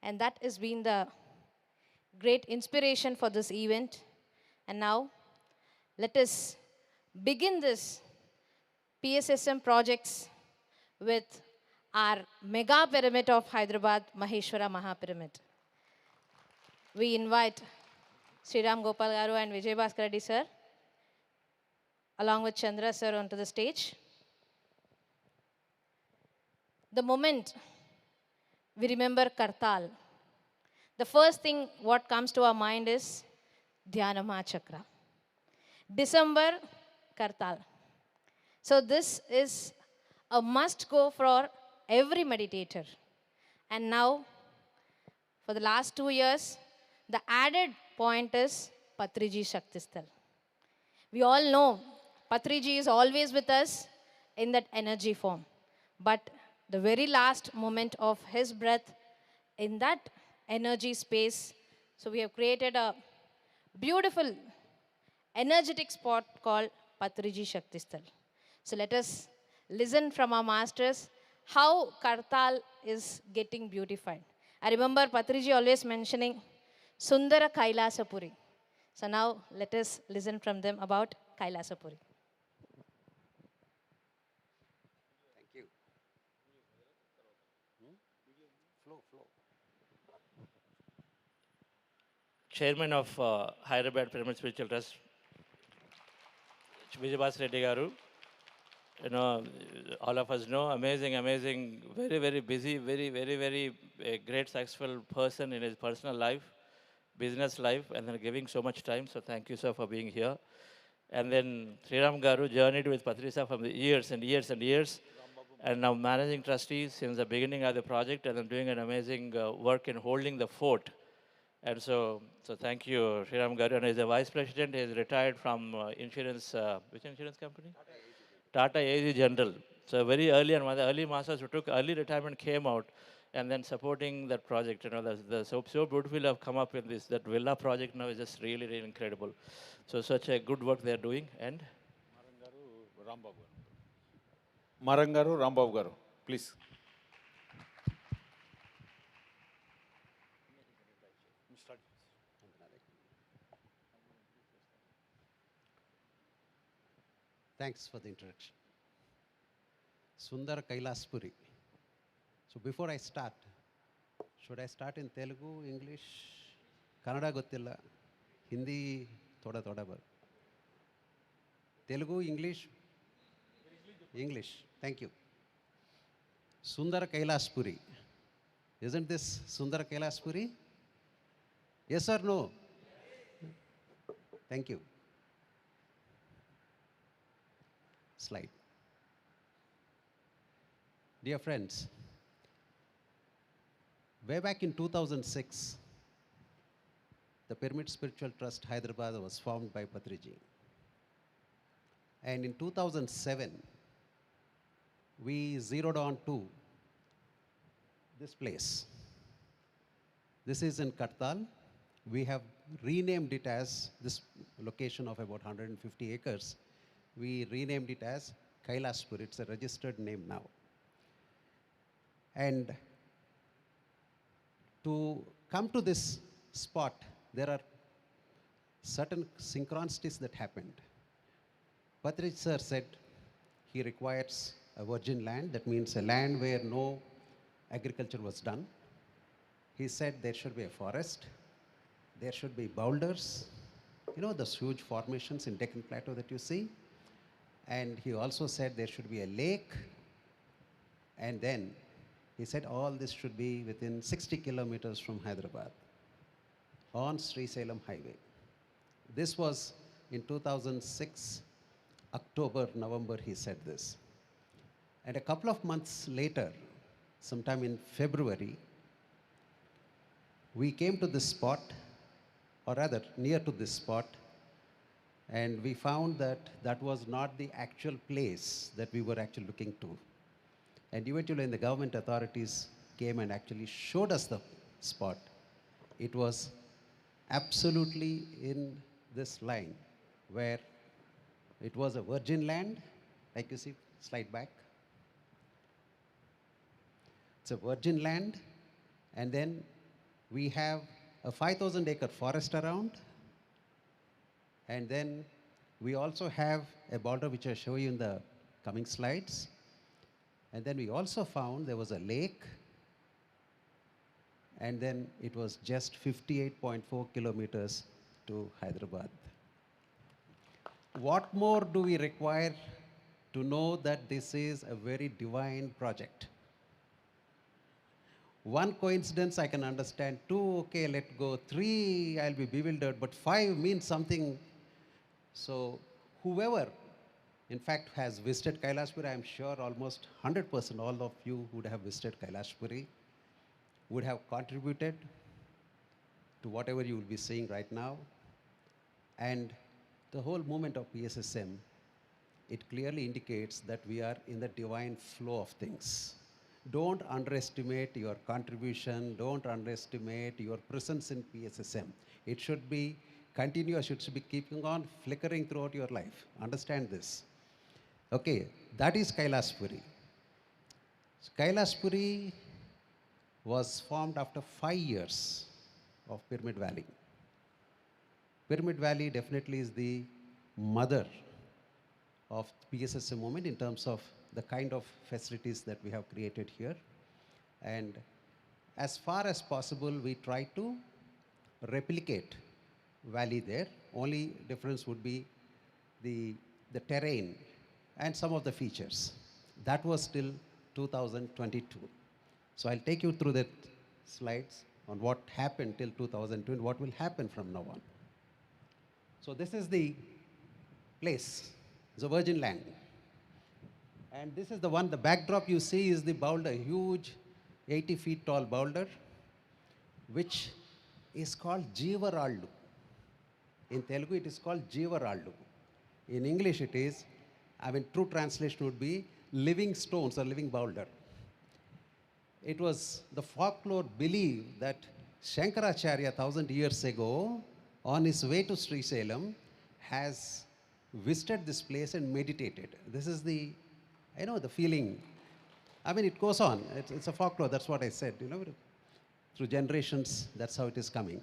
And that has been the great inspiration for this event. And now, let us begin this PSSM projects with our mega pyramid of Hyderabad, Maheshwara Mahapyramid. We invite Sri Ram Gopal Garu and Vijay Bhaskar Reddy sir, along with Chandra sir, onto the stage. The moment we remember Kartal, the first thing what comes to our mind is Dhyanama Chakra. December, Kartal. So this is a must go for every meditator. And now, for the last 2 years, the added point is Patriji Shaktisthal. We all know Patriji is always with us in that energy form. But the very last moment of his breath in that energy space, so we have created a beautiful energetic spot called Patriji Shaktisthal. So let us listen from our masters how Kartal is getting beautified. I remember Patriji always mentioning Sundara Kailasapuri. So now let us listen from them about Kailasapuri. Thank you. Flow. Chairman of Hyderabad Pyramid Spiritual Trust, Vijay Bhaskar Reddy garu. You know, all of us know, amazing, very busy, very great, successful person in his personal life, business life, and then giving so much time. So thank you, sir, for being here. And then Sriram Garu journeyed with Patrisa from the years and years, and now managing trustee since the beginning of the project, and then doing an amazing work in holding the fort. And so thank you, Sriram Garu. And as a vice president, he is retired from insurance, which insurance company? Tata AG General. So very early, and one of the early masters who took early retirement came out, and then supporting that project. You know, so beautiful have come up with this. That villa project now is just really incredible. So such a good work they are doing. And Marangaru Rambabu garu, please. Thanks for the introduction. Sundara Kailaspuri. So before I start, should I start in Telugu, English, Kannada gottilla, Hindi thoda bar. Telugu, English? English. Thank you. Sundara Kailaspuri. Isn't this Sundara Kailaspuri? Yes or no? Thank you. Slide. Dear friends, way back in 2006, the Pyramid Spiritual Trust Hyderabad was formed by Patriji. And in 2007, we zeroed on to this place. This is in Kartal. We have renamed it as this location of about 150 acres. We renamed it as Kailaspuri. It's a registered name now. And to come to this spot, there are certain synchronicities that happened. Patriji sir said he requires a virgin land, that means a land where no agriculture was done. He said there should be a forest, there should be boulders, you know, those huge formations in Deccan Plateau that you see. And he also said there should be a lake, and then he said all this should be within 60 kilometers from Hyderabad on Sri Salem Highway. This was in 2006, October, November, he said this. And a couple of months later, sometime in February, we came to this spot, or rather near to this spot, and we found that that was not the actual place that we were actually looking to. And eventually, when the government authorities came and actually showed us the spot, it was absolutely in this line where it was a virgin land, like you see, slide back. It's a virgin land, and then We have a 5,000 acre forest around. And then we also have a border which I'll show you in the coming slides. And then we also found there was a lake. And then it was just 58.4 kilometers to Hyderabad. What more do we require to know that this is a very divine project? One coincidence I can understand, two, okay, let go, three, I'll be bewildered, but five means something. So whoever, in fact, has visited Kailaspuri, I'm sure almost 100% all of you would have visited Kailaspuri, would have contributed to whatever you will be seeing right now. And the whole movement of PSSM, it clearly indicates that we are in the divine flow of things. Don't underestimate your contribution. Don't underestimate your presence in PSSM. It should be continuous. It should be keeping on flickering throughout your life. Understand this. Okay, that is Kailaspuri. So Kailaspuri was formed after 5 years of Pyramid Valley. Pyramid Valley definitely is the mother of PSSM movement in terms of the kind of facilities that we have created here. And as far as possible, we try to replicate Valley there. Only difference would be the terrain and some of the features. That was till 2022. So I'll take you through the slides on what happened till 2020, what will happen from now on. So this is the place. It's a virgin land. And this is the one, the backdrop you see is the boulder, huge 80 feet tall boulder, which is called Jeevarallu. In Telugu, it is called Jeevarallu. In English, it is, true translation would be living stones or living boulder. It was the folklore believed that Shankaracharya 1,000 years ago, on his way to Sri Salem, has visited this place and meditated. This is the, the feeling. It goes on. It's a folklore. That's what I said. Through generations, that's how it is coming.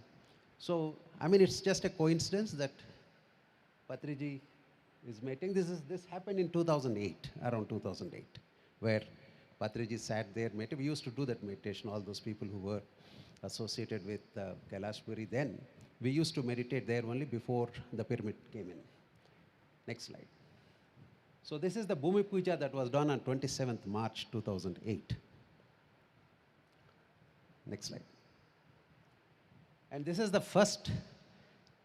So, it's just a coincidence that Patriji is meeting. This happened in 2008, around 2008, where Patriji sat there. We used to do that meditation. All those people who were associated with Kailaspuri then, we used to meditate there only before the pyramid came in. Next slide. So this is the Bhumi Puja that was done on 27th March 2008. Next slide. And this is the first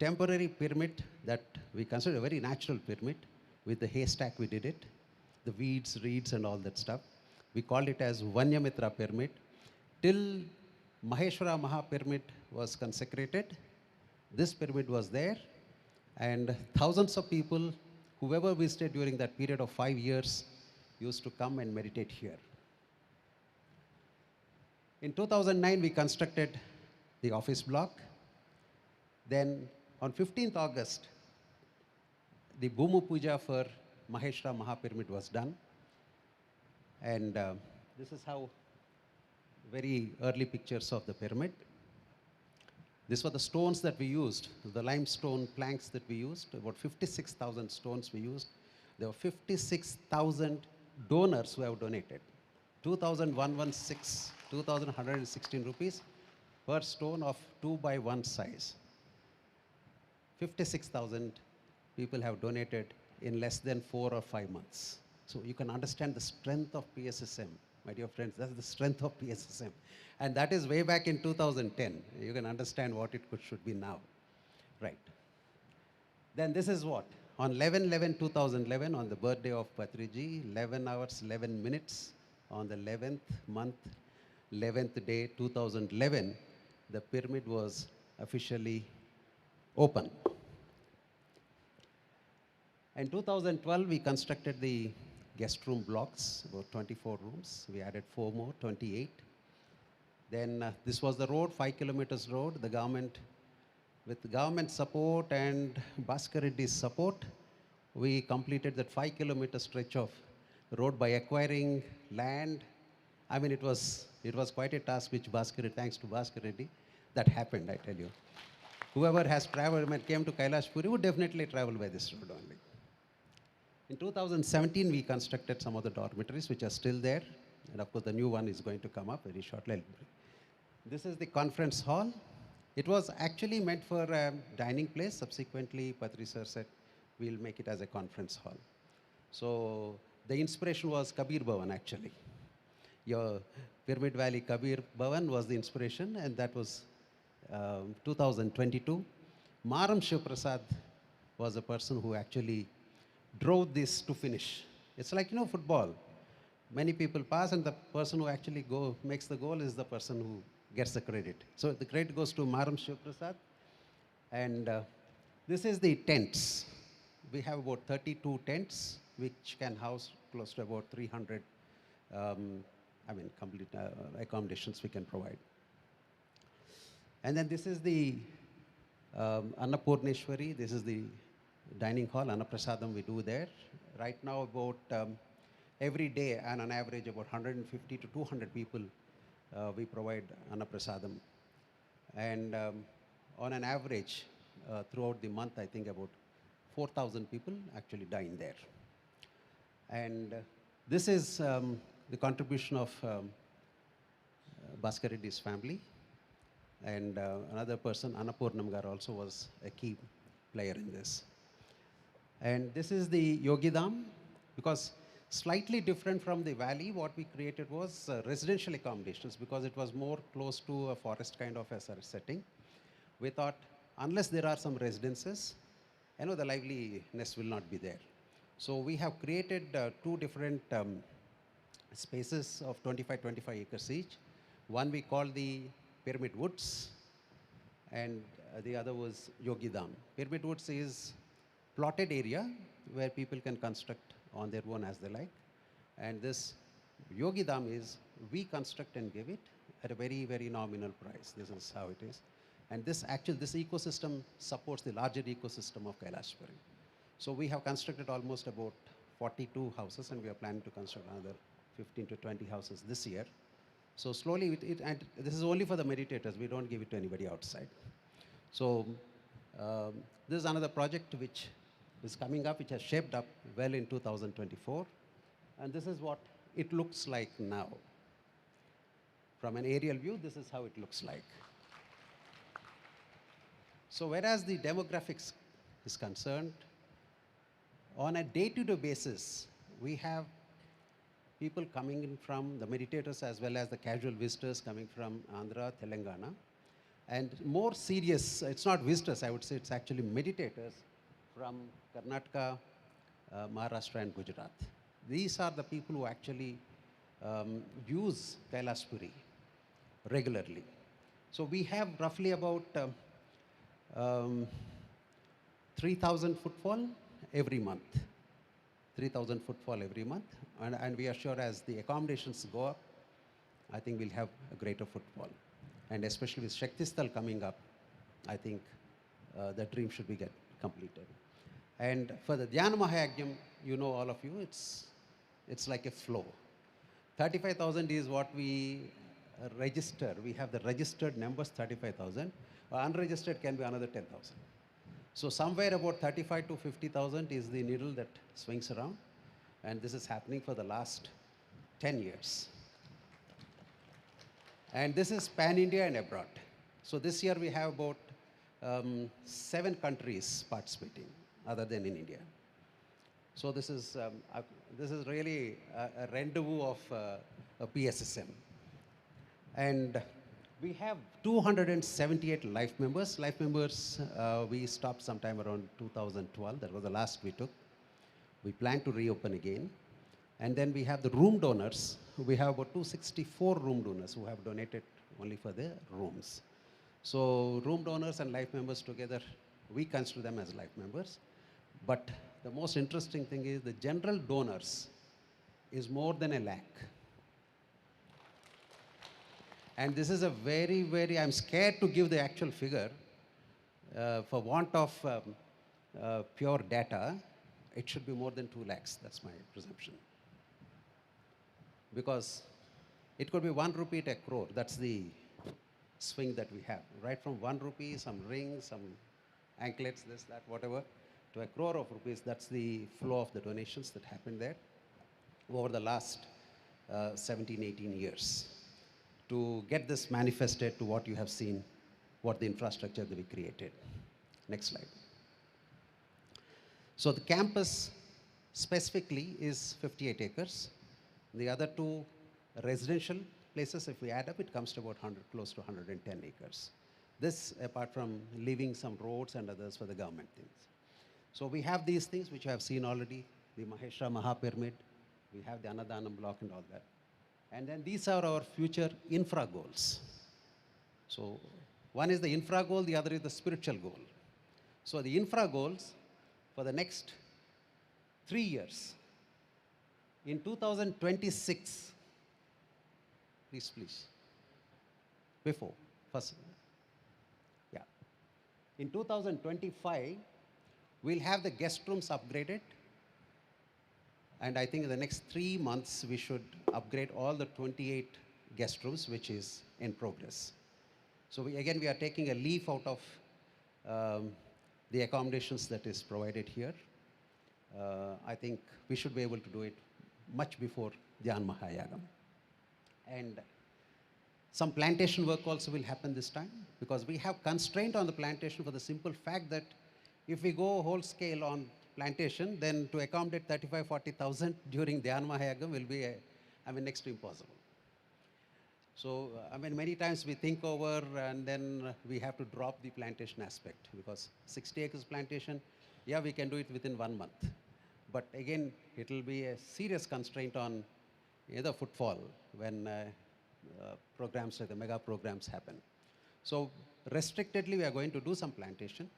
temporary pyramid that we consider a very natural pyramid. With the haystack we did it, the weeds, reeds and all that stuff. We called it as Vanyamitra pyramid. Till Maheshwara Maha pyramid was consecrated, this pyramid was there, and thousands of people, whoever visited during that period of 5 years, used to come and meditate here. In 2009, we constructed the office block. Then on 15th August, the Bhumu Puja for Maheshwara Maha pyramid was done. And this is how very early pictures of the pyramid. These were the stones that we used, the limestone planks that we used, about 56,000 stones we used. There were 56,000 donors who have donated. 2,116 rupees per stone of 2 by 1 size. 56,000 people have donated in less than 4 or 5 months. So you can understand the strength of PSSM. My dear friends, that's the strength of PSSM. And that is way back in 2010. You can understand what it should be now. Right. Then this is what? On 11/11/2011, on the birthday of Patriji, 11 hours, 11 minutes, on the 11th month, 11th day, 2011, the pyramid was officially open. In 2012, we constructed the guest room blocks, about 24 rooms. We added 4 more, 28. Then this was the road, 5 kilometers road. The government, with government support and Bhaskar Reddy's support, we completed that 5-kilometer stretch of road by acquiring land. It was quite a task which Bhaskar Reddy, thanks to Bhaskar Reddy, that happened, I tell you. Whoever has traveled and came to Kailaspuri would definitely travel by this road only. In 2017, we constructed some of the dormitories which are still there. And of course, the new one is going to come up very shortly. This is the conference hall. It was actually meant for a dining place. Subsequently, Patriji sir said, we'll make it as a conference hall. So the inspiration was Kabir Bhavan, actually. Your Pyramid Valley Kabir Bhavan was the inspiration, and that was 2022. Maram Shiv Prasad was the person who actually drove this to finish. It's like, football. Many people pass, and the person who actually makes the goal is the person who gets the credit. So the credit goes to Maram Shiv Prasad. And this is the tents. We have about 32 tents, which can house close to about 300 complete accommodations we can provide. And then this is the Annapurneshwari. This is the dining hall, Annaprasadam we do there. Right now about every day and on average about 150 to 200 people we provide Annaprasadam. And on an average throughout the month, I think about 4,000 people actually dine there. And this is the contribution of Bhaskar Reddy's family. And another person, Annapurnamgar, also was a key player in this. And this is the Yogi Dham, because slightly different from the valley, what we created was residential accommodations, because it was more close to a forest kind of a setting. We thought, unless there are some residences, the liveliness will not be there. So we have created two different spaces of 25 acres each. One we call the Pyramid Woods, and the other was Yogi Dham. Pyramid Woods is plotted area where people can construct on their own as they like. And this Yogi Dham is we construct and give it at a very, very nominal price. This is how it is. And this ecosystem supports the larger ecosystem of Kailaspuri. So we have constructed almost about 42 houses, and we are planning to construct another 15 to 20 houses this year. So slowly, and this is only for the meditators. We don't give it to anybody outside. So this is another project which is coming up, which has shaped up well in 2024. And this is what it looks like now. From an aerial view, this is how it looks like. So whereas the demographics is concerned, on a day-to-day basis, we have people coming in from the meditators as well as the casual visitors coming from Andhra, Telangana. And more serious, it's not visitors, I would say it's actually meditators from Karnataka, Maharashtra and Gujarat. These are the people who actually use Kailaspuri regularly. So we have roughly about 3,000 footfall every month. 3,000 footfall every month. And we are sure as the accommodations go up, I think we'll have a greater footfall. And especially with Shaktisthal coming up, I think the dream should be completed. And for the Dhyana Mahayajnam, all of you, it's like a flow. 35,000 is what we register. We have the registered numbers, 35,000. Unregistered can be another 10,000. So somewhere about 35 to 50,000 is the needle that swings around. And this is happening for the last 10 years. And this is pan-India and abroad. So this year we have about 7 countries participating other than in India. So this is really a rendezvous of a PSSM. And we have 278 life members. Life members, we stopped sometime around 2012. That was the last we took. We plan to reopen again. And then we have the room donors. We have about 264 room donors who have donated only for their rooms. So room donors and life members together, we consider them as life members. But the most interesting thing is the general donors is more than 1 lakh. And this is a very, very, I'm scared to give the actual figure for want of pure data. It should be more than 2 lakhs, that's my presumption. Because it could be 1 rupee at a crore, that's the swing that we have. Right from 1 rupee, some rings, some anklets, this, that, whatever, to 1 crore of rupees. That's the flow of the donations that happened there over the last 17, 18 years to get this manifested to what you have seen, what the infrastructure that we created. Next slide. So the campus specifically is 58 acres. The other two residential places, if we add up, it comes to about 100, close to 110 acres. This, apart from leaving some roads and others for the government things. So we have these things which you have seen already, the Maheshra Maha Pyramid, we have the Annadanam block and all that. And then these are our future infra goals. So one is the infra goal, the other is the spiritual goal. So the infra goals for the next 3 years. In 2026, please. Before, first. Yeah. In 2025, we'll have the guest rooms upgraded. And I think in the next 3 months, we should upgrade all the 28 guest rooms, which is in progress. So we are taking a leaf out of the accommodations that is provided here. I think we should be able to do it much before Dhyan Mahayagam. And some plantation work also will happen this time, because we have constraint on the plantation for the simple fact that if we go whole scale on plantation, then to accommodate 35, 40,000 during Dhyan Mahayagam will be, next to impossible. So, many times we think over and then we have to drop the plantation aspect, because 60 acres plantation, yeah, we can do it within 1 month. But again, it will be a serious constraint on the footfall when programs like the mega programs happen. So restrictedly, we are going to do some plantation.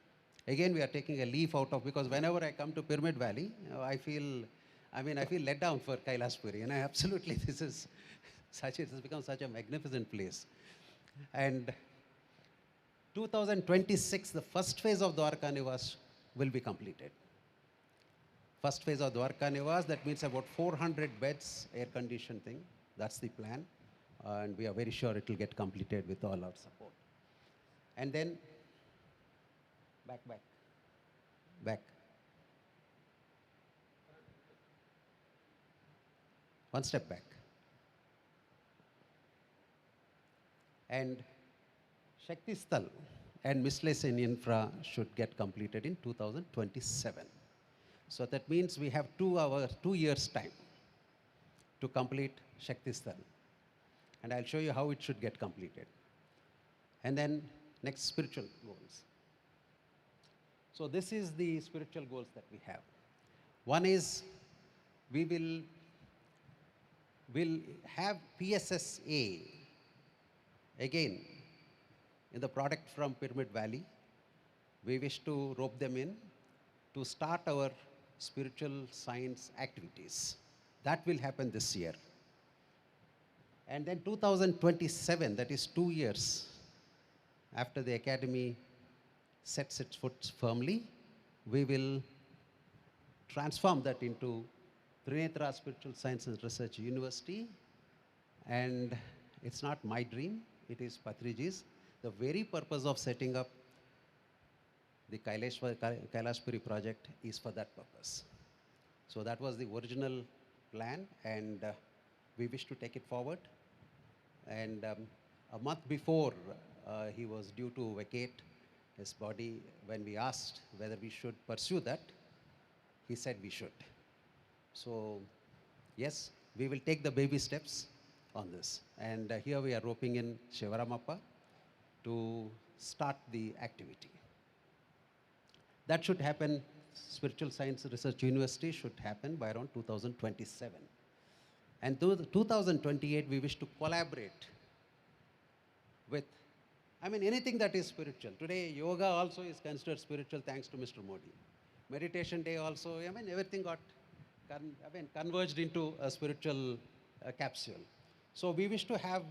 Again, we are taking a leaf out of, because whenever I come to Pyramid Valley, I feel let down for Kailaspuri. Absolutely, it has become such a magnificent place. And 2026, the first phase of Dwarka Nivas will be completed. First phase of Dwarka Nivas, that means about 400 beds, air-conditioned thing. That's the plan. And we are very sure it will get completed with all our support. And then, back. One step back. And Shakti Sthal and miscellaneous infra should get completed in 2027. So that means we have 2 years time to complete Shakti Sthal. And I'll show you how it should get completed. And then next, spiritual goals. So this is the spiritual goals that we have. One is we will have PSSA again in the product from Pyramid Valley. We wish to rope them in to start our spiritual science activities. That will happen this year. And then 2027, that is 2 years after the academy sets its foot firmly, we will transform that into Trinetra Spiritual Science and Research University. And it's not my dream, it is Patriji's. The very purpose of setting up the Kailaspuri project is for that purpose. So that was the original plan, and we wish to take it forward. And a month before he was due to vacate his body, when we asked whether we should pursue that, he said we should. So yes, we will take the baby steps on this. And here we are roping in Shivaramappa to start the activity. That should happen, Spiritual Science Research University should happen by around 2027. And 2028, we wish to collaborate with, anything that is spiritual. Today, yoga also is considered spiritual thanks to Mr. Modi. Meditation day also, everything got converged into a spiritual capsule. So we wish to have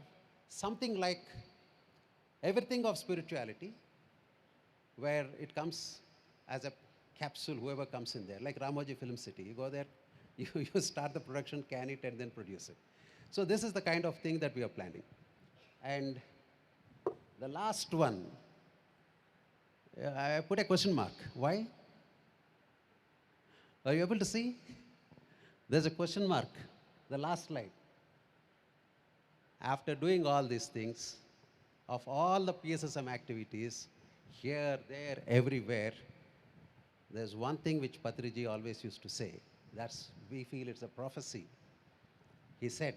something like everything of spirituality, where it comes as a capsule, whoever comes in there, like Ramoji Film City. You go there, you start the production, can it, and then produce it. So this is the kind of thing that we are planning. And The last one, I put a question mark. Why? Are you able to see? There's a question mark. The last slide. After doing all these things, of all the PSSM activities, here, there, everywhere, there's one thing which Patriji always used to say. We feel it's a prophecy. He said,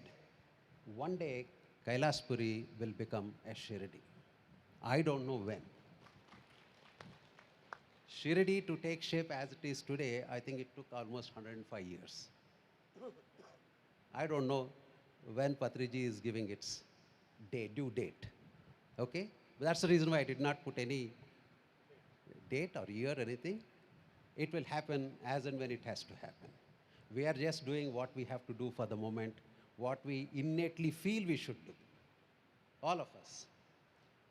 one day Kailaspuri will become a Shirdi. I don't know when. Shirdi to take shape as it is today, I think it took almost 105 years. I don't know when Patriji is giving its due date. Okay? But that's the reason why I did not put any date or year or anything. It will happen as and when it has to happen. We are just doing what we have to do for the moment, what we innately feel we should do. All of us.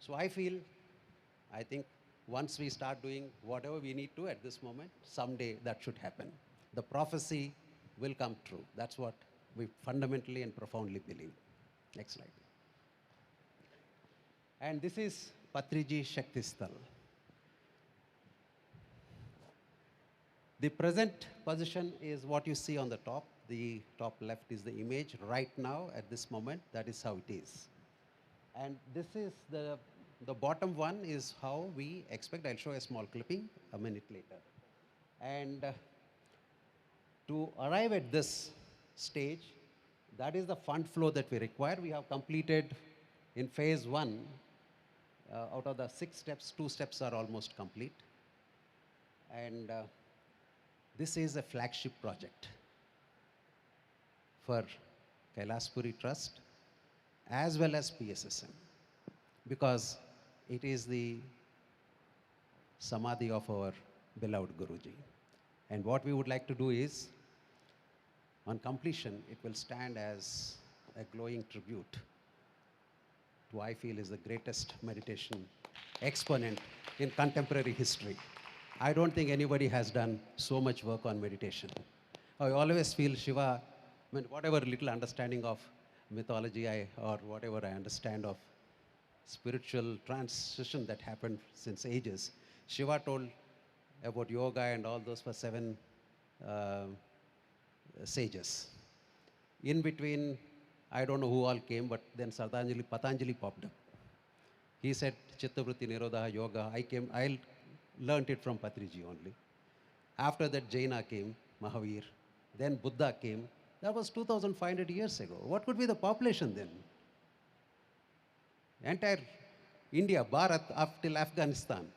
So I think once we start doing whatever we need to at this moment, someday that should happen. The prophecy will come true. That's what we fundamentally and profoundly believe. Next slide. And this is Patriji Shaktisthal. The present position is what you see on the top. The top left is the image right now at this moment. That is how it is. And this is the bottom one is how we expect. I'll show a small clipping a minute later. And to arrive at this stage, that is the fund flow that we require. We have completed in phase 1, out of the 6 steps, 2 steps are almost complete. And this is a flagship project for Kailaspuri Trust as well as PSSM, because it is the samadhi of our beloved Guruji. And what we would like to do is, on completion, it will stand as a glowing tribute to, I feel, is the greatest meditation exponent in contemporary history. I don't think anybody has done so much work on meditation. I always feel Shiva, I mean, whatever little understanding of mythology or whatever I understand of spiritual transition that happened since ages, Shiva told about yoga and all those for 7 sages. In between, I don't know who all came, but then Patanjali popped up. He said, Chittavritti Nirodha Yoga. I learned it from Patriji only. After that, Jaina came, Mahavir. Then Buddha came. That was 2,500 years ago. What could be the population then? Entire India, Bharat, up till Afghanistan,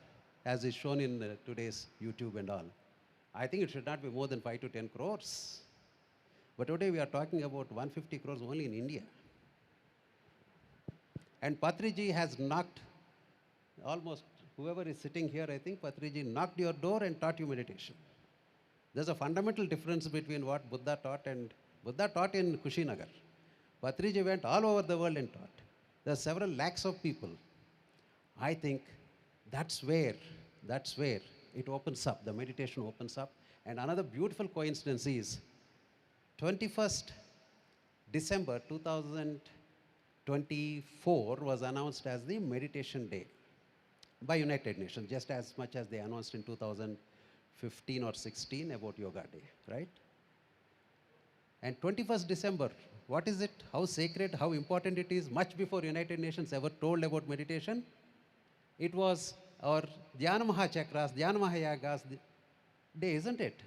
as is shown in today's YouTube and all. I think it should not be more than 5 to 10 crores. But today we are talking about 150 crores only in India. And Patriji has knocked almost, whoever is sitting here, I think Patriji knocked your door and taught you meditation. There's a fundamental difference between what Buddha taught, and Buddha taught in Kushinagar. Patriji went all over the world and taught. There are several lakhs of people. I think that's where it opens up, the meditation opens up. And another beautiful coincidence is 21st December 2024 was announced as the Meditation Day by United Nations, just as much as they announced in 2015 or 16 about Yoga Day, right? And 21st December, what is it? How sacred, how important it is? Much before United Nations ever told about meditation, it was our Dhyana Mahachakras, Dhyana Mahayagas day, isn't it?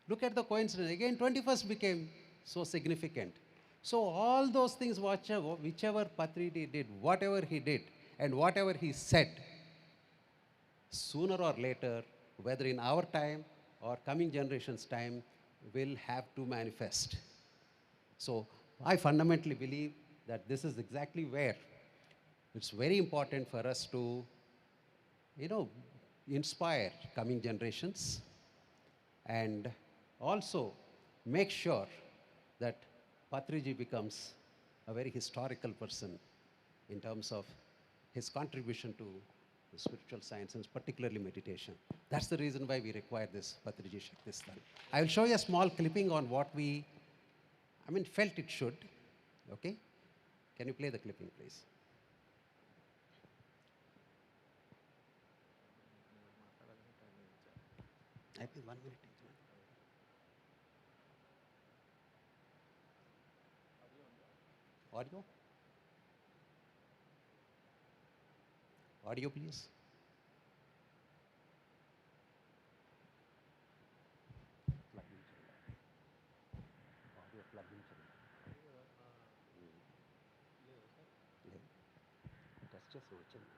Look at the coincidence. Again, 21st became so significant. So all those things, whichever Patriji did, whatever he did, and whatever he said, sooner or later, whether in our time or coming generations' time, will have to manifest. So I fundamentally believe that this is exactly where it's very important for us to, inspire coming generations and also make sure that Patriji becomes a very historical person in terms of his contribution to the spiritual sciences, particularly meditation. That's the reason why we require this Patriji Shaktisthal. I will show you a small clipping on what we, felt it should. Okay? Can you play the clipping, please? Happy 1 minute. Audio? Audio, please. Audio plug in. That's just original.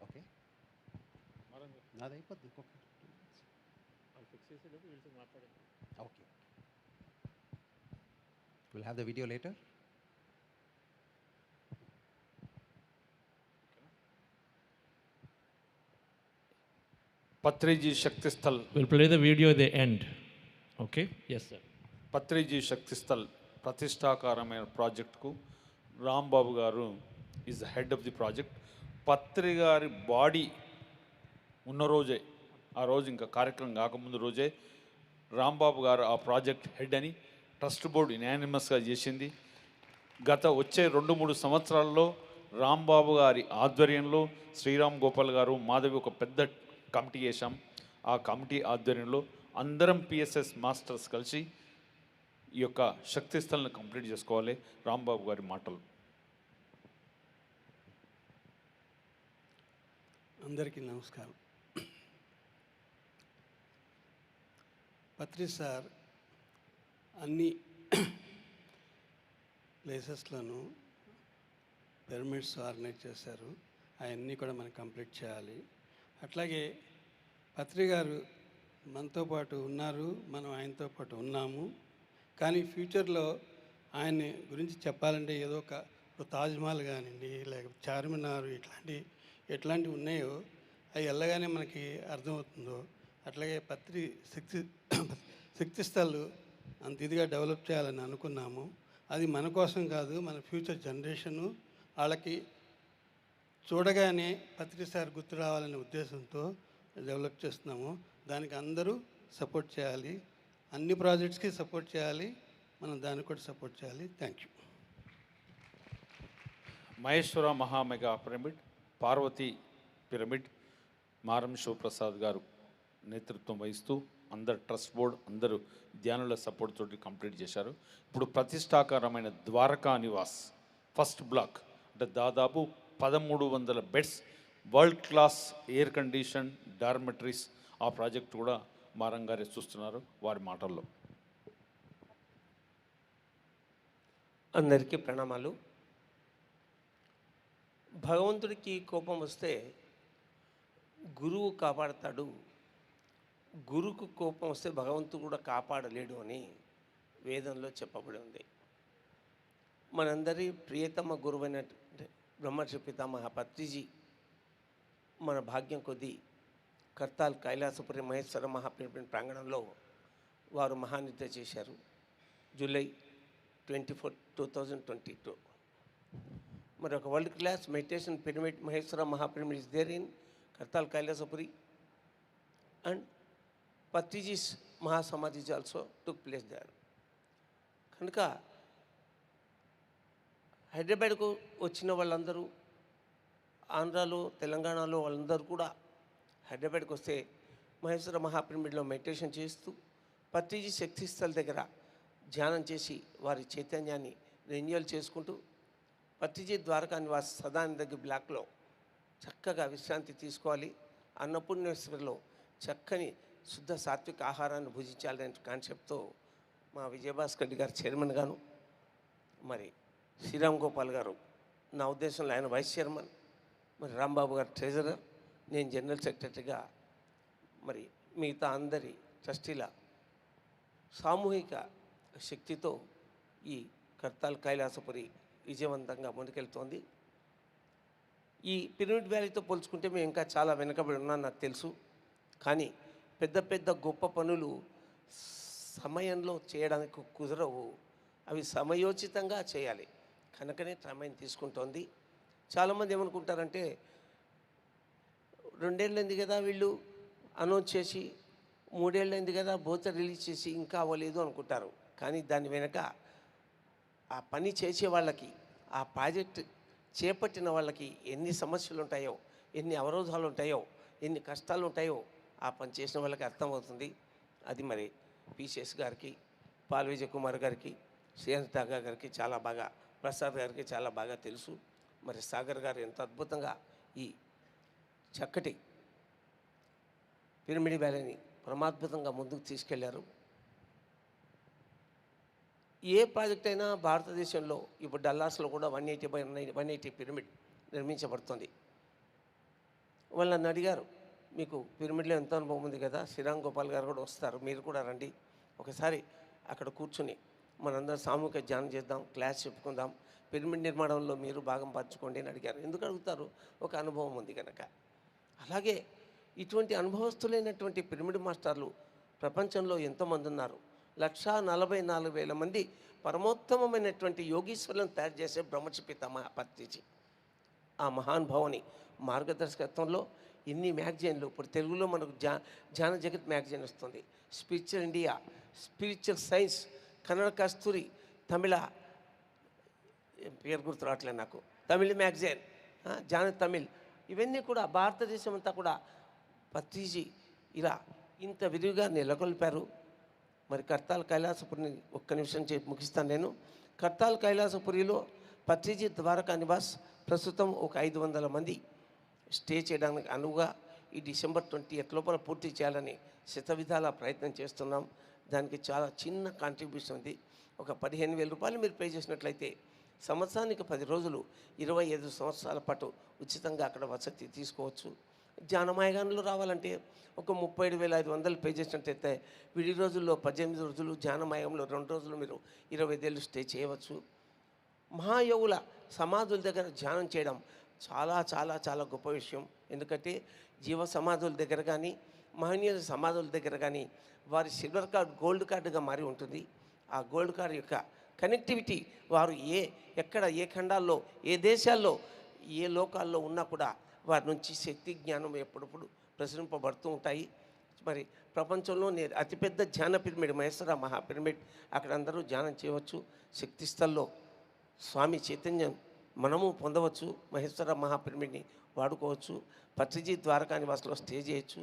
Okay. నాది అయిపోద్ది ఇంకొక 2 minutes. Okay. We'll have the video later. Patriji Shakti Sthal. We'll play the video at the end. Okay? Yes, sir. Patriji Shakti Sthal ప్రతిష్టాకారమైన ప్రాజెక్టుకు Rambabu garu is the head of the project. Patri గారి body ఉన్న రోజే, ఆ రోజు ఇంకా కార్యక్రమం కాకముందు రోజే రాంబాబు గారు ఆ ప్రాజెక్ట్ హెడ్ అని ట్రస్ట్ బోర్డు యునానిమస్గా చేసింది. వచ్చే 2-3 సంవత్సరాల్లో రాంబాబు గారి ఆధ్వర్యంలో శ్రీరామ్ గోపాల్ గారు, మాధవి ఒక పెద్ద కమిటీ చేశాం. ఆ కమిటీ ఆధ్వర్యంలో అందరం పిఎస్ఎస్ మాస్టర్స్ కలిసి ఈ యొక్క శక్తి స్థలను కంప్లీట్ చేసుకోవాలి. రాంబాబు గారి మాటలు. అందరికీ నమస్కారం. పత్రి సార్ అన్ని ప్లేసెస్లను పిరమిడ్స్ ఆర్గనైజ్ చేశారు. అవన్నీ కూడా మనం కంప్లీట్ చేయాలి. అట్లాగే పత్రి గారు మనతో పాటు ఉన్నారు, మనం ఆయనతో పాటు ఉన్నాము. కానీ ఫ్యూచర్లో ఆయన గురించి చెప్పాలంటే ఏదో ఒక తాజ్మహల్ కానివ్వండి, లేకపోతే చార్మినార్ ఎట్లాంటివి ఉన్నాయో అవి వెళ్ళగానే మనకి అర్థమవుతుందో అట్లాగే పత్రి శక్తి స్థలు అంత ఇదిగా డెవలప్ చేయాలని అనుకున్నాము. అది మన కోసం కాదు, మన ఫ్యూచర్ జనరేషను వాళ్ళకి చూడగానే పత్రి సార్ గుర్తు రావాలనే ఉద్దేశంతో డెవలప్ చేస్తున్నాము. దానికి అందరూ సపోర్ట్ చేయాలి, అన్ని ప్రాజెక్ట్స్కి సపోర్ట్ చేయాలి, మనం దానికి కూడా సపోర్ట్ చేయాలి. Thank you. మహేశ్వర మహామెగా పిరమిడ్, పార్వతీ పిరమిడ్ మారం శివప్రసాద్ గారు నేతృత్వం వహిస్తూ అందరు ట్రస్ట్ బోర్డ్, అందరూ ధ్యానుల సపోర్ట్ తోటి కంప్లీట్ చేశారు. ఇప్పుడు ప్రతిష్టాకరమైన ద్వారకా నివాస్ ఫస్ట్ బ్లాక్ అంటే దాదాపు 1300 beds, world class air condition dormitories, ఆ ప్రాజెక్ట్ కూడా మారం గారే చూస్తున్నారు. వారి మాటల్లో. అందరికీ ప్రణామాలు. భగవంతుడికి కోపం వస్తే గురువు కాపాడతాడు, గురువుకు కోపం వస్తే భగవంతుడు కూడా కాపాడలేడు అని వేదంలో చెప్పబడి ఉంది. మనందరి ప్రియతమ గురువైన బ్రహ్మర్షి పితామహ పత్రిజీ మన భాగ్యం కొద్దీ కర్తాల్ కైలాసపురి మహేశ్వర మహాపిరమిడ్ ప్రాంగణంలో వారు మహానిద్ర చేశారు. జూలై 24, 2022. మరి ఒక world class meditation pyramid Maheshwara మహాపిరమిడ్ is there in Kartal Kailasapuri and Patriji's మహాసమాధి ఆల్సో టుక్ ప్లేస్ దేర్. కనుక హైదరాబాద్కు వచ్చిన వాళ్ళందరూ, ఆంధ్రాలో తెలంగాణలో వాళ్ళందరూ కూడా హైదరాబాద్కి వస్తే మహేశ్వర మహాపిరమిడ్లో మెడిటేషన్ చేస్తూ పత్రిజీ శక్తి స్థల్ దగ్గర ధ్యానం చేసి వారి చైతన్యాన్ని రెన్యూవల్ చేసుకుంటూ పత్రిజీ ద్వారకా నివాస్ సదానందగి బ్లాక్లో చక్కగా విశ్రాంతి తీసుకోవాలి. అన్నపూర్ణేశ్వరిలో చక్కని శుద్ధ సాత్విక ఆహారాన్ని భుజించాలనే కాన్సెప్ట్తో మా విజయభాస్కర్ రెడ్డి గారు చైర్మన్ గాను, మరి శ్రీరామ్ గోపాల్ గారు నా ఉద్దేశంలో ఆయన వైస్ చైర్మన్, మరి రాంబాబు గారు ట్రెజరర్, నేను జనరల్ సెక్రటరీగా, మరి మిగతా అందరి ట్రస్టీల సామూహిక శక్తితో ఈ కర్తాల్ కైలాసపురి విజయవంతంగా ముందుకెళ్తోంది. ఈ పిరమిడ్ వ్యాలీతో పోల్చుకుంటే మేము ఇంకా చాలా వెనుకబడి ఉన్నాను నాకు తెలుసు. కానీ పెద్ద పెద్ద గొప్ప పనులు సమయంలో చేయడానికి కుదరవు, అవి సమయోచితంగా చేయాలి. కనుకనే సమయం తీసుకుంటోంది. చాలామంది ఏమనుకుంటారంటే 2 ఏళ్ళైంది కదా వీళ్ళు అనౌన్స్ చేసి, 3 ఏళ్ళైంది కదా బోత రిలీజ్ చేసి ఇంకా అవ్వలేదు అనుకుంటారు. కానీ దాని వెనక ఆ పని చేసే వాళ్ళకి, ఆ ప్రాజెక్ట్ చేపట్టిన వాళ్ళకి ఎన్ని సమస్యలు ఉంటాయో, ఎన్ని అవరోధాలు ఉంటాయో, ఎన్ని కష్టాలు ఉంటాయో ఆ పని చేసిన వాళ్ళకి అర్థమవుతుంది. అది మరి పిసిఎస్ గారికి, పాల్ విజయ్ కుమార్ గారికి, శ్రీహరి తాగా గారికి చాలా బాగా, ప్రసాద్ గారికి చాలా బాగా తెలుసు. మరి సాగర్ గారు ఎంత అద్భుతంగా ఈ చక్కటి పిరమిడ్ వ్యాలీని ప్రమాద్భుతంగా ముందుకు తీసుకెళ్లారు. ఏ ప్రాజెక్ట్ అయినా భారతదేశంలో ఇప్పుడు డల్లాస్లో కూడా 180 పిరమిడ్ నిర్మించబడుతుంది. వాళ్ళని అడిగారు, మీకు పిరమిడ్లో ఎంత అనుభవం ఉంది కదా, శ్రీరామ్ గోపాల్ గారు కూడా వస్తారు, మీరు కూడా రండి, ఒకసారి అక్కడ కూర్చుని మనందరం సామూహిక ధ్యానం చేద్దాం, క్లాస్ చెప్పుకుందాం, పిరమిడ్ నిర్మాణంలో మీరు భాగం పంచుకోండి అని అడిగారు. ఎందుకు అడుగుతారు? ఒక అనుభవం ఉంది కనుక. అలాగే ఇటువంటి అనుభవస్తులైనటువంటి పిరమిడ్ మాస్టర్లు ప్రపంచంలో ఎంతోమంది ఉన్నారు. 1,44,000 మంది పరమోత్తమమైనటువంటి యోగీశ్వరులను తయారు చేసే బ్రహ్మర్షి పితామహ పత్రిజీ. ఆ మహానుభావుని మార్గదర్శకత్వంలో ఇన్ని మ్యాగజైన్లు, ఇప్పుడు తెలుగులో మనకు ధ్యాన జగత్ మ్యాగజైన్ వస్తుంది, స్పిరిచువల్ ఇండియా, స్పిరిచువల్ సైన్స్, కనకస్తూరి, తమిళ పేరు గుర్తు రావట్లేదు నాకు, తమిళ మ్యాగజైన్, ధ్యాన తమిళ్, ఇవన్నీ కూడా భారతదేశం అంతా కూడా పత్రిజీ ఇలా ఇంత విరివిగా నెలకొల్పారు. మరి కర్తాల్ కైలాసపురిని ఒక్క నిమిషం ముగిస్తాను నేను. కర్తాల్ కైలాసపురిలో పత్రిజీ ద్వారకా నివాస్ ప్రస్తుతం ఒక 500 మంది స్టే చేయడానికి అనువుగా ఈ డిసెంబర్ 28 లోపల పూర్తి చేయాలని శతవిధాల ప్రయత్నం చేస్తున్నాం. దానికి చాలా చిన్న కాంట్రిబ్యూషన్ ఉంది. ఒక 15,000 రూపాయలు మీరు పే చేసినట్లయితే సంవత్సరానికి 10 రోజులు 25 సంవత్సరాల పాటు ఉచితంగా అక్కడ వసతి తీసుకోవచ్చు. ధ్యానమాయగానంలో రావాలంటే ఒక 37,500 పే చేసినట్టయితే విడి రోజుల్లో 18 రోజులు, ధ్యానమాయంలో 2 రోజులు మీరు 25 ఏళ్ళు స్టే చేయవచ్చు. మహాయోగుల సమాధుల దగ్గర ధ్యానం చేయడం చాలా చాలా చాలా గొప్ప విషయం. ఎందుకంటే జీవ సమాధుల దగ్గర కానీ, మహనీయుల సమాధుల దగ్గర కానీ వారి సిల్వర్ కార్డ్ గోల్డ్ కార్డుగా మారి ఉంటుంది. ఆ గోల్డ్ కార్డు యొక్క కనెక్టివిటీ వారు ఎక్కడ, ఏ ఖండాల్లో, ఏ దేశాల్లో, ఏ లోకాల్లో ఉన్నా కూడా వారి నుంచి శక్తి జ్ఞానం ఎప్పుడప్పుడు ప్రసరింపబడుతూ ఉంటాయి. మరి ప్రపంచంలోనే అతిపెద్ద ధ్యాన పిరమిడ్ మహేశ్వర మహాపిరమిడ్, అక్కడ అందరూ ధ్యానం చేయవచ్చు. శక్తి స్థల్లో స్వామి చైతన్యం మనము పొందవచ్చు. మహేశ్వర మహాపిరమిడ్ని వాడుకోవచ్చు. పత్రిజీ ద్వారకా నివాసంలో స్టే చేయొచ్చు.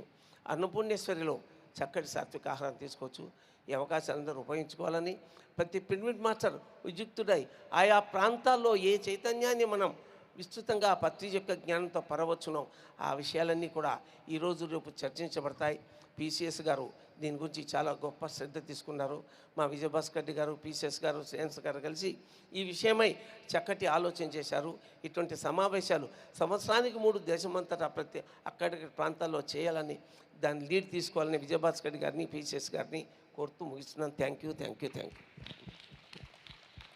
అన్నపూర్ణేశ్వరిలో చక్కటి సాత్విక ఆహారం తీసుకోవచ్చు. ఈ అవకాశాలందరూ ఉపయోగించుకోవాలని ప్రతి పిరమిడ్ మాస్టర్ వియుక్తుడై ఆయా ప్రాంతాల్లో ఏ చైతన్యాన్ని మనం విస్తృతంగా పత్రిజీ యొక్క జ్ఞానంతో పరవచ్చునో ఆ విషయాలన్నీ కూడా ఈరోజు రేపు చర్చించబడతాయి. పిసిఎస్ గారు దీని గురించి చాలా గొప్ప శ్రద్ధ తీసుకున్నారు. మా విజయభాస్కర్ రెడ్డి గారు, పిసిఎస్ గారు, శ్రేయన్స్ గారు కలిసి ఈ విషయమై చక్కటి ఆలోచన చేశారు. ఇటువంటి సమావేశాలు సంవత్సరానికి 3 దేశమంతటా అక్కడి ప్రాంతాల్లో చేయాలని, దాన్ని లీడ్ తీసుకోవాలని విజయభాస్కర్ రెడ్డి గారిని, పిసిఎస్ గారిని కోరుతూ ముగిస్తున్నాను. Thank you.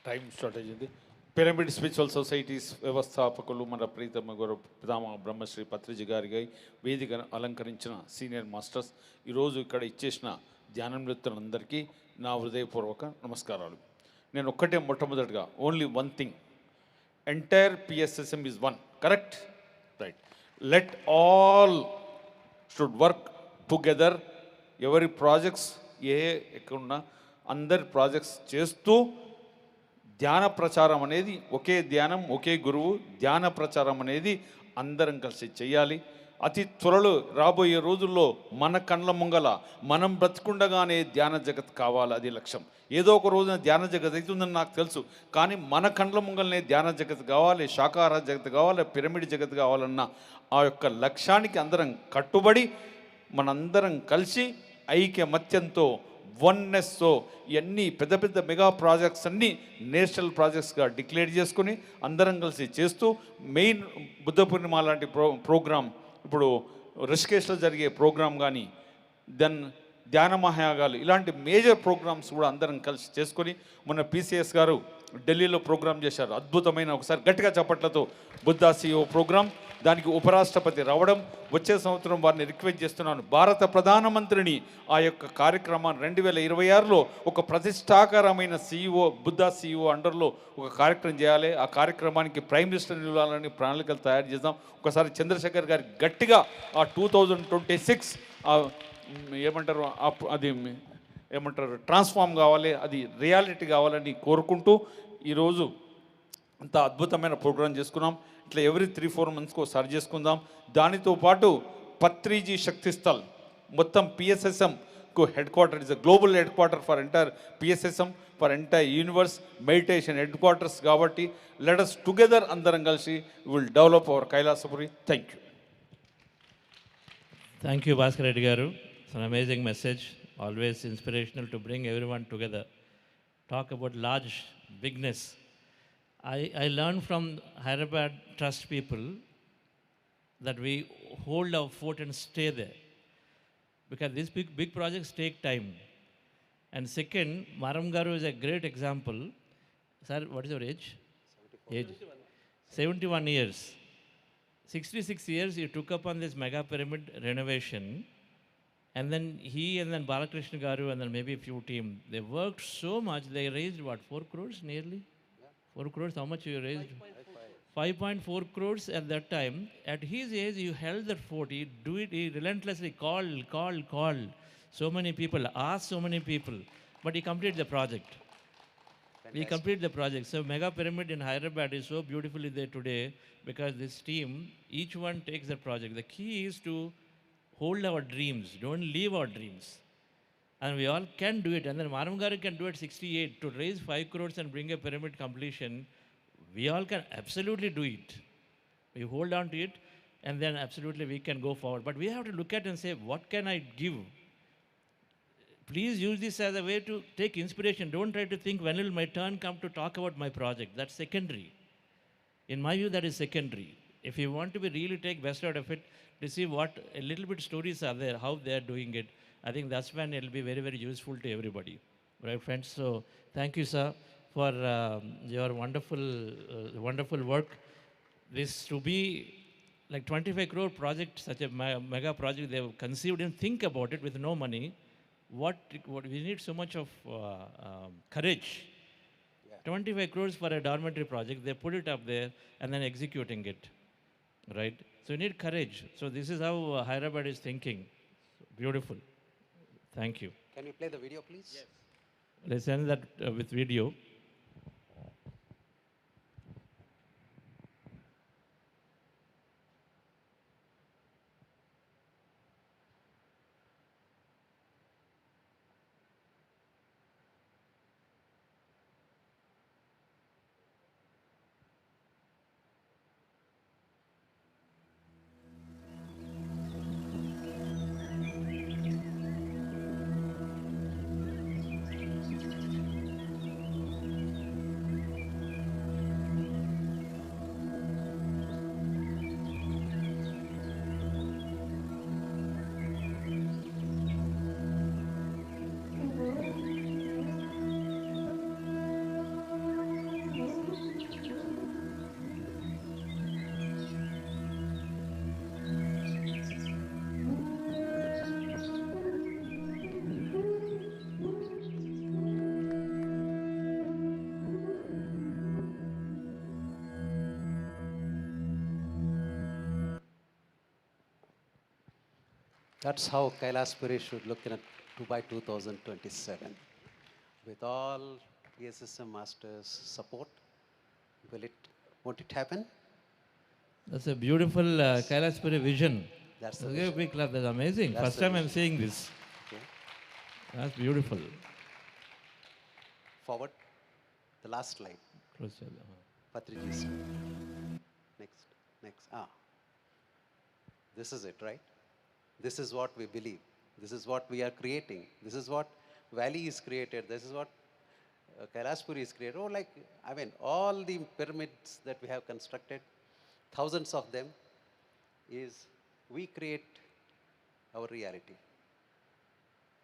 టైం స్టార్ట్ అయ్యింది. పిరమిడ్ స్పిరిచువల్ సొసైటీస్ వ్యవస్థాపకులు మన ప్రీతమ గౌరవ పితామహ బ్రహ్మశ్రీ పత్రిజీ గారికి వేదికను అలంకరించిన సీనియర్ మాస్టర్స్, ఈరోజు ఇక్కడ ఇచ్చేసిన ధ్యానమిత్రులందరికీ నా హృదయపూర్వక నమస్కారాలు. నేను ఒక్కటే మొట్టమొదటిగా only one thing, entire PSSM is one, correct? Right. Let all should work together. ఎవరి ప్రాజెక్ట్స్ ఎక్కడున్నా అందరి ప్రాజెక్ట్స్ చేస్తూ ధ్యాన ప్రచారం అనేది ఒకే ధ్యానం, ఒకే గురువు, ధ్యాన ప్రచారం అనేది అందరం కలిసి చేయాలి. అతి త్వరలో రాబోయే రోజుల్లో మన కండ్ల ముంగల మనం బ్రతికుండగానే ధ్యాన జగత్ కావాలి, అది లక్ష్యం. ఏదో ఒక రోజున ధ్యాన జగత్ అవుతుందని నాకు తెలుసు, కానీ మన కండ్ల ముంగలనే ధ్యాన జగత్ కావాలి, శాకాహార జగత్ కావాలి, పిరమిడ్ జగత్ కావాలన్న ఆ యొక్క లక్ష్యానికి అందరం కట్టుబడి మనందరం కలిసి ఐక్యమత్యంతో, వన్నెస్తో ఇవన్నీ పెద్ద పెద్ద మెగా ప్రాజెక్ట్స్ అన్నీ నేషనల్ ప్రాజెక్ట్స్గా డిక్లేర్ చేసుకుని అందరం కలిసి చేస్తూ, మెయిన్ బుద్ధ పూర్ణిమ లాంటి ప్రోగ్రామ్, ఇప్పుడు రిషికేశ్లో జరిగే ప్రోగ్రాం కానీ, దెన్ ధ్యాన మహాయాగాలు, ఇలాంటి మేజర్ ప్రోగ్రామ్స్ కూడా అందరం కలిసి చేసుకొని, మొన్న పిసిఎస్ గారు ఢిల్లీలో ప్రోగ్రాం చేశారు, అద్భుతమైన, ఒకసారి గట్టిగా చప్పట్లతో బుద్ధ CEO ప్రోగ్రాం. దానికి ఉపరాష్ట్రపతి రావడం, వచ్చే సంవత్సరం వారిని రిక్వెస్ట్ చేస్తున్నాను, భారత ప్రధానమంత్రిని ఆ యొక్క కార్యక్రమాన్ని 2026లో ఒక ప్రతిష్టాకరమైన బుద్ధ CEO అండర్లో ఒక కార్యక్రమం చేయాలి. ఆ కార్యక్రమానికి ప్రైమ్ మినిస్టర్ నిలవాలని ప్రణాళికలు తయారు చేద్దాం. ఒకసారి చంద్రశేఖర్ గారి గట్టిగా ఆ 2026 ఏమంటారు ట్రాన్స్ఫార్మ్ కావాలి, అది రియాలిటీ కావాలని కోరుకుంటూ ఈరోజు అంత అద్భుతమైన ప్రోగ్రాం చేసుకున్నాం. ఇట్లా ఎవ్రీ 3-4 మంత్స్కి ఒకసారి చేసుకుందాం. దానితో పాటు పత్రిజీ శక్తి స్థల్ మొత్తం పిఎస్ఎస్ఎంకు headquarter, is a global headquarter for entire PSSM, for entire universe meditation headquarters. కాబట్టి లెట్ us టుగెదర్ అందరం కలిసి will develop our Kailasapuri. Thank you. Thank you, Bhaskar Reddy garu. It's an amazing message, always inspirational to bring everyone together. Talk about large bigness. I learned from Hyderabad Trust people that we hold our fort and stay there. Because these big projects take time. And second, Maram garu is a great example. Sir, what is your age? 71 years. 66 years you took up on this mega pyramid renovation, and then he and then Balakrishna garu and then maybe a few team, they worked so much. They raised what, 4 crores nearly? 4 crores, how much you raised? 5.4 crores at that time. At his age, you held that fort. He do it, he relentlessly called. So many people, asked so many people, but he completed the project. We complete the project. So Mega Pyramid in Hyderabad is so beautifully there today because this team, each one takes the project. The key is to hold our dreams. Don't leave our dreams. And we all can do it. And then Maramgaru can do it 68 to raise 5 crores and bring a pyramid completion. We all can absolutely do it. We hold on to it and then absolutely we can go forward. But we have to look at and say, what can I give? Please use this as a way to take inspiration. Don't try to think, when will my turn come to talk about my project? That's secondary. In my view, that is secondary. If you want to be really take best out of it, to see what a little bit stories are there, how they are doing it, I think that's when it will be very, very useful to everybody. Right, friends? So thank you, sir, for your wonderful work. This to be like 25 crore project, such a mega project they have conceived and think about it with no money. What we need so much of courage. 25 crores for a dormitory project, they put it up there and then executing it, right? So you need courage. So this is how Hyderabad is thinking. Beautiful. Thank you. Can we play the video, please? Yes. Let's end that with video. That's how Kailaspuri should look in 2027. With all PSSM masters' support, won't it happen? That's a beautiful Kailaspuri vision. That's the Okay, vision. big clap. That's amazing. That's First the time I'm vision. seeing this. Okay. That's beautiful. Forward. The last slide. Close your eyes. Patriji. Next. This is it, right? This is what we believe. This is what we are creating. This is what Valley is created. This is what Kailaspuri is created. All the pyramids that we have constructed, thousands of them, is we create our reality.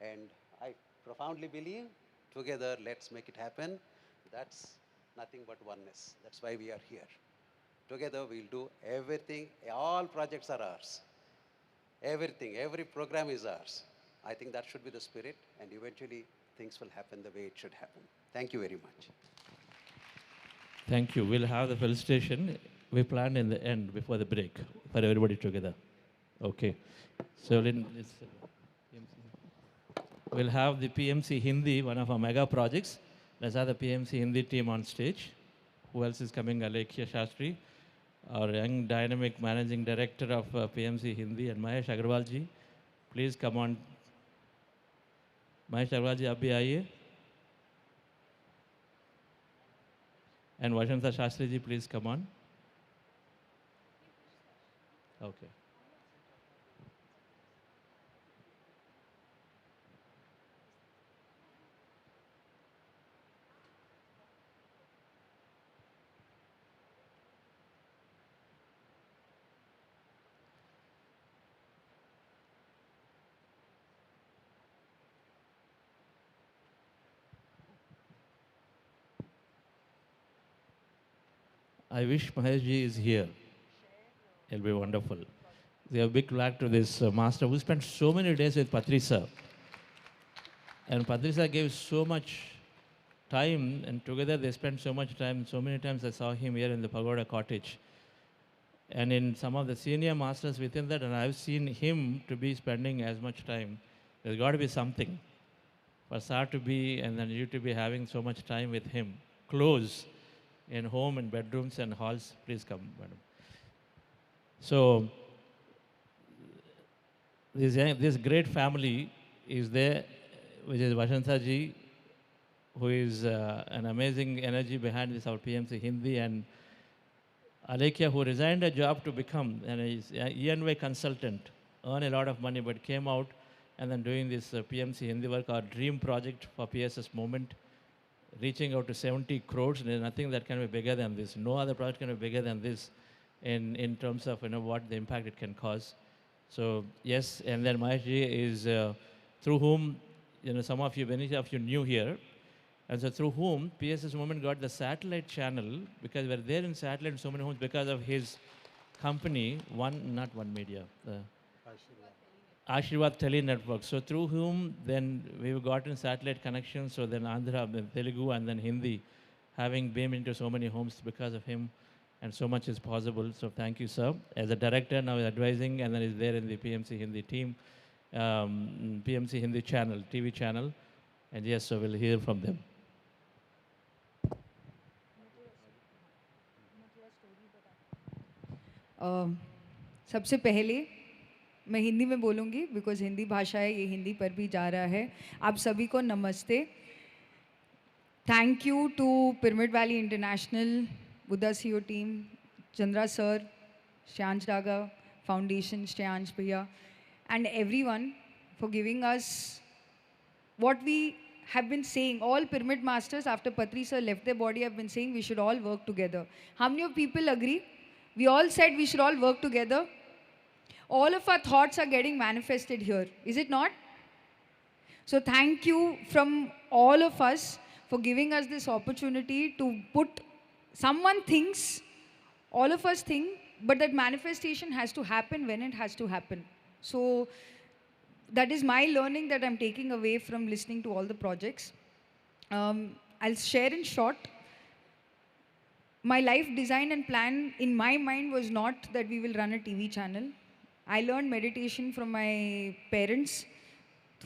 And I profoundly believe, together, let's make it happen. That's nothing but oneness. That's why we are here. Together, we'll do everything. All projects are ours. Everything, every program is ours. I think that should be the spirit, and eventually things will happen the way it should happen. Thank you very much. Thank you. We'll have the felicitation. We planned in the end before the break for everybody together. Okay. So we'll have the PMC Hindi, one of our mega projects. Let's have the PMC Hindi team on stage. who else is coming? Alekhya Shastri, our young dynamic managing director of PMC Hindi, and Mahesh Agarwal ji. Please come on. Mahesh Agarwal ji, आप भी आइए. And Vashanta Shastri ji, please come on. Okay. I wish Mahesh ji is here. It'll be wonderful. We have a big luck to this master who spent so many days with Patri sir. And Patri sir gave so much time, and together they spent so much time. So many times I saw him here in the Pagoda cottage. And in some of the senior masters within that, and I've seen him to be spending as much time. There's got to be something for sir to be, and then you to be having so much time with him. Close. In home and bedrooms and halls. Please come, madam. So, this great family is there, which is Vashanta ji, who is an amazing energy behind this, our PMC Hindi, and Alekhya, who resigned a job to become an ENY consultant, earn a lot of money, but came out and then doing this PMC Hindi work, our dream project for PSS movement, reaching out to 70 crores. There's nothing that can be bigger than this. No other project can be bigger than this in terms of what the impact it can cause. So yes, and then Mahesh ji is through whom some of you, many of you new here, and so through whom PSS movement got the satellite channel, because we're there in satellite in so many homes because of his company, not one media. Ashirwad Tele Network. So through whom then we've gotten satellite connections, so then Andhra, then Telugu, and then Hindi, having beamed into so many homes because of him, and so much is possible. So thank you, sir. As a director, now is advising, and then is there in the PMC Hindi team, PMC Hindi channel, TV channel, and yes, so we'll hear from them. सबसे पहले मैं हिंदी में बोलूँगी because Hindi भाषा है, ये हिंदी पर भी जा रहा है. आप सभी को नमस्ते. Thank you to Pyramid Valley International, Buddha CO team, Chandra sir, Shreyansh Daga foundation, Shreyansh भैया, and everyone for giving us what we have been saying. All pyramid masters after Patri sir left their body have been saying we should all work together. How many of people agree? We all said we should all work together. All of our thoughts are getting manifested here, is it not? So thank you from all of us for giving us this opportunity to put, someone thinks, all of us think, but that manifestation has to happen when it has to happen. So that is my learning that I'm taking away from listening to all the projects. I'll share in short. My life design and plan in my mind was not that we will run a TV channel. I learned meditation from my parents,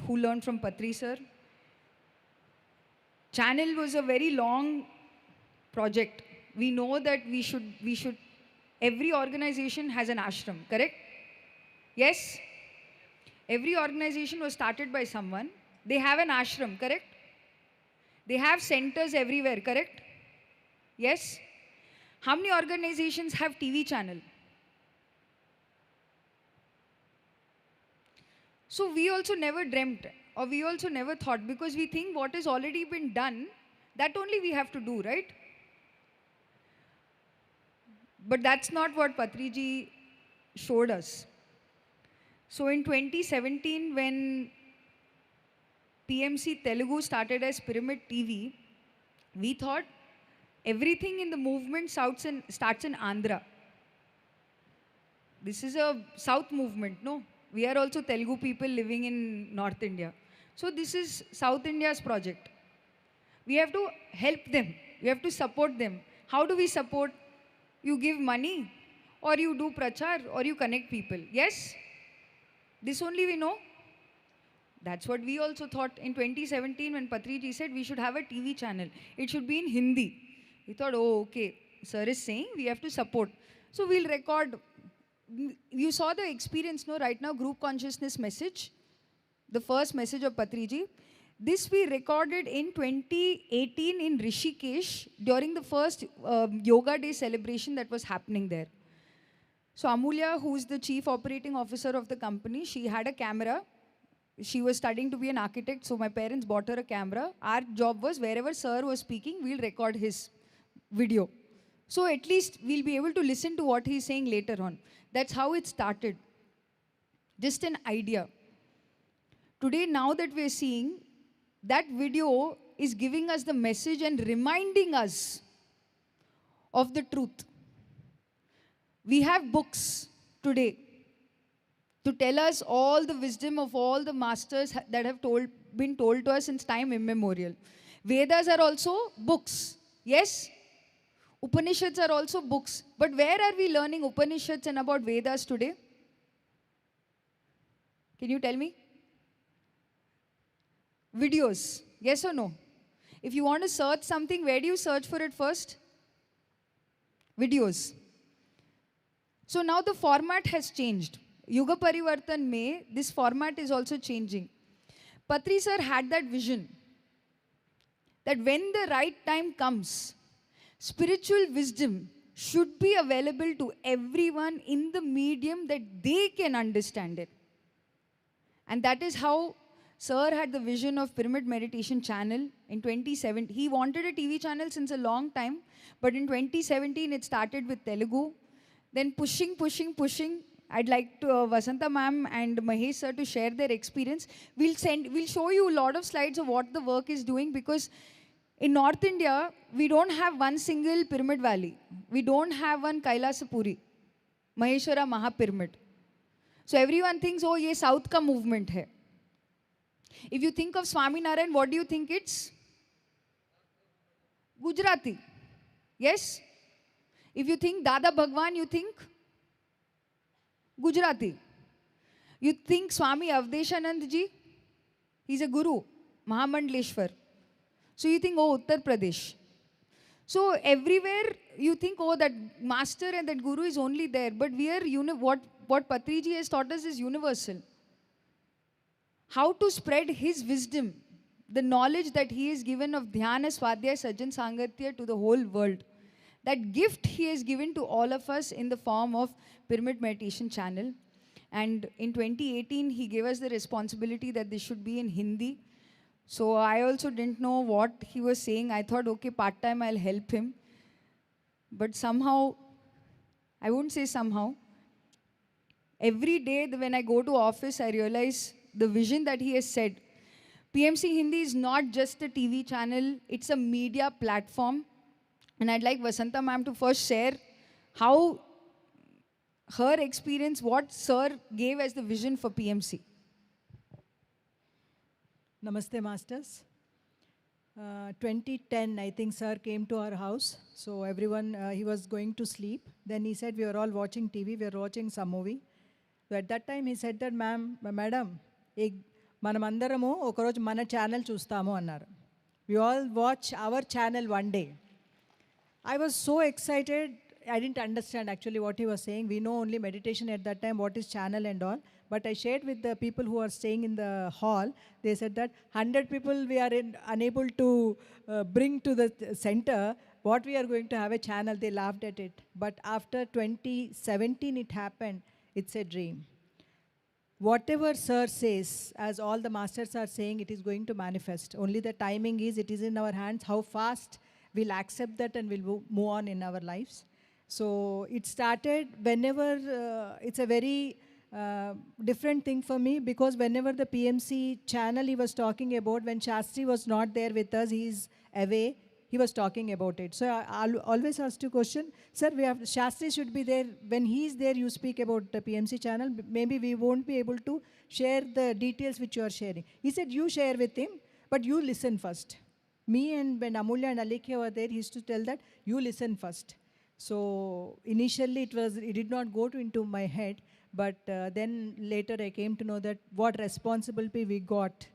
who learned from Patri sir. Channel was a very long project. We know that we should, every organization has an ashram, correct? Yes? Every organization was started by someone. They have an ashram, correct? They have centers everywhere, correct? Yes? How many organizations have TV channel? So we also never dreamt, or we also never thought, because we think what has already been done, that only we have to do, right? But that's not what Patriji showed us. So in 2017, when PMC Telugu started as Pyramid TV, we thought everything in the movement starts in Andhra. This is a South movement, no? We are also Telugu people living in North India. So this is South India's project. We have to help them. We have to support them. How do we support? You give money, or you do prachar, or you connect people. Yes? This only we know. That's what we also thought in 2017 when Patriji said we should have a TV channel. It should be in Hindi. We thought, oh, okay, sir is saying we have to support. So we'll record. You saw the experience, no, right now, group consciousness message, the first message of Patriji. This we recorded in 2018 in Rishikesh during the first Yoga Day celebration that was happening there. So Amulya, who's the chief operating officer of the company, she had a camera. She was studying to be an architect, so my parents bought her a camera. Our job was wherever sir was speaking, we'll record his video. So at least we'll be able to listen to what he's saying later on. That's how it started. Just an idea. Today, now that we're seeing, that video is giving us the message and reminding us of the truth. We have books today to tell us all the wisdom of all the masters that have been told to us since time immemorial. Vedas are also books. Yes? Upanishads are also books. But where are we learning Upanishads and about Vedas today? Can you tell me? Videos. Yes or no? If you want to search something, where do you search for it first? Videos. So now the format has changed. Yuga Parivartan Mein, this format is also changing. Patri sir had that vision that when the right time comes, spiritual wisdom should be available to everyone in the medium that they can understand it. And that is how sir had the vision of Pyramid Meditation Channel in 2017. He wanted a TV channel since a long time, but in 2017 it started with Telugu. Then pushing. I'd like to Vasanta ma'am and Mahesh sir to share their experience. We'll show you a lot of slides of what the work is doing, because in North India, we don't have one single pyramid valley. We don't have one Kailaspuri, Maheshwara Mahapyramid. So everyone thinks, oh, ye South ka movement hai. If you think of Swaminarayan, what do you think it's? Gujarati. Yes? If you think Dada Bhagwan, you think Gujarati. You think Swami Avdeshanand ji, he's a guru, Mahamandleshwar. So you think, oh, Uttar Pradesh. So everywhere you think, oh, that master and that guru is only there. But we are, what Patriji has taught us is universal. How to spread his wisdom, the knowledge that he has given of Dhyana, Swadhyaya, Sajjan, Sangatya to the whole world. That gift he has given to all of us in the form of Pyramid Meditation Channel. And in 2018, he gave us the responsibility that this should be in Hindi. So I also didn't know what he was saying. I thought, okay, part-time I'll help him. But somehow, I wouldn't say somehow, every day when I go to office, I realize the vision that he has said. PMC Hindi is not just a TV channel, it's a media platform. And I'd like Vasanta ma'am to first share how her experience, what sir gave as the vision for PMC. Namaste, Masters. 2010, I think sir came to our house. So everyone, he was going to sleep. Then he said, we were all watching TV, we were watching some movie. So at that time he said that, madam, manamandaramo okaroju mana channel chustamo annaru. We all watch our channel one day. I was so excited. I didn't understand actually what he was saying. We know only meditation at that time, what is channel and all. But I shared with the people who are staying in the hall. They said that 100 people we are unable to bring to the center. What we are going to have a channel, they laughed at it. But after 2017 it happened. It's a dream. Whatever sir says, as all the masters are saying, it is going to manifest. Only the timing is, it is in our hands, how fast we'll accept that and we'll move on in our lives. So it started whenever, it's a very different thing for me, because whenever the PMC channel he was talking about, when Shastri was not there with us, he is away, he was talking about it. So I always ask you a question, sir, Shastri should be there. When he is there, you speak about the PMC channel. Maybe we won't be able to share the details which you are sharing. He said, you share with him, but you listen first. Me and when Amulya and Alekhya were there, he used to tell that, you listen first. So initially it did not go into my head, but then later I came to know that what responsibility we got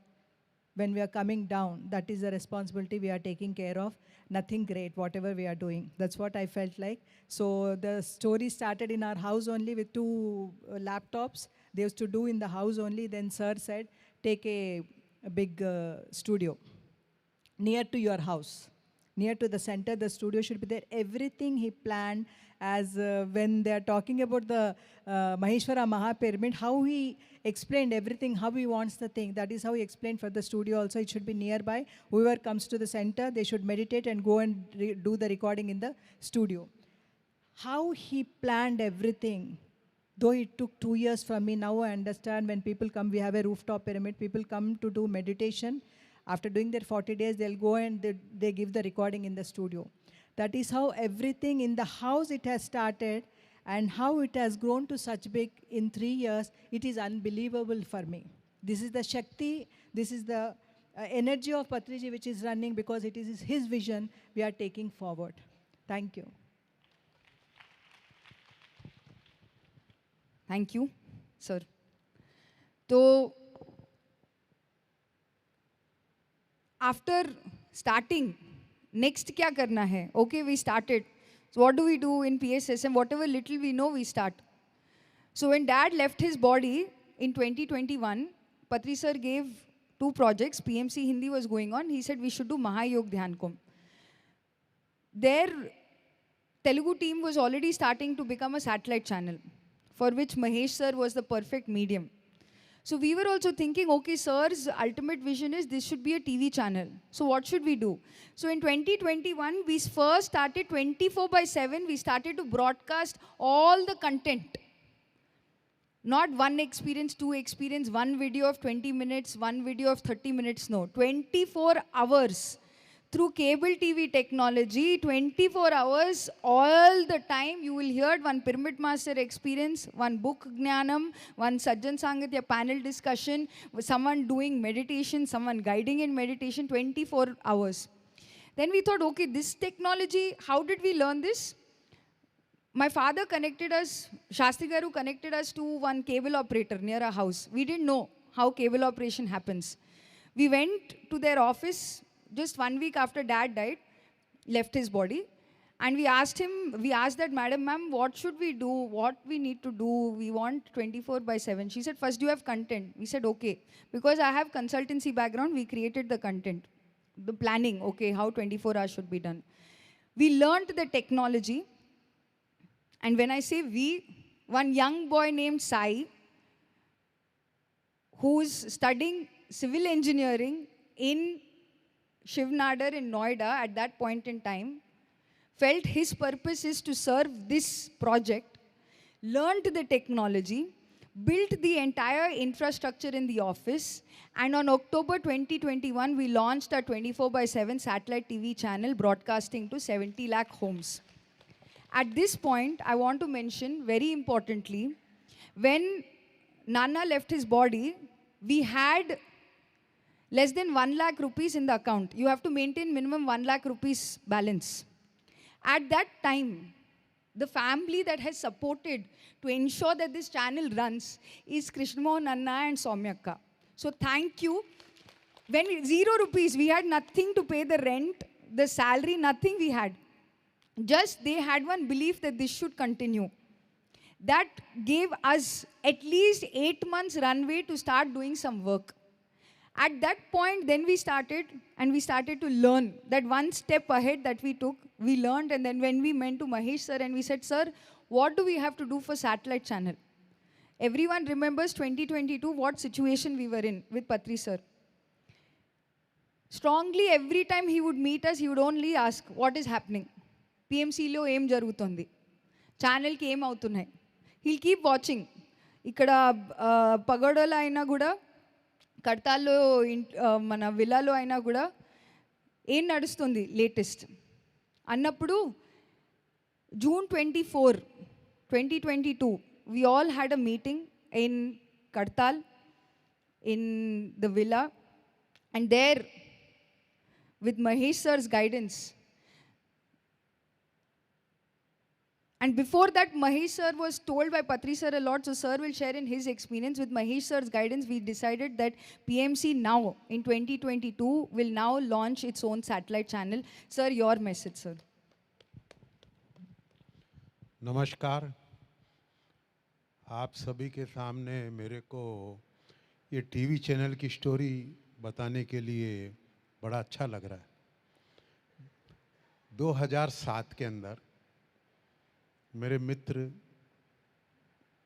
when we are coming down, that is the responsibility we are taking care of. Nothing great, whatever we are doing. That's what I felt like. So the story started in our house only with two laptops. They used to do in the house only. Then sir said, take a big studio near to your house. Near to the center, the studio should be there. Everything he planned, as when they are talking about the Maheshwara Mahapyramid, how he explained everything, how he wants the thing. That is how he explained for the studio also. It should be nearby. Whoever comes to the center, they should meditate and go and do the recording in the studio. How he planned everything. Though it took 2 years for me, now I understand when people come, we have a rooftop pyramid, people come to do meditation. After doing their 40 days, they'll go and they give the recording in the studio. That is how everything in the house it has started, and how it has grown to such big in 3 years. It is unbelievable for me. This is the Shakti, this is the energy of Patriji which is running, because it is his vision we are taking forward. Thank you. Thank you, sir. So, after starting, next kya karna hai? Okay, we started. So what do we do in PSSM? Whatever little we know, we start. So when dad left his body in 2021, Patri sir gave 2 projects. PMC Hindi was going on. He said we should do Mahayog Dhyan Kumbh. Their Telugu team was already starting to become a satellite channel, for which Mahesh sir was the perfect medium. So we were also thinking, okay, sir's ultimate vision is this should be a TV channel. So what should we do? So in 2021, we first started 24/7. We started to broadcast all the content. Not one experience, 2 experience, one video of 20 minutes, one video of 30 minutes, no. 24 hours. Through cable TV technology, 24 hours, all the time, you will hear one Pyramid Master experience, one book Jnanam, one Sajjan Sangatya panel discussion, someone doing meditation, someone guiding in meditation, 24 hours. Then we thought, okay, this technology, how did we learn this? My father connected us, Shastri Garu connected us to one cable operator near our house. We didn't know how cable operation happens. We went to their office just 1 week after dad died, left his body, and we asked that madam, ma'am, what should we do? What we need to do? We want 24/7. She said, first you have content. We said, okay. Because I have consultancy background, we created the content, the planning, okay, how 24 hours should be done. We learned the technology. And when I say we, one young boy named Sai, who's studying civil engineering in Shiv Nadar in Noida at that point in time, felt his purpose is to serve this project, learned the technology, built the entire infrastructure in the office, and on October 2021, we launched our 24/7 satellite TV channel broadcasting to 70 lakh homes. At this point, I want to mention, very importantly, when Nana left his body, we had less than 1 lakh rupees in the account. You have to maintain minimum 1 lakh rupees balance. At that time, the family that has supported to ensure that this channel runs is Krishnamohan Anna and Soumyakka. So thank you. When 0 rupees, we had nothing to pay the rent, the salary, nothing we had. Just they had one belief that this should continue. That gave us at least 8 months runway to start doing some work. At that point, then we started to learn that one step ahead that we took, we learned, and then when we went to Mahesh sir and we said, sir, what do we have to do for satellite channel? Everyone remembers 2022, what situation we were in with Patri sir. Strongly, every time he would meet us, he would only ask, what is happening? PMC lo em jarugutundi. Channel ki em avutunnai. He'll keep watching. Ikkada pagodola aina kuda, కడతాల్లో మన విల్లాలో అయినా కూడా ఏం నడుస్తుంది latest అన్నప్పుడు June 24, 2022, we all had a meeting in Kadtal, in the villa, and there, with Mahesh sir's guidance, And before that, Mahesh sir was told by Patri sir a lot, so sir will share in his experience. With Mahesh sir's guidance, we decided that PMC now, in 2022, will now launch its own satellite channel. Sir, your message, sir. नमस्कार, आप सभी के सामने मेरे को ये TV channel की story बताने के लिए बड़ा अच्छा लग रहा है। 2007 के अंदर मेरे मित्र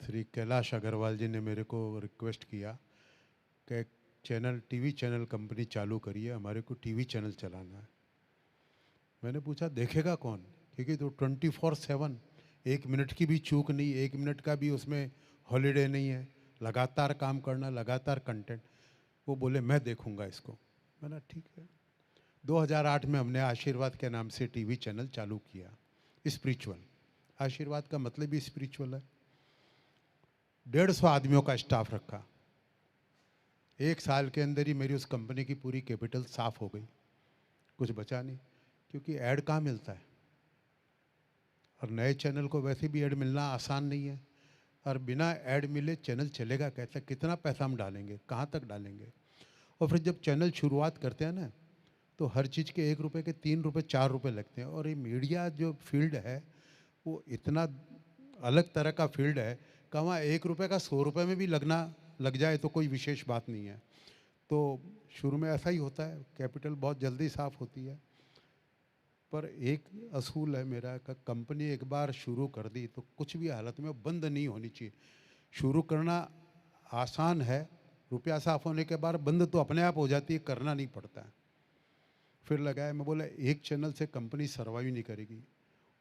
श्री कैलाश अग्रवाल जी ने मेरे को रिक्वेस्ट किया कि चैनल टीवी चैनल कंपनी चालू करिए, हमारे को टीवी चैनल चलाना है। मैंने पूछा देखेगा कौन, क्योंकि तो 24/7 1 मिनट की भी चूक नहीं, 1 मिनट का भी उसमें हॉलीडे नहीं है, लगातार काम करना, लगातार कंटेंट। वो बोले मैं देखूंगा इसको। मैंने ठीक है। 2008 में हमने आशीर्वाद के नाम से टीवी चैनल चालू किया, स्पिरिचुअल। आशीर्वाद का मतलब ही स्पिरिचुअल है। 150 आदमियों का स्टाफ रखा। 1 साल के अंदर ही मेरी उस कंपनी की पूरी कैपिटल साफ हो गई, कुछ बचा नहीं, क्योंकि ऐड कहाँ मिलता है, और नए चैनल को वैसे भी ऐड मिलना आसान नहीं है, और बिना ऐड मिले चैनल चलेगा कैसा, कितना पैसा हम डालेंगे, कहाँ तक डालेंगे। और फिर जब चैनल शुरुआत करते हैं ना, तो हर चीज़ के 1 रुपये के 3 रुपये 4 रुपये लगते हैं। और ये मीडिया जो फील्ड है वो इतना अलग तरह का फील्ड है कि वहाँ 1 रुपये का 100 रुपये में भी लग जाए तो कोई विशेष बात नहीं है। तो शुरू में ऐसा ही होता है, कैपिटल बहुत जल्दी साफ़ होती है। पर एक असूल है मेरा कि कंपनी एक बार शुरू कर दी तो कुछ भी हालत में बंद नहीं होनी चाहिए। शुरू करना आसान है, रुपया साफ होने के बाद बंद तो अपने आप हो जाती है, करना नहीं पड़ता है। फिर लगाया, मैं बोला एक चैनल से कंपनी सर्वाइव नहीं करेगी,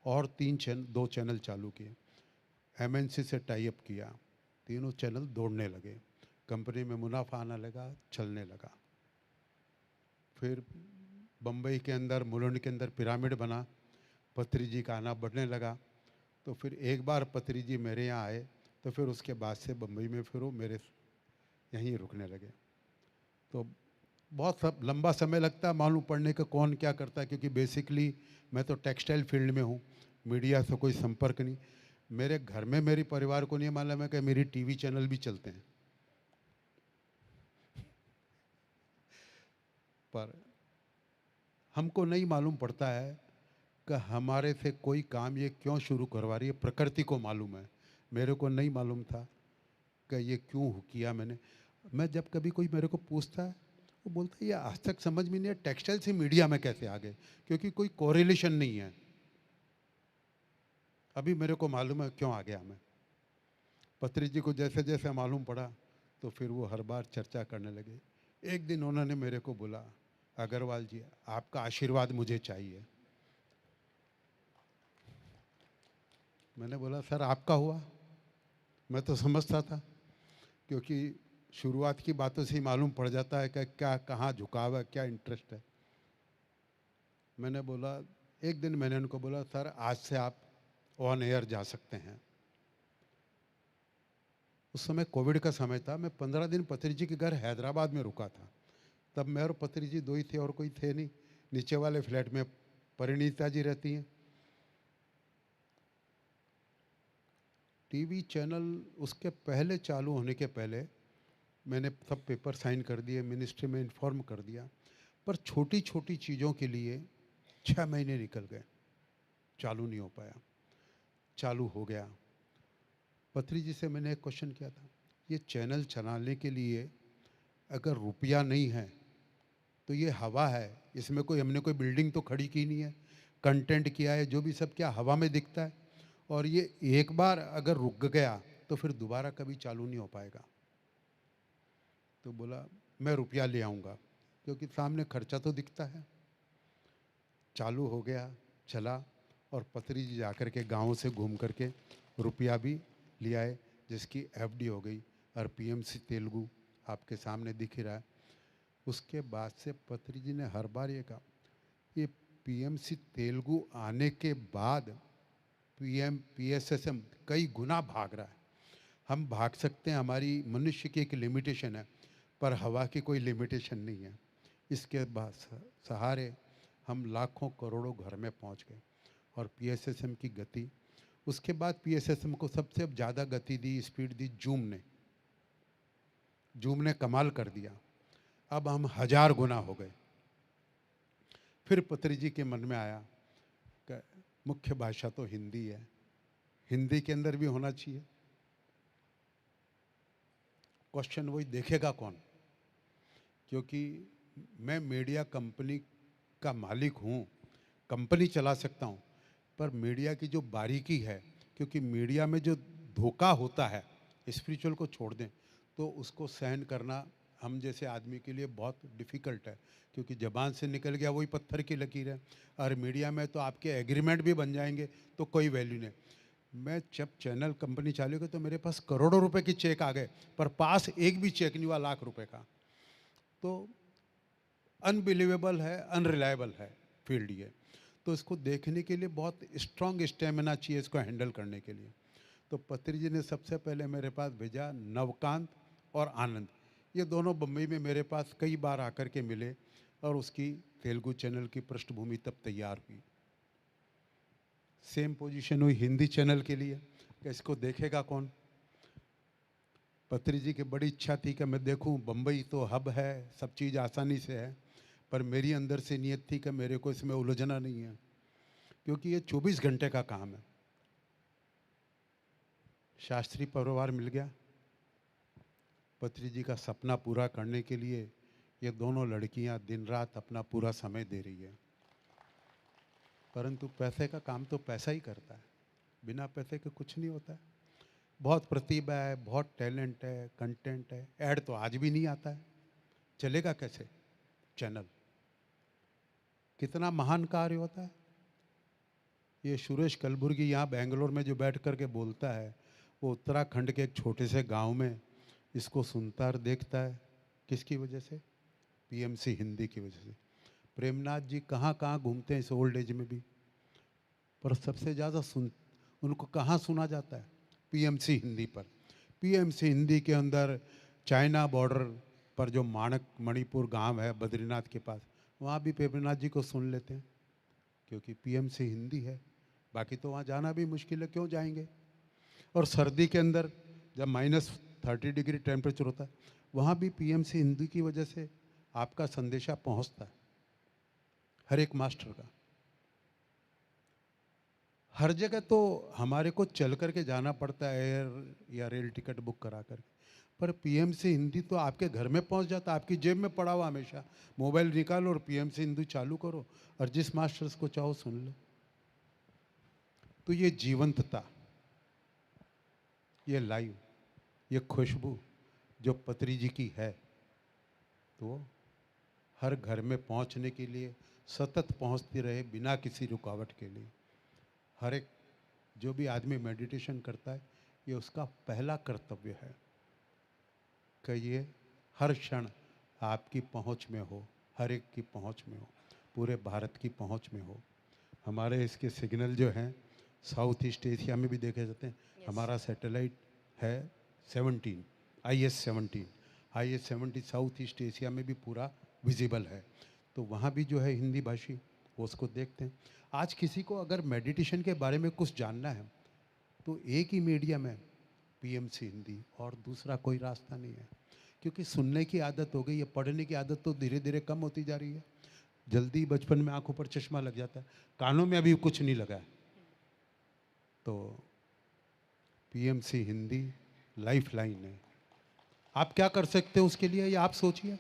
और 2 चैनल चालू किए, एमएनसी से टाई अप किया, तीनों चैनल दौड़ने लगे, कंपनी में मुनाफा आने लगा, चलने लगा। फिर बम्बई के अंदर, मुलुंड के अंदर पिरामिड बना, पत्रीजी का आना बढ़ने लगा। तो फिर एक बार पत्रीजी मेरे यहाँ आए, तो फिर उसके बाद से बम्बई में फिर वो मेरे यहीं रुकने लगे। तो बहुत लंबा समय लगता है मालूम पड़ने का कौन क्या करता है, क्योंकि बेसिकली मैं तो टेक्सटाइल फील्ड में हूँ, मीडिया से कोई संपर्क नहीं। मेरे घर में मेरे परिवार को नहीं मालूम है कि मेरी टीवी चैनल भी चलते हैं। पर हमको नहीं मालूम पड़ता है कि हमारे से कोई काम ये क्यों शुरू करवा रही है। प्रकृति को मालूम है, मेरे को नहीं मालूम था कि ये क्यों किया मैंने। मैं जब कभी कोई मेरे को पूछता है, वो बोलता है ये आज तक समझ में नहीं है टेक्सटाइल से मीडिया में कैसे आ गए, क्योंकि कोई कोरिलेशन नहीं है। अभी मेरे को मालूम है क्यों आ गया मैं। पत्रीजी को जैसे जैसे मालूम पड़ा तो फिर वो हर बार चर्चा करने लगे। एक दिन उन्होंने मेरे को बोला, अग्रवाल जी आपका आशीर्वाद मुझे चाहिए। मैंने बोला सर आपका हुआ, मैं तो समझता था, क्योंकि शुरुआत की बातों से ही मालूम पड़ जाता है कि क्या कहाँ झुकाव है, क्या इंटरेस्ट है। मैंने बोला, एक दिन मैंने उनको बोला सर आज से आप ऑन एयर जा सकते हैं। उस समय कोविड का समय था, मैं 15 दिन पत्रीजी के घर हैदराबाद में रुका था। तब मैं और पत्रीजी 2 ही थे और कोई थे नहीं। नीचे वाले फ्लैट में परिणीता जी रहती हैं। टीवी चैनल उसके पहले चालू होने के पहले मैंने सब पेपर साइन कर दिए, मिनिस्ट्री में इन्फॉर्म कर दिया, पर छोटी छोटी चीज़ों के लिए 6 महीने निकल गए, चालू नहीं हो पाया। चालू हो गया। पत्रीजी से मैंने एक क्वेश्चन किया था, ये चैनल चलाने के लिए अगर रुपया नहीं है तो ये हवा है, इसमें कोई हमने कोई बिल्डिंग तो खड़ी की नहीं है, कंटेंट किया है, जो भी सब क्या हवा में दिखता है, और ये एक बार अगर रुक गया तो फिर दोबारा कभी चालू नहीं हो पाएगा। तो बोला मैं रुपया ले आऊँगा, क्योंकि सामने खर्चा तो दिखता है। चालू हो गया, चला, और पत्रीजी जाकर के गाँव से घूम करके रुपया भी ले आए, जिसकी एफडी हो गई, और पीएमसी तेलुगु आपके सामने दिख ही रहा है। उसके बाद से पत्रीजी ने हर बार ये कहा, ये पीएमसी तेलुगु आने के बाद PSSM कई गुना भाग रहा है। हम भाग सकते हैं, हमारी मनुष्य की एक लिमिटेशन है, पर हवा की कोई लिमिटेशन नहीं है। इसके बाद सहारे हम लाखों करोड़ों घर में पहुंच गए, और PSSM की गति उसके बाद PSSM को सबसे ज़्यादा गति दी, स्पीड दी जूम ने कमाल कर दिया। अब हम 1000 गुना हो गए। फिर पत्रिजी के मन में आया कि मुख्य भाषा तो हिंदी है, हिंदी के अंदर भी होना चाहिए। क्वेश्चन वही, देखेगा कौन? क्योंकि मैं मीडिया कंपनी का मालिक हूँ, कंपनी चला सकता हूँ, पर मीडिया की जो बारीकी है, क्योंकि मीडिया में जो धोखा होता है, स्पिरिचुअल को छोड़ दें, तो उसको सहन करना हम जैसे आदमी के लिए बहुत डिफ़िकल्ट है, क्योंकि ज़बान से निकल गया वही पत्थर की लकीर है। और मीडिया में तो आपके एग्रीमेंट भी बन जाएंगे तो कोई वैल्यू नहीं। मैं जब चैनल कंपनी चालू की तो मेरे पास करोड़ों रुपए की चेक आ गए, पर पास एक भी चेक नहीं हुआ लाख रुपए का। तो अनबिलीवेबल है, अनरिलायबल है फील्ड ये। तो इसको देखने के लिए बहुत स्ट्रांग स्टेमिना चाहिए इसको हैंडल करने के लिए। तो पत्रिजी ने सबसे पहले मेरे पास भेजा नवकांत और आनंद। ये दोनों बम्बई में मेरे पास कई बार आकर के मिले और उसकी तेलुगु चैनल की पृष्ठभूमि तब तैयार हुई। सेम पोजीशन हुई हिंदी चैनल के लिए कि इसको देखेगा कौन। पत्रिजी की बड़ी इच्छा थी कि मैं देखूं, बम्बई तो हब है, सब चीज़ आसानी से है, पर मेरी अंदर से नीयत थी कि मेरे को इसमें उलझना नहीं है, क्योंकि ये 24 घंटे का काम है। शास्त्री परिवार मिल गया। पत्रिजी का सपना पूरा करने के लिए ये दोनों लड़कियां दिन रात अपना पूरा समय दे रही है। परंतु पैसे का काम तो पैसा ही करता है, बिना पैसे के कुछ नहीं होता है। बहुत प्रतिभा है, बहुत टैलेंट है, कंटेंट है, ऐड तो आज भी नहीं आता है, चलेगा कैसे चैनल? कितना महान कार्य होता है। ये सुरेश कलबुर्गी यहाँ बेंगलोर में जो बैठ कर के बोलता है, वो उत्तराखंड के एक छोटे से गांव में इसको सुनता और देखता है। किसकी वजह से? PMC हिंदी की वजह से। प्रेमनाथ जी कहाँ कहाँ घूमते हैं इस ओल्ड एज में भी, पर सबसे ज़्यादा उनको कहाँ सुना जाता है? PMC हिंदी पर। PMC हिंदी के अंदर चाइना बॉर्डर पर जो मणिपुर गांव है बद्रीनाथ के पास, वहाँ भी प्रेमनाथ जी को सुन लेते हैं, क्योंकि PMC हिंदी है। बाकी तो वहाँ जाना भी मुश्किल है, क्यों जाएंगे? और सर्दी के अंदर जब -30 डिग्री टेम्परेचर होता है, वहाँ भी PMC हिंदी की वजह से आपका संदेशा पहुँचता है, हर एक मास्टर का। हर जगह तो हमारे को चल करके जाना पड़ता है, एयर या रेल टिकट बुक करा कर, पर PMC हिंदी तो आपके घर में पहुंच जाता है, आपकी जेब में पड़ा हुआ हमेशा। मोबाइल निकालो और PMC हिंदी चालू करो और जिस मास्टर्स को चाहो सुन लो। तो ये जीवंतता, ये लाइव, ये खुशबू जो पत्रिजी की है, तो हर घर में पहुंचने के लिए सतत पहुंचती रहे बिना किसी रुकावट के लिए। हर एक जो भी आदमी मेडिटेशन करता है, ये उसका पहला कर्तव्य है कि ये हर क्षण आपकी पहुंच में हो, हर एक की पहुंच में हो, पूरे भारत की पहुंच में हो। हमारे इसके सिग्नल जो हैं साउथ ईस्ट एशिया में भी देखे जाते हैं। हमारा सैटेलाइट है 17 IS-17 साउथ ईस्ट एशिया में भी पूरा विजिबल है। तो वहाँ भी जो है हिंदी भाषी, वो उसको देखते हैं। आज किसी को अगर मेडिटेशन के बारे में कुछ जानना है तो एक ही मीडियम है, PMC हिंदी, और दूसरा कोई रास्ता नहीं है, क्योंकि सुनने की आदत हो गई है। पढ़ने की आदत तो धीरे धीरे कम होती जा रही है। जल्दी बचपन में आंखों पर चश्मा लग जाता है, कानों में अभी कुछ नहीं लगा है। तो PMC हिंदी लाइफ लाइन है। आप क्या कर सकते हो उसके लिए, ये आप सोचिए।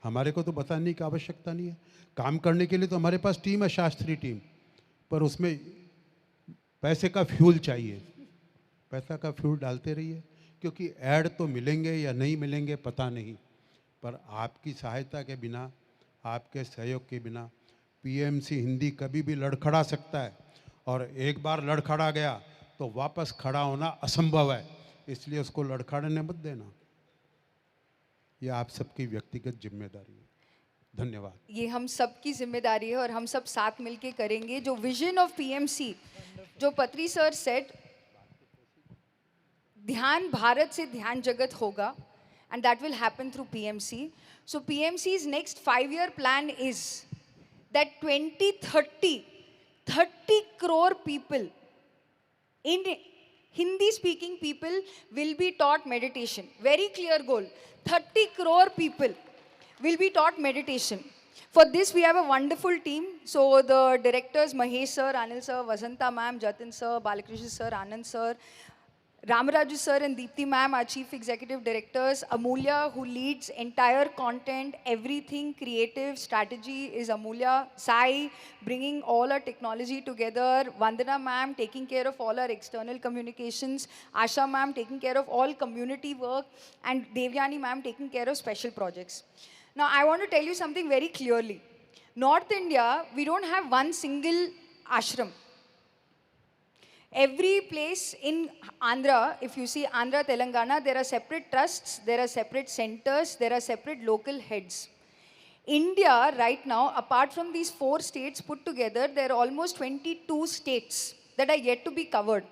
हमारे को तो बताने की आवश्यकता नहीं है। काम करने के लिए तो हमारे पास टीम है, शास्त्रीय टीम, पर उसमें पैसे का फ्यूल चाहिए। पैसा का फ्यूल डालते रहिए, क्योंकि ऐड तो मिलेंगे या नहीं मिलेंगे पता नहीं, पर आपकी सहायता के बिना, आपके सहयोग के बिना PMC हिंदी कभी भी लड़खड़ा सकता है, और एक बार लड़खड़ा गया तो वापस खड़ा होना असंभव है। इसलिए उसको लड़खड़ाने मत देना। ये आप सबकी व्यक्तिगत जिम्मेदारी है। धन्यवाद। ये हम सब की जिम्मेदारी है और हम सब साथ मिलके करेंगे। जो विजन ऑफ PMC जो पत्री सर सेट, ध्यान भारत से ध्यान जगत होगा, and that will happen through PMC. So PMC's next 5-year plan is that 2030 30 crore people In Hindi speaking people will be taught meditation. Very clear goal. 30 crore people will be taught meditation. For this, we have a wonderful team. So the directors, Mahesh sir, Anil sir, Vasanta ma'am, Jatin sir, Balakrishna sir, Anand sir, Ramaraju sir and Deepthi ma'am, our chief executive directors. Amulya, who leads entire content, everything creative strategy is Amulya. Sai, bringing all our technology together. Vandana ma'am, taking care of all our external communications. Asha ma'am, taking care of all community work. And Devyani ma'am, taking care of special projects. Now, I want to tell you something very clearly. North India, we don't have one single ashram. Every place in Andhra, if you see Andhra, Telangana, there are separate trusts, there are separate centers, there are separate local heads. India, right now, apart from these 4 states put together, there are almost 22 states that are yet to be covered.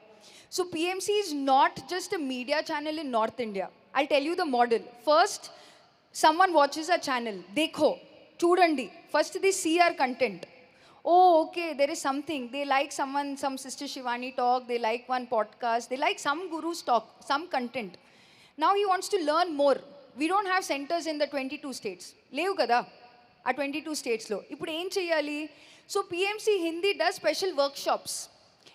So PMC is not just a media channel in North India. I'll tell you the model. First, someone watches a channel. Dekho, chudandi. First, they see our content. Oh, okay, there is something. They like someone, some Sister Shivani talk, they like one podcast, they like some guru's talk, some content. Now he wants to learn more. We don't have centers in the 22 states. Levu kada, a 22 states lo. Ippudu em cheyali? So PMC Hindi does special workshops.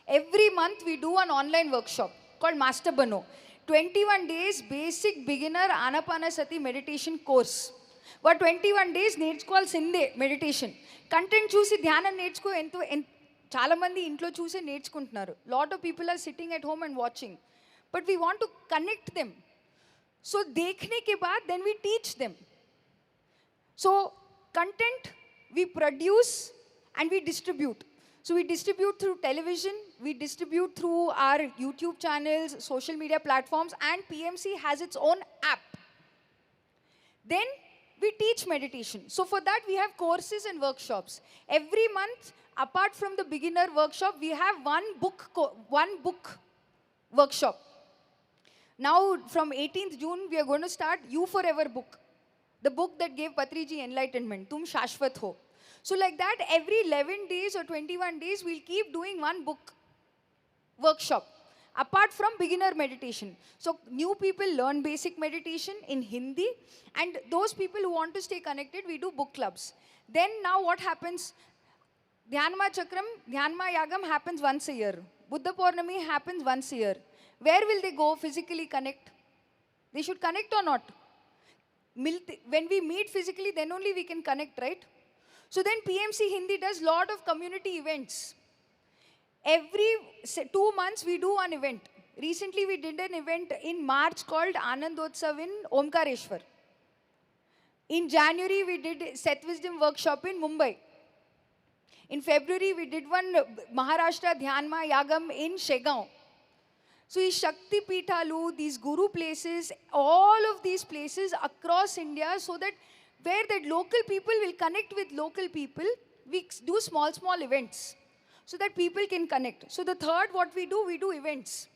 Every month we do an online workshop called Master Bano. 21 days basic beginner Anapanasati meditation course. For 21 days నేర్చుకోవాల్సిందే meditation content చూసి ధ్యానం చాలా మంది ఇంట్లో చూసే నేర్చుకుంటున్నారు. Lot of people are sitting at home and watching, but we want to connect them. So देखने के बाद then we teach them. So content we produce and we distribute. So we distribute through television, we distribute through our YouTube channels, social media platforms, and PMC has its own app. Then we teach meditation. So for that we have courses and workshops. Every month, apart from the beginner workshop, we have one book workshop. Now from 18th June, we are going to start You Forever book. The book that gave Patriji enlightenment, Tum Shashvat Ho. So like that, every 11 days or 21 days, we'll keep doing one book workshop. Apart from beginner meditation. So new people learn basic meditation in Hindi, and those people who want to stay connected, we do book clubs. Then now what happens? Dhyanma Chakram, Dhyanma Yagam happens once a year. Buddha Purnami happens once a year. Where will they go physically connect? They should connect or not? When we meet physically, then only we can connect, right? So then PMC Hindi does lot of community events. Every 2 months we do an event. Recently we did an event in March called Anandotsav in Omkareshwar. In January we did Set Wisdom workshop in Mumbai. In February we did one Maharashtra Dhyanma Yagam in Shegaon. So these Shakti Peethalu, these Guru places, all of these places across India, so that where that local people will connect with local people, we do small events, so that people can connect. So the third, what we do events.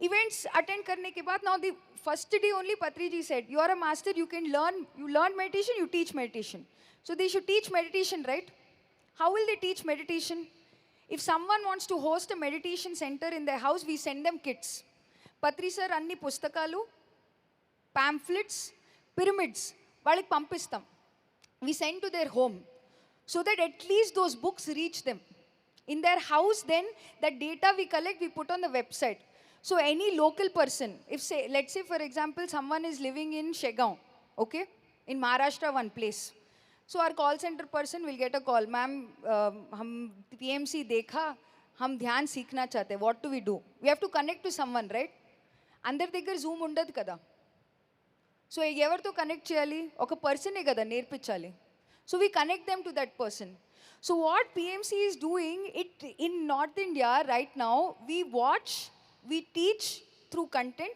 Events attend karne ke baad, now the first day only Patriji said, you are a master, you learn meditation, you teach meditation. So they should teach meditation, right? How will they teach meditation? If someone wants to host a meditation center in their house, we send them kits. Patri sir anni pustakalu, pamphlets, pyramids, వాళ్ళకి పంపిస్తాం. We send to their home, so that at least those books reach them. In their house, then, that data we collect, we put on the website. So any local person, if let's say for example, someone is living in Shegaon, okay, in Maharashtra, one place. So our call center person will get a call, ma'am, hum PMC dekha, hum dhyan seekhna chahte, what do we do? We have to connect to someone, right? Andar దగ్గర Zoom ఉండదు కదా. So ఎవరితో connect చేయాలి? ఒక పర్సనే కదా నేర్పించాలి. So we connect them to that person. So what PMC is doing, it in North India right now, we watch, we teach through content.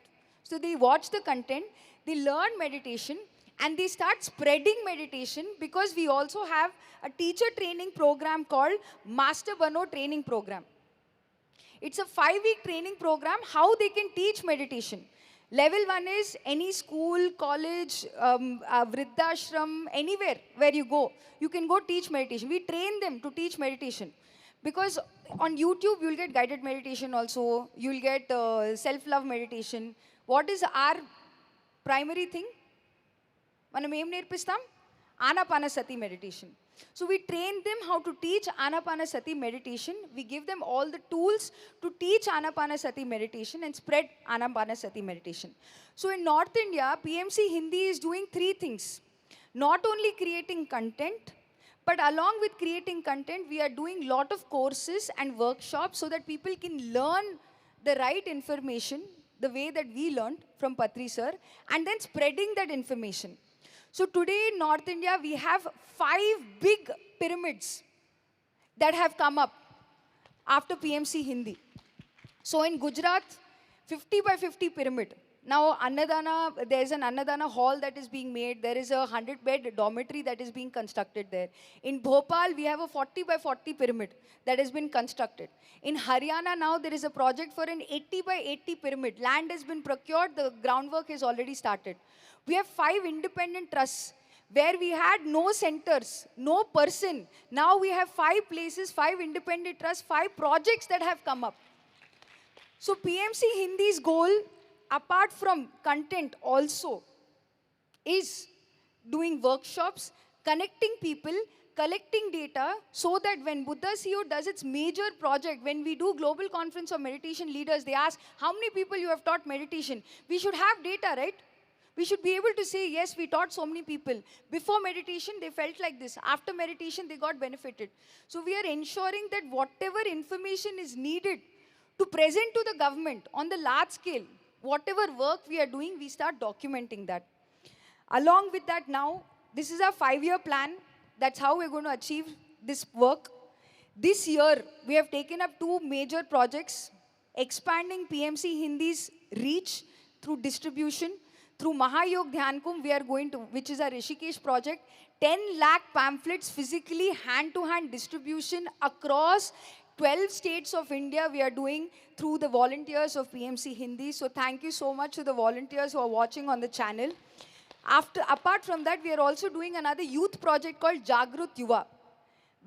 So they watch the content, they learn meditation, and they start spreading meditation, because we also have a teacher training program called Master Bano Training Program. It's a 5-week training program, how they can teach meditation. Level 1 is any school, college, Vriddhashram, anywhere where you go, you can go teach meditation. We train them to teach meditation. Because on YouTube, you'll get guided meditation also, you'll get self-love meditation. What is our primary thing? మనం ఏం నేర్పిస్తాం? Anapanasati meditation. So we train them how to teach Anapanasati meditation. We give them all the tools to teach Anapanasati meditation and spread Anapanasati meditation. So in North India, PMC Hindi is doing three things. Not only creating content, but along with creating content, we are doing lot of courses and workshops so that people can learn the right information, the way that we learned from Patri sir, and then spreading that information. So today in North India, we have 5 big pyramids that have come up after PMC Hindi. So in Gujarat, 50 by 50 pyramid. Now Annadana, there's an Annadana hall that is being made. There is a 100-bed dormitory that is being constructed there. In Bhopal, we have a 40 by 40 pyramid that has been constructed. In Haryana now, there is a project for an 80 by 80 pyramid. Land has been procured, the groundwork has already started. We have 5 independent trusts where we had no centers, no person. Now we have 5 places, 5 independent trusts, 5 projects that have come up. So PMC Hindi's goal, apart from content also, is doing workshops, connecting people, collecting data, so that when Buddha CEO does its major project, when we do global conference of meditation leaders, they ask, how many people you have taught meditation? We should have data, right? We should be able to say, yes, we taught so many people. Before meditation, they felt like this. After meditation, they got benefited. So we are ensuring that whatever information is needed to present to the government on the large scale, whatever work we are doing, we start documenting that. Along with that now, this is our 5-year plan. That's how we're going to achieve this work. This year, we have taken up 2 major projects, expanding PMC Hindi's reach through distribution. Through Mahayog Dhyan Kumbh, we are going to, which is our Rishikesh project, 10 lakh pamphlets physically hand-to-hand distribution across 12 states of India we are doing through the volunteers of PMC Hindi. So thank you so much to the volunteers who are watching on the channel. Apart from that, we are also doing another youth project called Jagrut Yuva,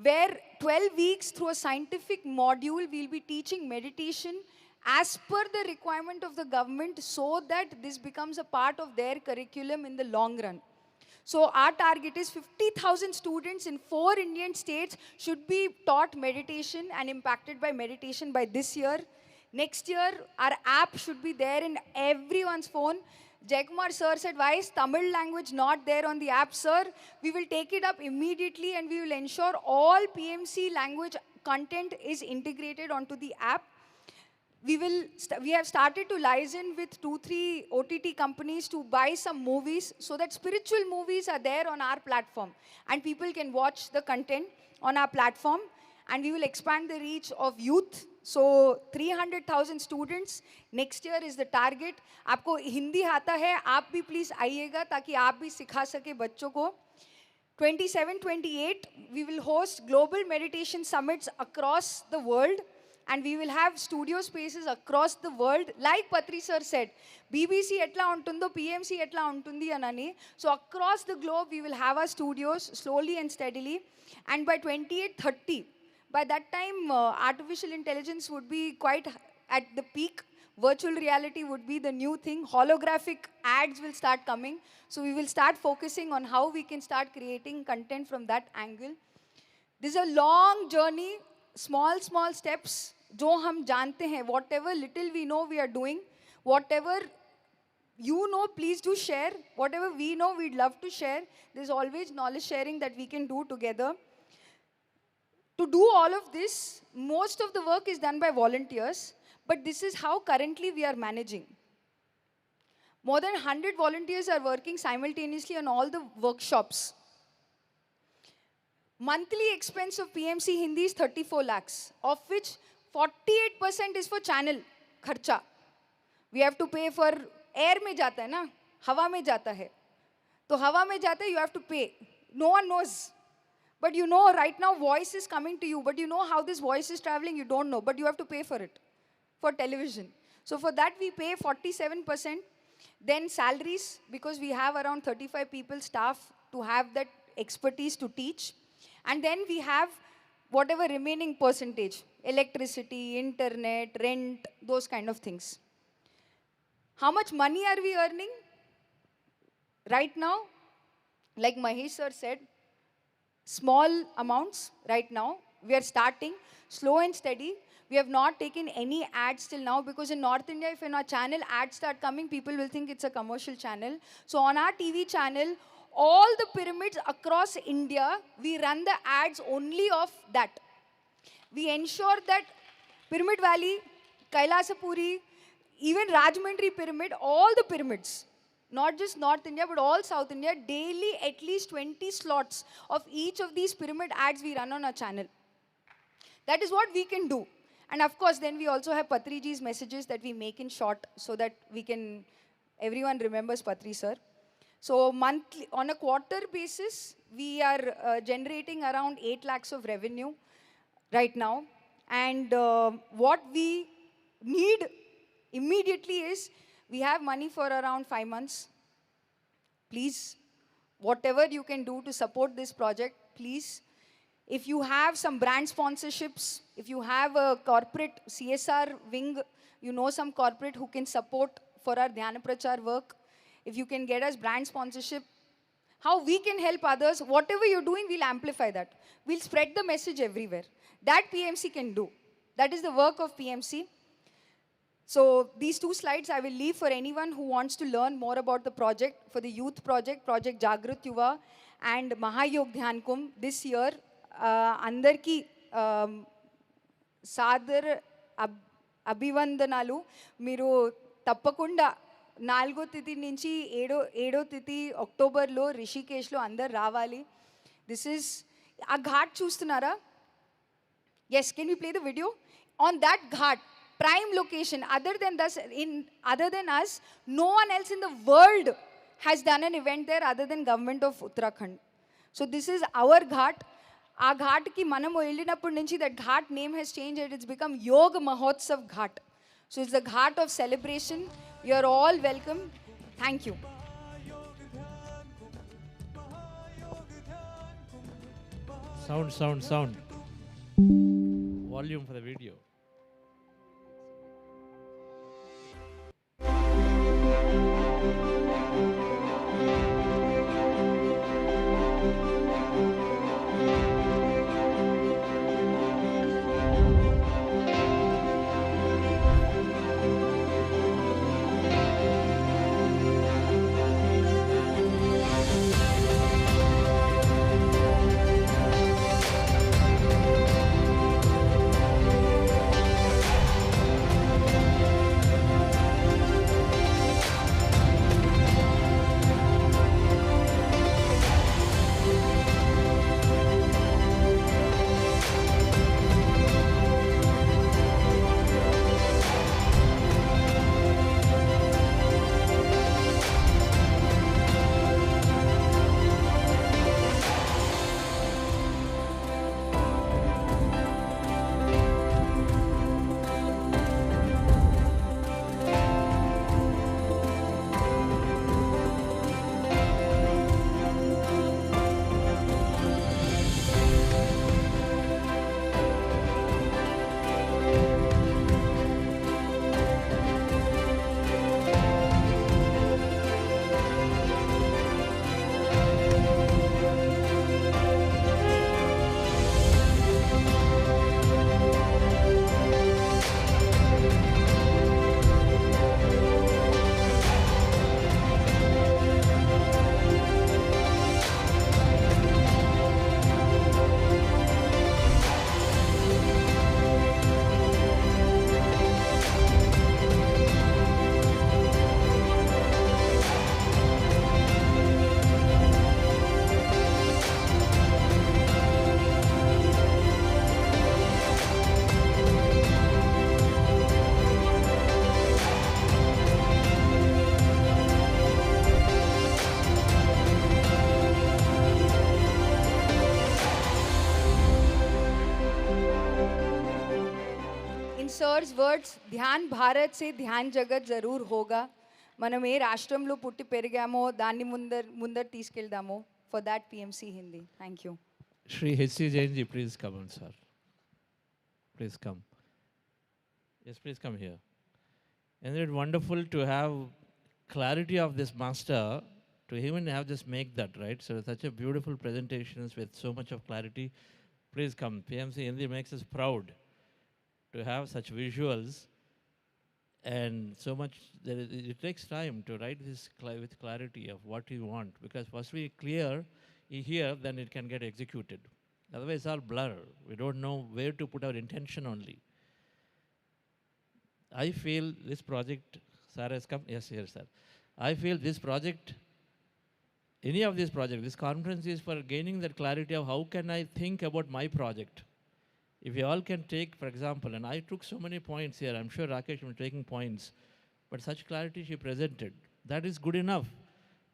where 12 weeks through a scientific module, we'll be teaching meditation as per the requirement of the government, so that this becomes a part of their curriculum in the long run. So our target is 50,000 students in 4 Indian states should be taught meditation and impacted by meditation by this year. Next year, our app should be there in everyone's phone. Jaikumar sir said, why is Tamil language not there on the app, sir? We will take it up immediately and we will ensure all PMC language content is integrated onto the app. We have started to liaison with 2-3 OTT companies to buy some movies so that spiritual movies are there on our platform and people can watch the content on our platform, and we will expand the reach of youth. So 300,000 students next year is the target. आपको हिंदी आता है, आप भी please आइएगा ताकि आप भी सिखा सके बच्चों को. 27-28 we will host global meditation summits across the world. And we will have studio spaces across the world. Like Patri sir said, BBC etla untundo, PMC etla untundi anani. So across the globe, we will have our studios slowly and steadily. And by 28-30, by that time, artificial intelligence would be quite at the peak. Virtual reality would be the new thing. Holographic ads will start coming. So we will start focusing on how we can start creating content from that angle. This is a long journey. Small steps, जो हम जानते हैं, whatever little we know we are doing, whatever you know, please do share. Whatever we know, we'd love to share. There's always knowledge sharing that we can do together. To do all of this, most of the work is done by volunteers, but this is how currently we are managing. More than 100 volunteers are working simultaneously on all the workshops. Monthly expense of PMC Hindi is 34 lakhs, of which 48% is for channel kharcha. We have to pay for air में जाता है ना, हवा में जाता है, तो हवा में जाता है, you have to pay. No one knows, but you know right now voice is coming to you, but you know how this voice is traveling, you don't know, but you have to pay for it, for television. So for that we pay 47%. Then salaries, because we have around 35 people staff to have that expertise to teach. And then we have whatever remaining percentage, electricity, internet, rent, those kind of things. How much money are we earning right now? Like Mahesh sir said, small amounts right now. We are starting slow and steady. We have not taken any ads till now because in North India, if in our channel ads start coming, people will think it's a commercial channel. So on our TV channel, all the pyramids across India, we run the ads only of that. We ensure that Pyramid Valley, Kailasapuri, even Rajahmundry Pyramid, all the pyramids, not just North India, but all South India, daily at least 20 slots of each of these pyramid ads we run on our channel. That is what we can do. And of course, then we also have Patriji's messages that we make in short so that we can, everyone remembers Patri sir. So monthly, on a quarter basis, we are generating around 8 lakhs of revenue right now. And what we need immediately is, we have money for around 5 months. Please, whatever you can do to support this project, please. If you have some brand sponsorships, if you have a corporate CSR wing, you know some corporate who can support for our Dhyana Prachar work, if you can get us brand sponsorship, how we can help others, whatever you're doing, we'll amplify that. We'll spread the message everywhere. That PMC can do. That is the work of PMC. So these 2 slides I will leave for anyone who wants to learn more about the project, for the youth project, Project Jagrat Yuva and Mahayog Dhyan Kumbh this year. Andarki సాదర్ అభివందనాలు. మీరు తప్పకుండా 4వ తిథి నుంచి 7వ తిథి అక్టోబర్లో రిషికేశ్లో అందరు రావాలి. దిస్ ఈస్ ఆ ఘాట్ చూస్తున్నారా? Yes, can you play the video? On that ghat, prime location, other than us, no one else in the world has done an event there other than government of Uttarakhand. So this is our ghat. Aa ghat ki manamu ellinappudu nunchi that ghat name has changed and it's become Yoga Mahotsav Ghat. So it's the ghat of celebration. You are all welcome. Thank you. Sound. Volume for the video. Sir's words, ధ్యాన్ భారత్ సే ధ్యాన్ జగత్ జరూర్ హోగా. మనం ఏ రాష్ట్రంలో పుట్టి పెరిగామో దాన్ని ముందర తీసుకెళ్దాము. For that PMC Hindi. Thank you. Shri H.C. Jain ji, please come on, sir. Please come. Yes, please come here. Isn't it wonderful to have clarity of this master, to even have just make that, right? So such a beautiful presentations with so much of clarity. Please come. PMC Hindi makes us proud to have such visuals and so much. It takes time to write this with clarity of what you want, because first we clear here, then it can get executed. Otherwise, it's all blur. We don't know where to put our intention only. I feel this project, sir has come, yes, here, sir. I feel this project, any of these projects, this conference is for gaining that clarity of how can I think about my project. If you all can take, for example, and I took so many points here, I'm sure Rakesh was taking points, but such clarity she presented, that is good enough.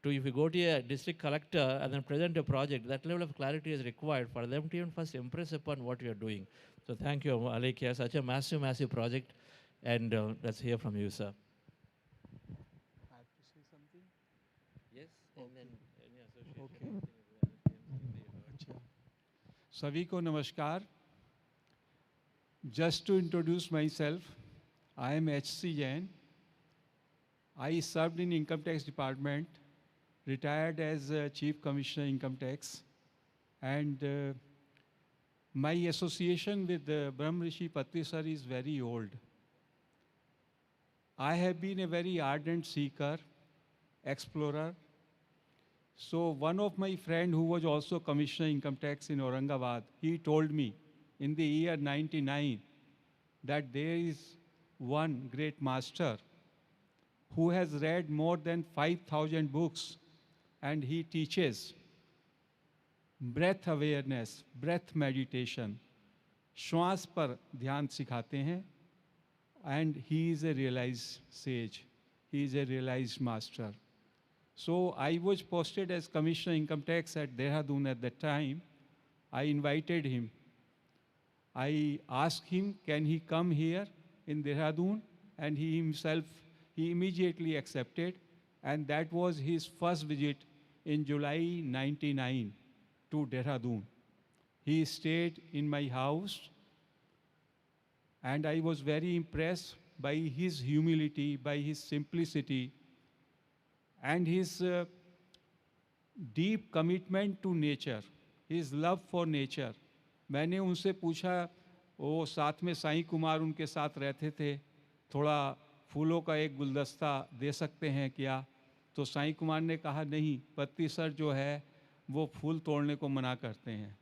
If you go to a district collector and then present a project, that level of clarity is required for them to even first impress upon what you are doing. So thank you, Alekia, such a massive, massive project. And let's hear from you, sir. I have to say something? Yes, and then any association. Okay. अच्छा. सभी को नमस्कार. Just to introduce myself, I am H.C. Jain. I served in Income Tax Department, retired as Chief Commissioner Income Tax, and my association with Brahm Rishi Patri sir is very old. I have been a very ardent seeker, explorer. So one of my friend who was also Commissioner Income Tax in Aurangabad, he told me in the year 99 that there is one great master who has read more than 5,000 books, and he teaches breath awareness, breath meditation, श्वास पर ध्यान सिखाते हैं, and he is a realized sage, he is a realized master. So I was posted as Commissioner Income Tax at Dehradun at that time. I invited him. I asked him, can he come here in Dehradun? And he himself, he immediately accepted. And that was his first visit in July 99 to Dehradun. He stayed in my house, and I was very impressed by his humility, by his simplicity, and his deep commitment to nature, his love for nature. मैंने उनसे पूछा, वो साथ में साईं कुमार उनके साथ रहते थे, थोड़ा फूलों का एक गुलदस्ता दे सकते हैं क्या? तो साईं कुमार ने कहा नहीं, पत्ती सर जो है वो फूल तोड़ने को मना करते हैं,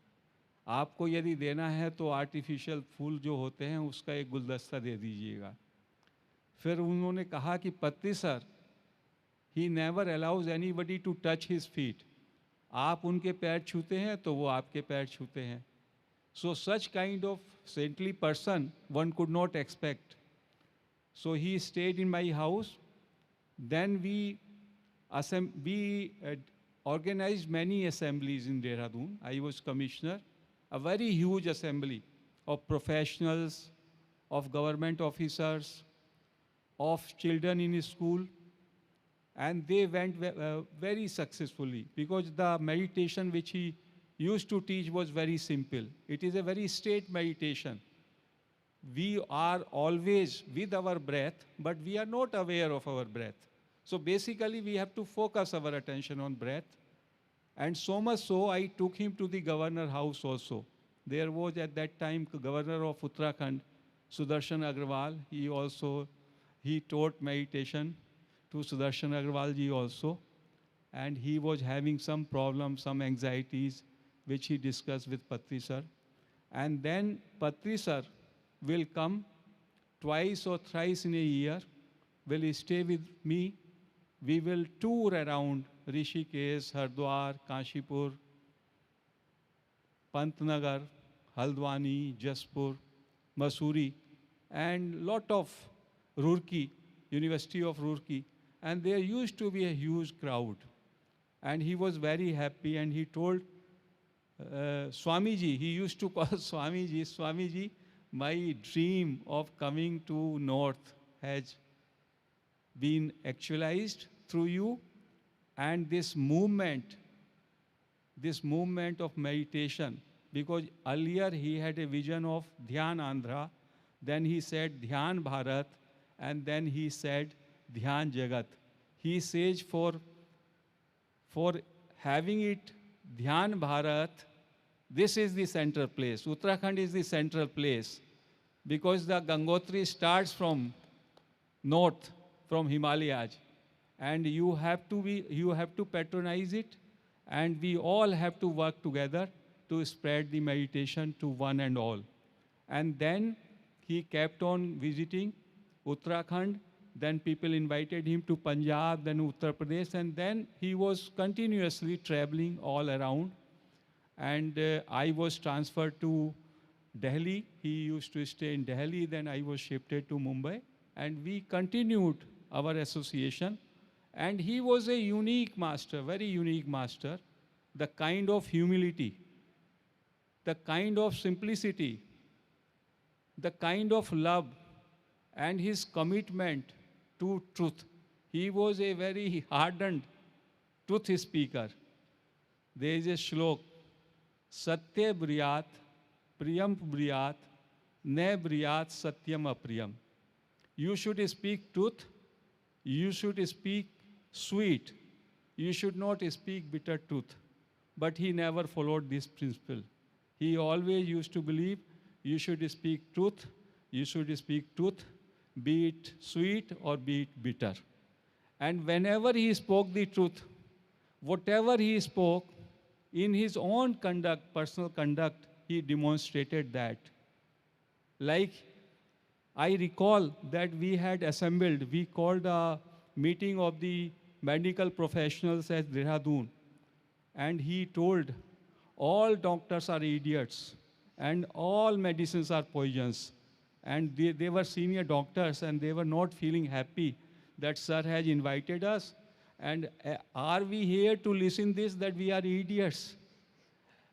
आपको यदि देना है तो आर्टिफिशियल फूल जो होते हैं उसका एक गुलदस्ता दे दीजिएगा. फिर उन्होंने कहा कि पत्ती sir, he never allows anybody to touch his feet. आप उनके पैर छूते हैं तो वो आपके पैर छूते हैं. So such kind of saintly person one could not expect. So he stayed in my house. Then we organized many assemblies in Dehradun. I was commissioner. A very huge assembly of professionals, of government officers, of children in school. And they went very successfully, because the meditation which he used to teach was very simple. It is a very straight meditation. We are always with our breath, but we are not aware of our breath. So basically we have to focus our attention on breath. And so much so, I took him to the governor house also. There was at that time governor of Uttarakhand, Sudarshan Agrawal. He taught meditation to Sudarshan Agrawal ji also. And he was having some problems, some anxieties, which he discussed with Patri sir. And then Patri sir will come twice or thrice in a year, will stay with me. We will tour around Rishikesh, Hardwar, Kashipur, Pantnagar, Haldwani, Jaspur, Masuri, and lot of Roorkee, University of Roorkee. And there used to be a huge crowd. And he was very happy, and he told Swamiji, he used to call Swamiji, Swamiji, my dream of coming to North has been actualized through you, and this movement of meditation because earlier he had a vision of Dhyan Andhra, then he said Dhyan Bharat, and then he said Dhyan Jagat. He says for having it Dhyan Bharat, this is the central place. Uttarakhand is the central place because the Gangotri starts from north, from Himalayas, and you have to patronize it, and we all have to work together to spread the meditation to one and all. And then he kept on visiting Uttarakhand, then people invited him to Punjab, then Uttar Pradesh, and then he was continuously traveling all around. And I was transferred to Delhi. He used to stay in Delhi, then I was shifted to Mumbai, and we continued our association. And he was a unique master, very unique master. The kind of humility, the kind of simplicity, the kind of love, and his commitment to truth. He was a very hardened truth speaker. There is a shlok, Satya Briyat, Priyam Briyat, Ne Briyat Satyam Apriyam. You should speak truth, you should speak sweet, you should not speak bitter truth. But he never followed this principle. He always used to believe you should speak truth, you should speak truth, be it sweet or be it bitter. And whenever he spoke the truth, whatever he spoke, in his own conduct, personal conduct, he demonstrated that. Like, I recall that we had assembled, we called a meeting of the medical professionals at Dehradun, and he told, all doctors are idiots, and all medicines are poisons. And they were senior doctors, and they were not feeling happy that sir has invited us. And are we here to listen this, that we are idiots?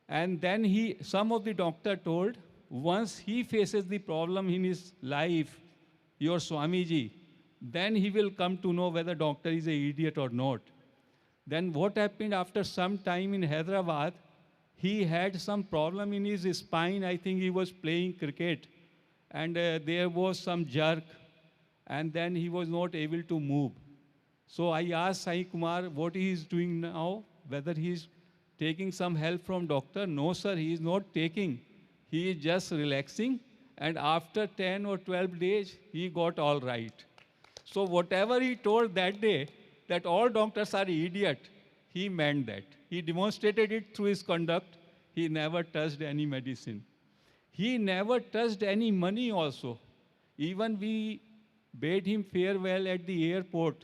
And then some of the doctor told, once he faces the problem in his life, your Swamiji, then he will come to know whether doctor is an idiot or not. Then what happened after some time in Hyderabad, he had some problem in his spine. I think he was playing cricket, and there was some jerk, and then he was not able to move. So I asked Sai Kumar what he is doing now, whether he is taking some help from doctor. No, sir, he is not taking. He is just relaxing, and after 10 or 12 days, he got all right. So whatever he told that day, that all doctors are idiot, he meant that. He demonstrated it through his conduct. He never touched any medicine. He never touched any money also. Even we bade him farewell at the airport.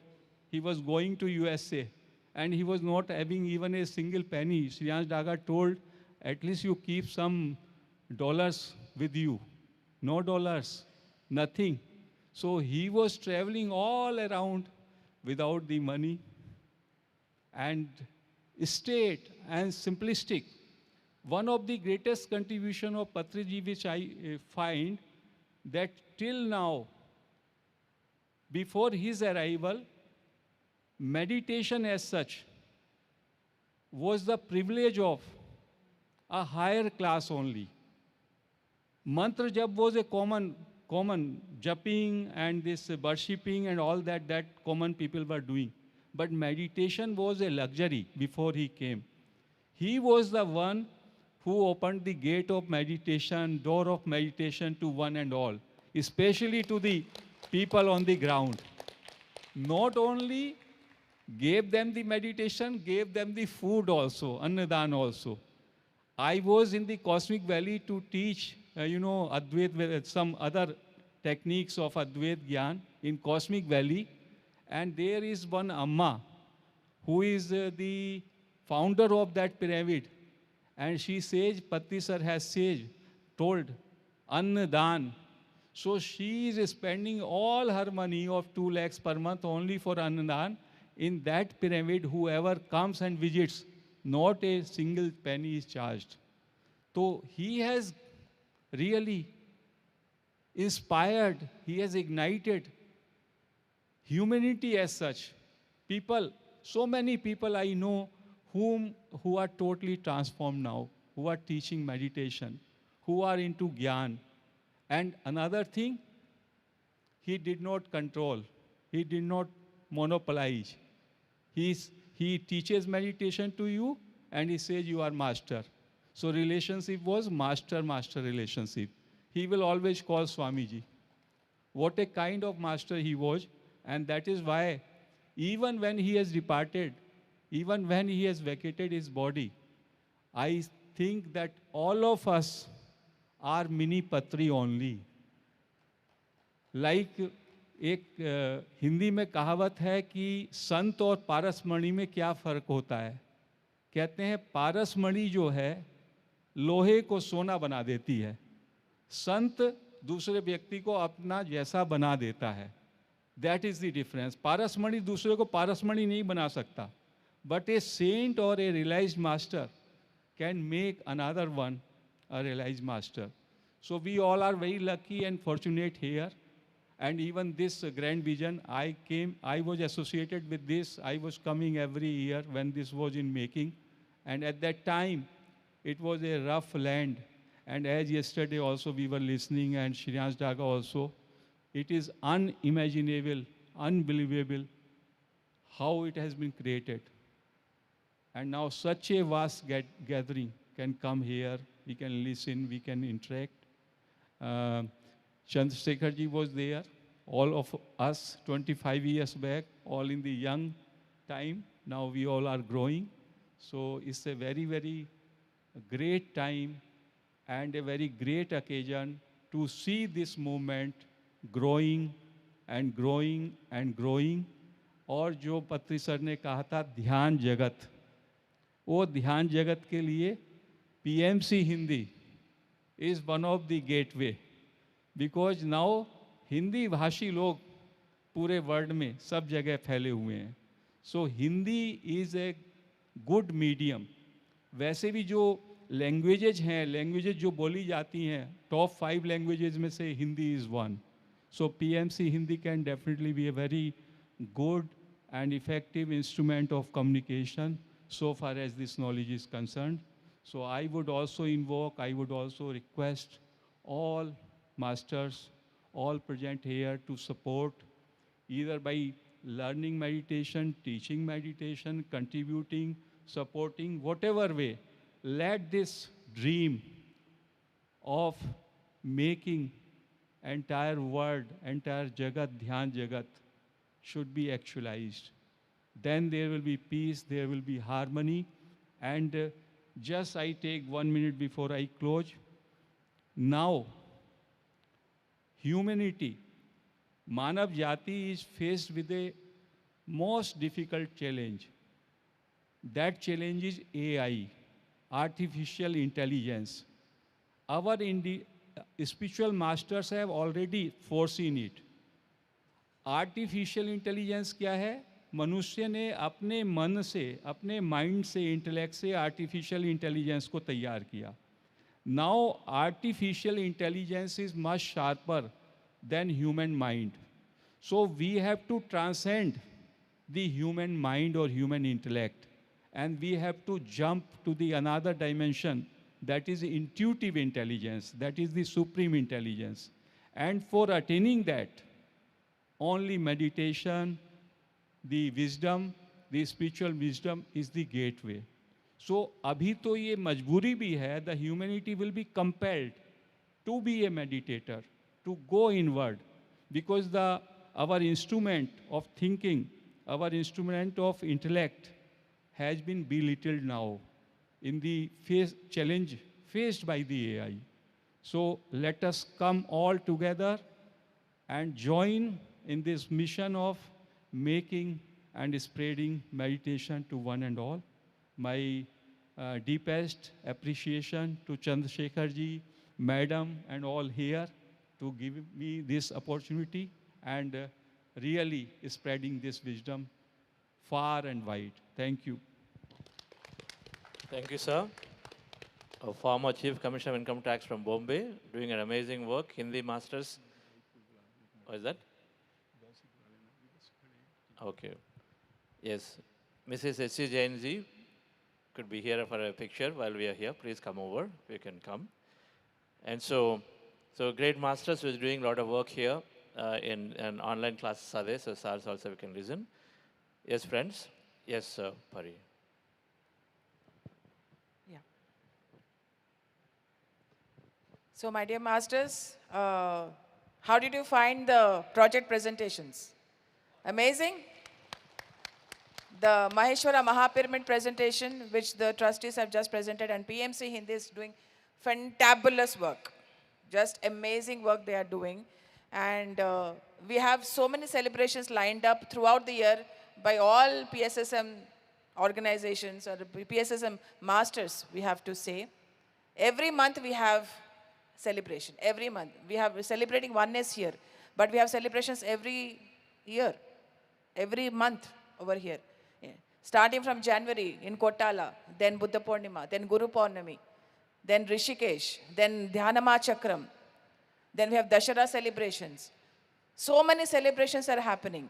He was going to USA, and he was not having even a single penny. Sriyansh Daga told, at least you keep some dollars with you. No dollars, nothing. So he was traveling all around without the money, and straight and simplistic. One of the greatest contribution of Patriji, which I find, that till now, before his arrival, meditation as such was the privilege of a higher class only. Mantra jap was a common japping and this worshipping and all that common people were doing. But meditation was a luxury before he came. He was the one who opened the gate of meditation, door of meditation to one and all, especially to the people on the ground. Not only gave them the meditation, gave them the food also, Annadan also. I was in the Cosmic Valley to teach, Advait, some other techniques of Advait Gyan in Cosmic Valley. And there is one Amma who is the founder of that pyramid. And she says, Patri sir has told, Annadan. So she is spending all her money of 2 lakhs per month only for Annadan. In that pyramid, whoever comes and visits, not a single penny is charged. So he has really inspired, he has ignited humanity as such. People, so many people I know who are totally transformed now, who are teaching meditation, who are into Gyan. And another thing, he did not control, he did not monopolize. He teaches meditation to you and he says you are master. So relationship was master-master relationship. He will always call Swamiji. What a kind of master he was, and that is why even when he has departed, even when he has vacated his body, I think that all of us are mini Patri only. Like एक हिंदी में कहावत है कि संत और पारसमणि में क्या फ़र्क होता है. कहते हैं पारसमणि जो है लोहे को सोना बना देती है, संत दूसरे व्यक्ति को अपना जैसा बना देता है. That is the difference. पारसमणि दूसरे को पारसमणि नहीं बना सकता, बट ए सेंट और a realized master can make another one a realized master. So we all are very lucky and fortunate here. And even this grand vision, I was associated with this. I was coming every year when this was in making. And at that time, it was a rough land. And as yesterday also we were listening, and Shriyansh Daga also, it is unimaginable, unbelievable how it has been created. And now such a vast gathering can come here. We can listen, we can interact. Chandrasekhar ji was there, all of us 25 years back, all in the young time. Now we all are growing. So it's a very, very great time and a very great occasion to see this movement growing and growing and growing. और जो पत्री sir ने कहा था ध्यान जगत, वो ध्यान जगत के लिए PMC Hindi is one of the gateway, because now Hindi भाषी लोग पूरे वर्ल्ड में सब जगह फैले हुए हैं. So Hindi is a good medium. वैसे भी जो लैंग्वेजेज हैं, लैंग्वेजेज जो बोली जाती हैं, टॉप 5 लैंग्वेजेज में से Hindi is one. So PMC Hindi can definitely be a very good and effective instrument of communication so far as this knowledge is concerned. So I would also invoke, I would also request all masters, all present here to support either by learning meditation, teaching meditation, contributing, supporting, whatever way. Let this dream of making entire world, entire Jagat, Dhyan Jagat should be actualized. Then there will be peace, there will be harmony. And just I take 1 minute before I close. Now, humanity, Manav Jati is faced with a most difficult challenge. That challenge is AI, artificial intelligence. Our spiritual masters have already foreseen it. Artificial intelligence क्या है? मनुष्य ने अपने मन से, अपने mind से, intellect से आर्टिफिशियल इंटेलिजेंस को तैयार किया. Now artificial intelligence is much sharper than human mind. So we have to transcend the human mind और human intellect, and we have to jump to the another dimension, that is intuitive intelligence, that is the supreme intelligence. And for attaining that, only meditation, the wisdom, the spiritual wisdom is the gateway. So abhi to ye majburi bhi hai, the humanity will be compelled to be a meditator, to go inward, because our instrument of thinking, our instrument of intellect has been belittled now in the challenge faced by the AI. So let us come all together and join in this mission of making and spreading meditation to one and all. My deepest appreciation to Chandrasekhar ji, Madam, and all here to give me this opportunity and really spreading this wisdom far and wide. Thank you. Thank you, sir. A former Chief Commissioner of Income Tax from Bombay, doing an amazing work. Hindi masters. What is that? Okay. Yes. Mrs. S.C. Jain ji, could be here for a picture while we are here, please come over. You can come. And so great masters was doing a lot of work here in online classes are there, so SARS also we can listen. Yes, friends. Yes, Pari. Yeah. So, my dear masters, how did you find the project presentations? Amazing? The Maheshwara Mahapyramid presentation, which the trustees have just presented, and PMC Hindi is doing fantabulous work. Just amazing work they are doing. And we have so many celebrations lined up throughout the year by all PSSM organizations or PSSM masters, we have to say. Every month we have celebration. Every month. We have celebrating oneness here. But we have celebrations every year, every month over here. Yeah. Starting from January in Kotala, then Buddha Purnima, then Guru Purnami, then Rishikesh, then Dhyanama Chakram, then we have Dashara celebrations. So many celebrations are happening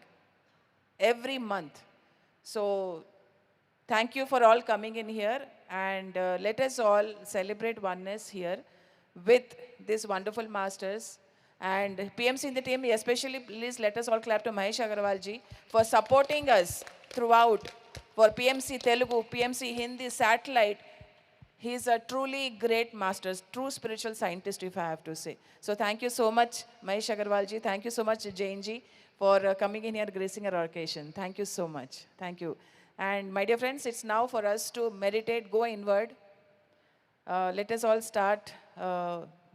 every month. So thank you for all coming in here, and let us all celebrate oneness here with these wonderful masters. And PMC in the team, especially please let us all clap to Mahesh Agarwal ji for supporting us throughout for PMC Telugu, PMC Hindi, satellite. He is a truly great master, true spiritual scientist, if I have to say. So thank you so much, Mahesh Agarwal ji. Thank you so much, Jain ji, for coming in here, gracing our occasion. Thank you so much. Thank you. And my dear friends, it's now for us to meditate, go inward. Let us all start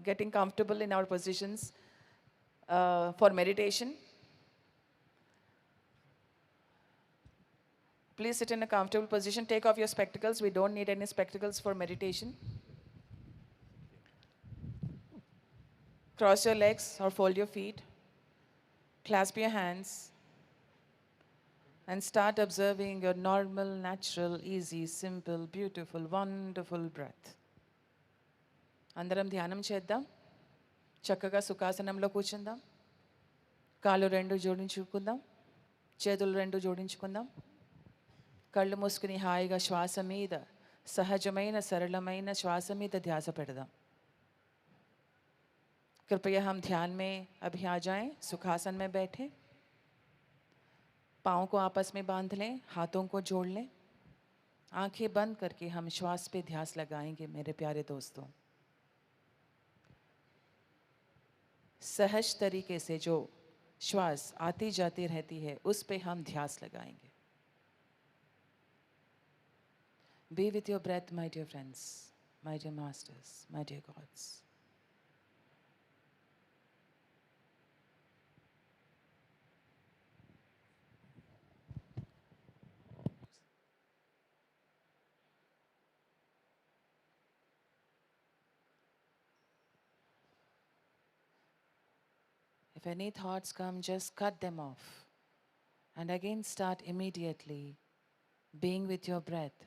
getting comfortable in our positions for meditation. Please sit in a comfortable position. Take off your spectacles. We don't need any spectacles for meditation. Cross your legs or fold your feet. Clasp your hands. And start observing your normal, natural, easy, simple, beautiful, wonderful breath. Andaram dhyanam cheddam. చక్కగా సుఖాసనంలో కూర్చుందాం. కాళ్ళు రెండు జోడించుకుందాం. చేతులు రెండు జోడించుకుందాం. కళ్ళు మూసుకుని హాయిగా శ్వాస మీద, సహజమైన సరళమైన శ్వాస మీద ధ్యాస పెడదాం. कृपया हम ध्यान में अभी आ जाएं, सुखासन में बैठे. पाँव को आपस में बांध लें, हाथों को जोड़ लें. आंखें बंद करके हम श्वास पे ध्यास लगाएंगे मेरे प्यारे दोस्तों. सहज तरीके से जो श्वास आती जाती रहती है उस पे हम ध्यास लगाएंगे. Be with your breath, my dear friends, my dear masters, my dear gods. If any thoughts come, just cut them off. And again start immediately being with your breath.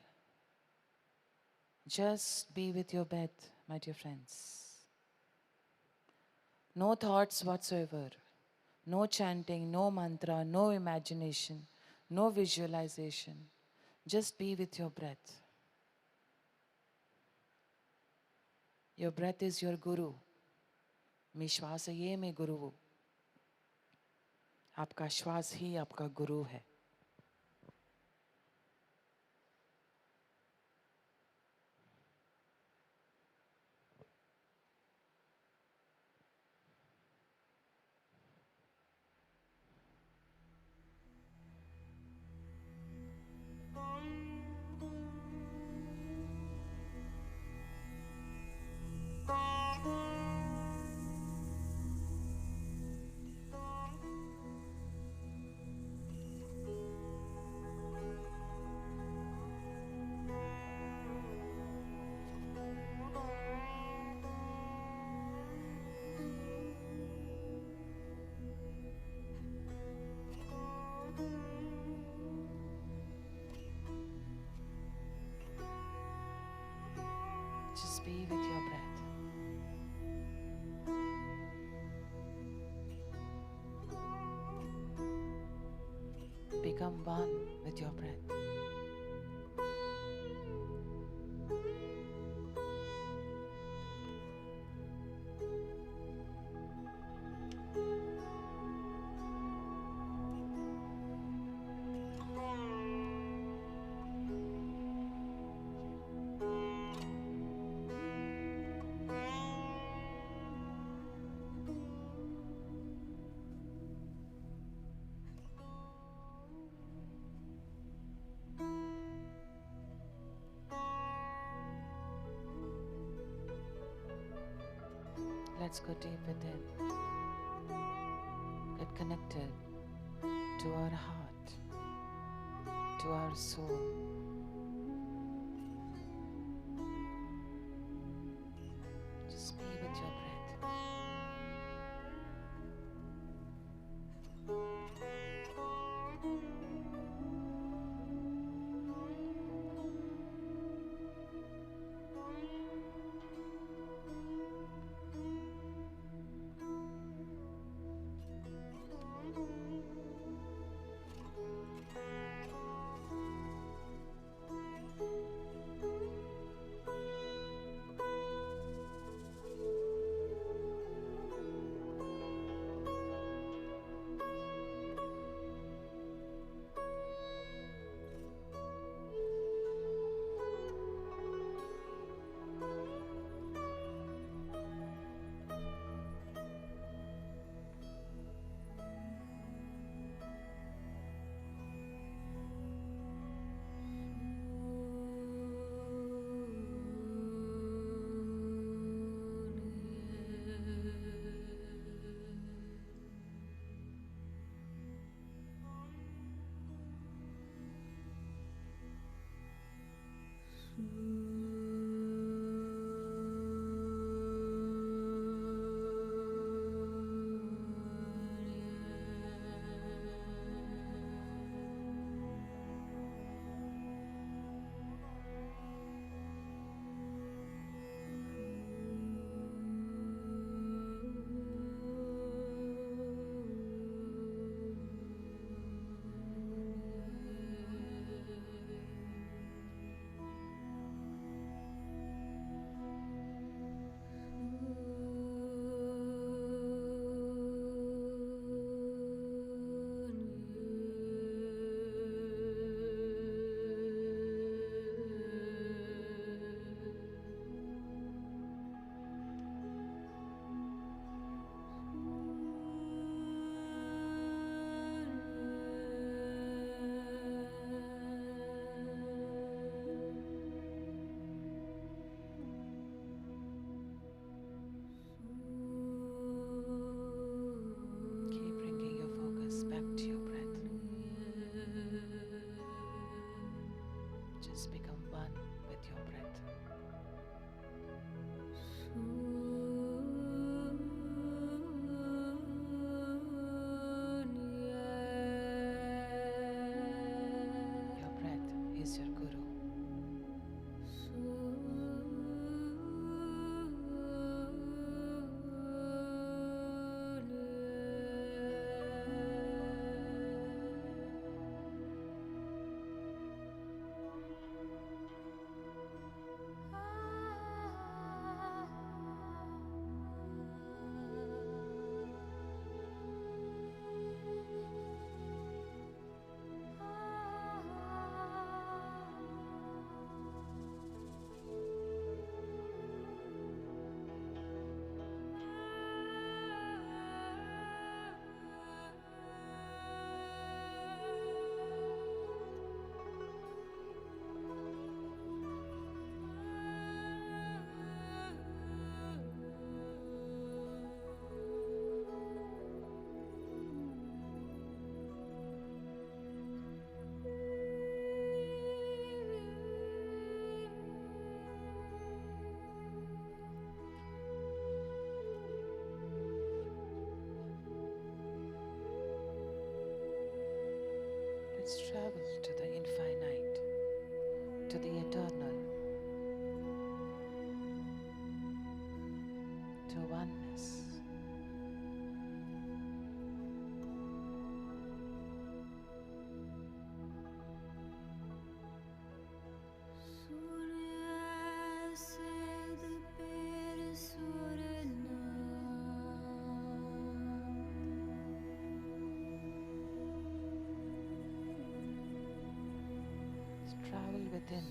Just be with your breath, my dear friends. No thoughts whatsoever. No chanting, no mantra, no imagination, no visualization. Just be with your breath. Your breath is your guru. మీ శ్వాసయే మీ గురువు. आपका श्वास ही आपका गुरु है. Just be with your breath. Become one with your breath. Let's go deep within. Get connected to our heart, to our soul. Just be with your breath. Let's travel to the infinite, to the eternal, to oneness. Travel within.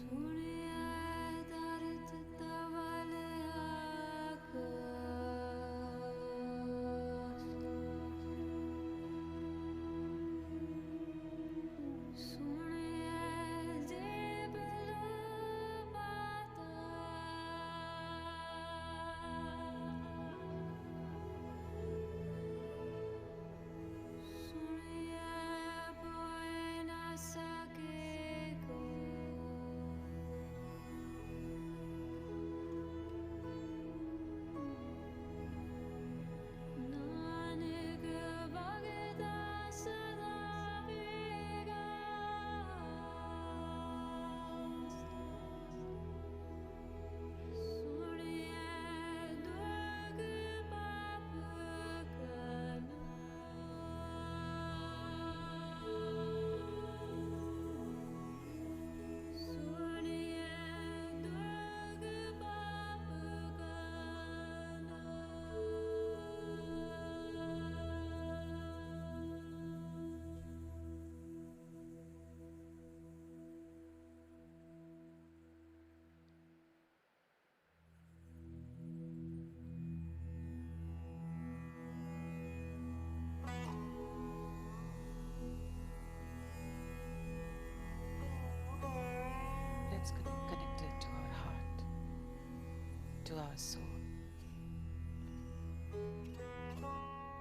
our soul.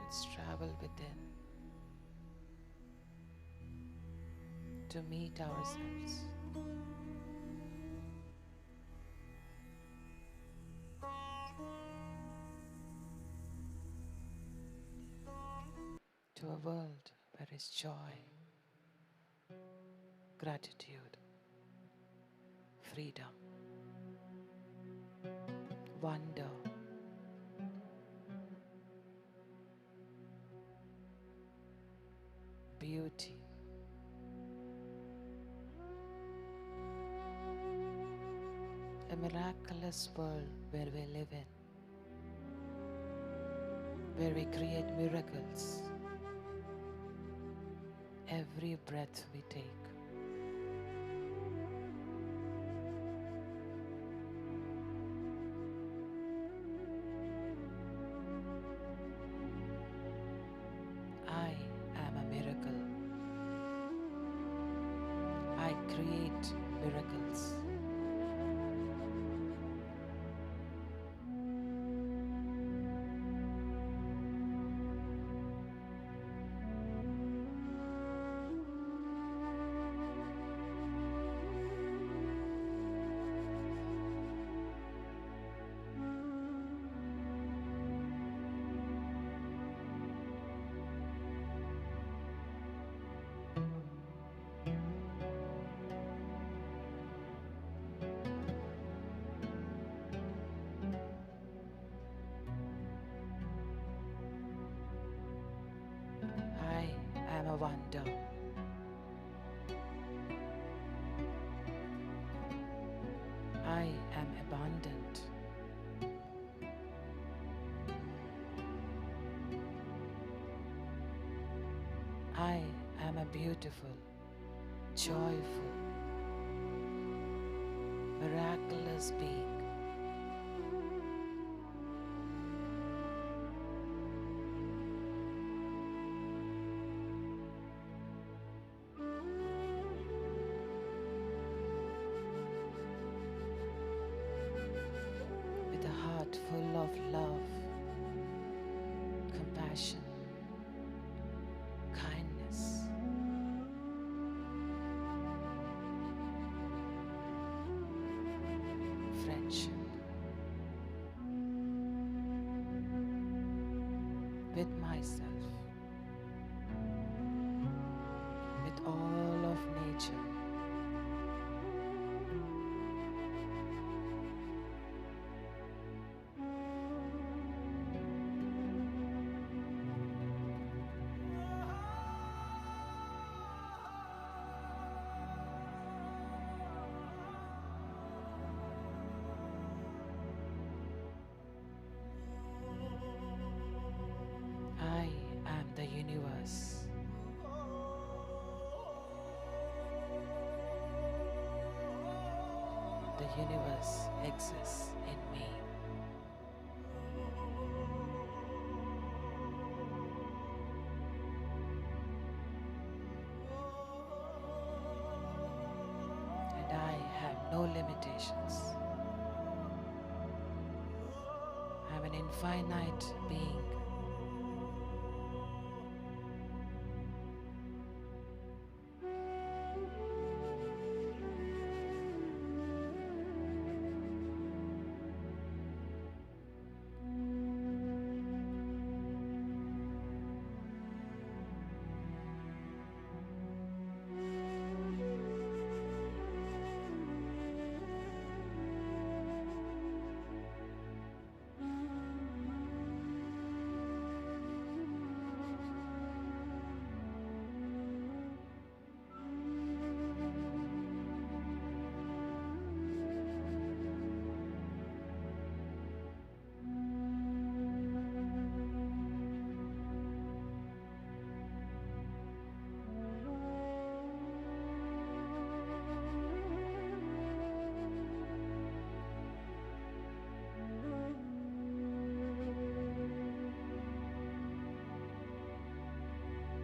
Let's travel within to meet ourselves. To a world where is joy, gratitude, freedom, wonder, beauty, a miraculous world where we live in, where we create miracles every breath we take. I am a miracle. I create miracles. I am a wonder. I am abundant. I am a beautiful, joyful, miraculous being. With a heart full of love, compassion, kindness, friendship, with myself, with all of nature. I am the universe. The universe exists in me. And I have no limitations. I'm an infinite being.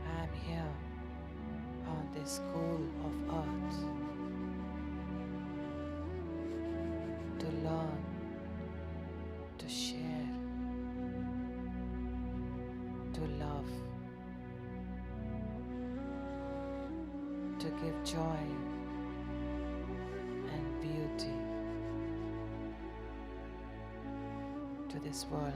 I'm here on this school of earth to learn to love, to give joy and beauty to this world.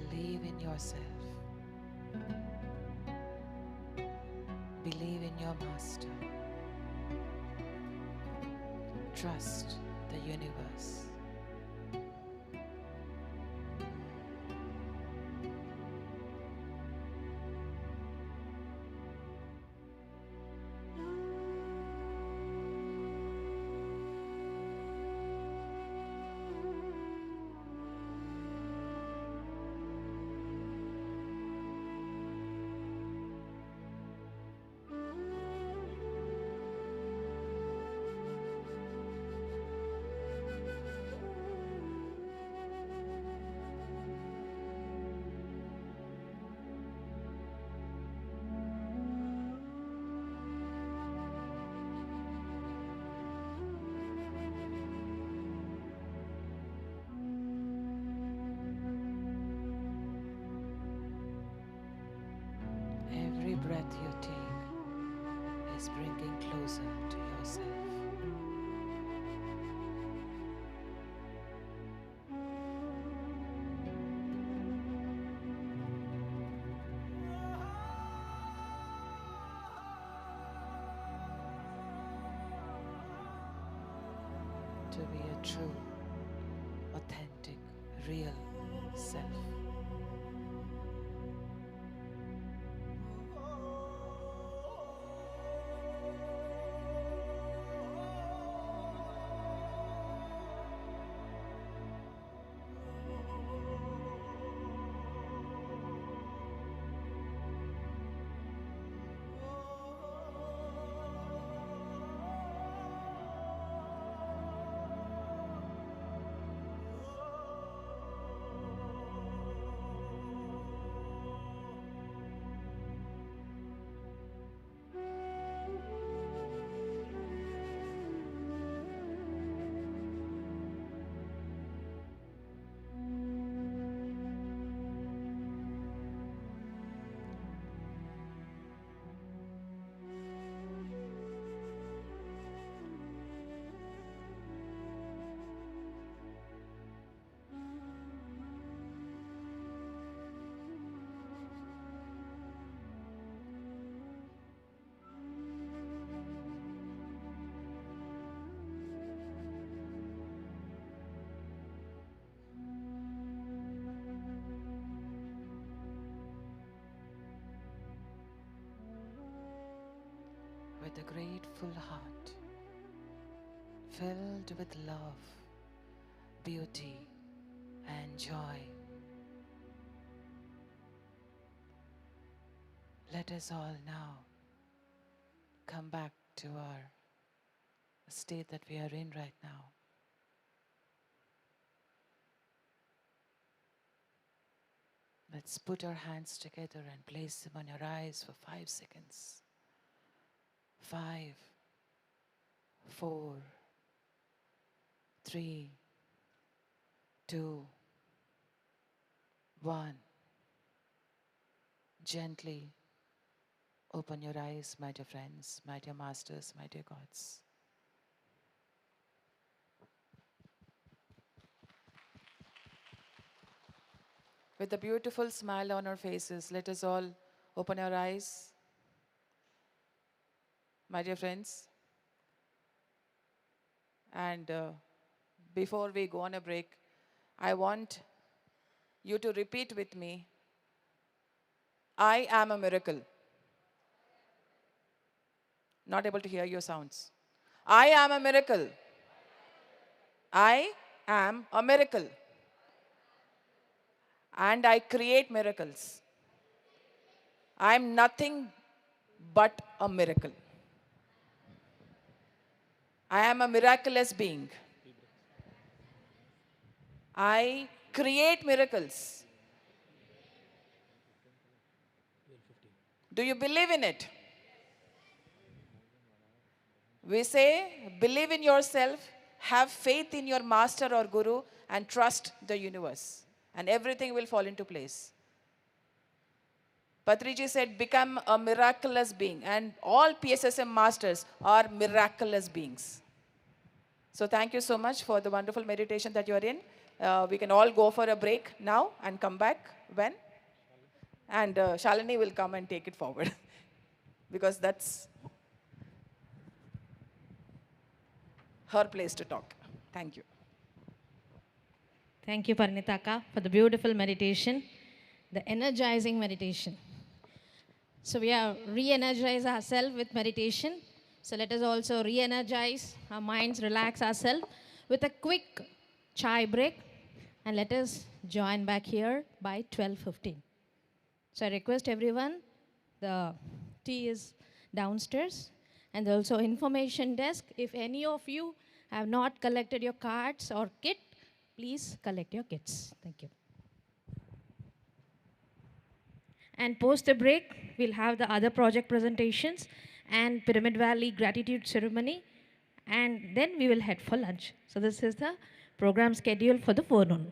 Believe in yourself. Believe in your master. Trust the universe. Every breath you take is bringing closer to yourself. To be a true, authentic, real self. With a grateful heart, filled with love, beauty, and joy, Let us all now come back to our state that we are in right now. Let's put our hands together and place them on your eyes for 5 seconds. 5, 4, 3, 2, 1. Gently open your eyes, my dear friends, my dear masters, my dear gods. With a beautiful smile on our faces, let us all open our eyes. My dear friends, and before we go on a break, I want you to repeat with me, I am a miracle. Not able to hear your sounds. I am a miracle. I am a miracle. And I create miracles. I am nothing but a miracle. I am a miraculous being. I create miracles. Do you believe in it? We say, believe in yourself, have faith in your master or guru, and trust the universe. And everything will fall into place. Patriji said, become a miraculous being. And all PSSM masters are miraculous beings. So thank you so much for the wonderful meditation that you're in. We can all go for a break now and come back when? And Shalini will come and take it forward. Because that's her place to talk. Thank you. Thank you, Parinitaka, for the beautiful meditation, the energizing meditation. So we are re-energize ourselves with meditation. So let us also re-energize our minds, relax ourselves with a quick chai break, and let us join back here by 12:15. So I request everyone, the tea is downstairs, and also information desk. If any of you have not collected your cards or kit, please collect your kits. Thank you. And post the break, we'll have the other project presentations and Pyramid Valley gratitude ceremony, and then we will head for lunch. So this is the program schedule for the forenoon.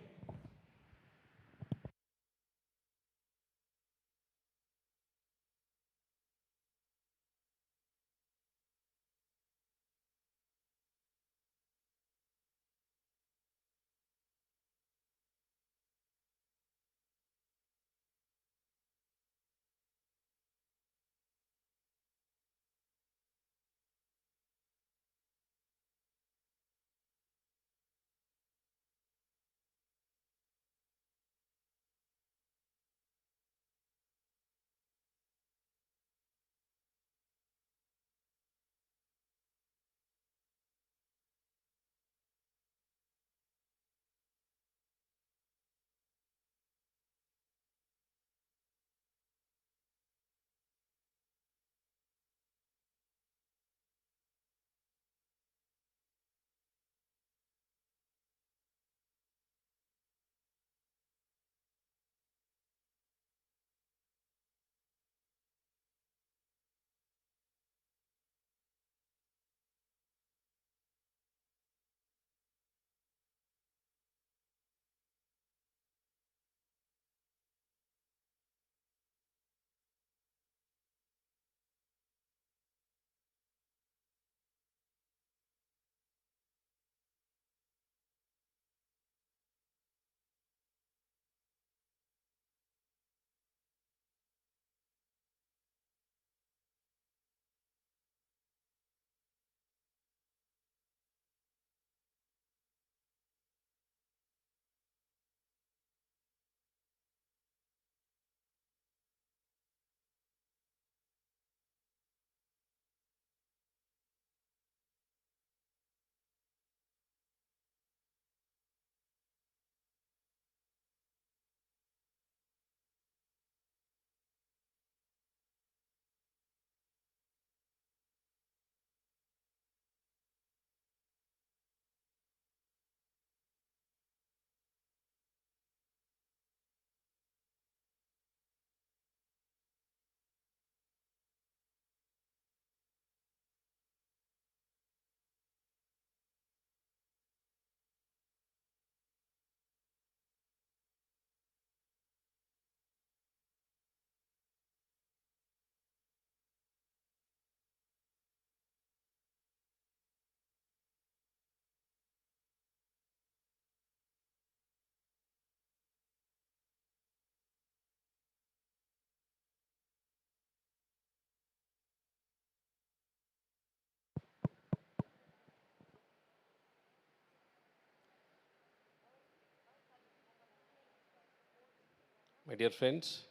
My dear friends,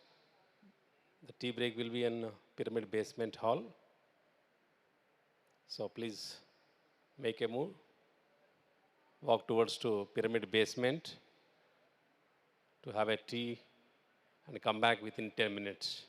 the tea break will be in Pyramid Basement Hall. So please make a move. Walk towards to Pyramid Basement to have a tea and come back within 10 minutes.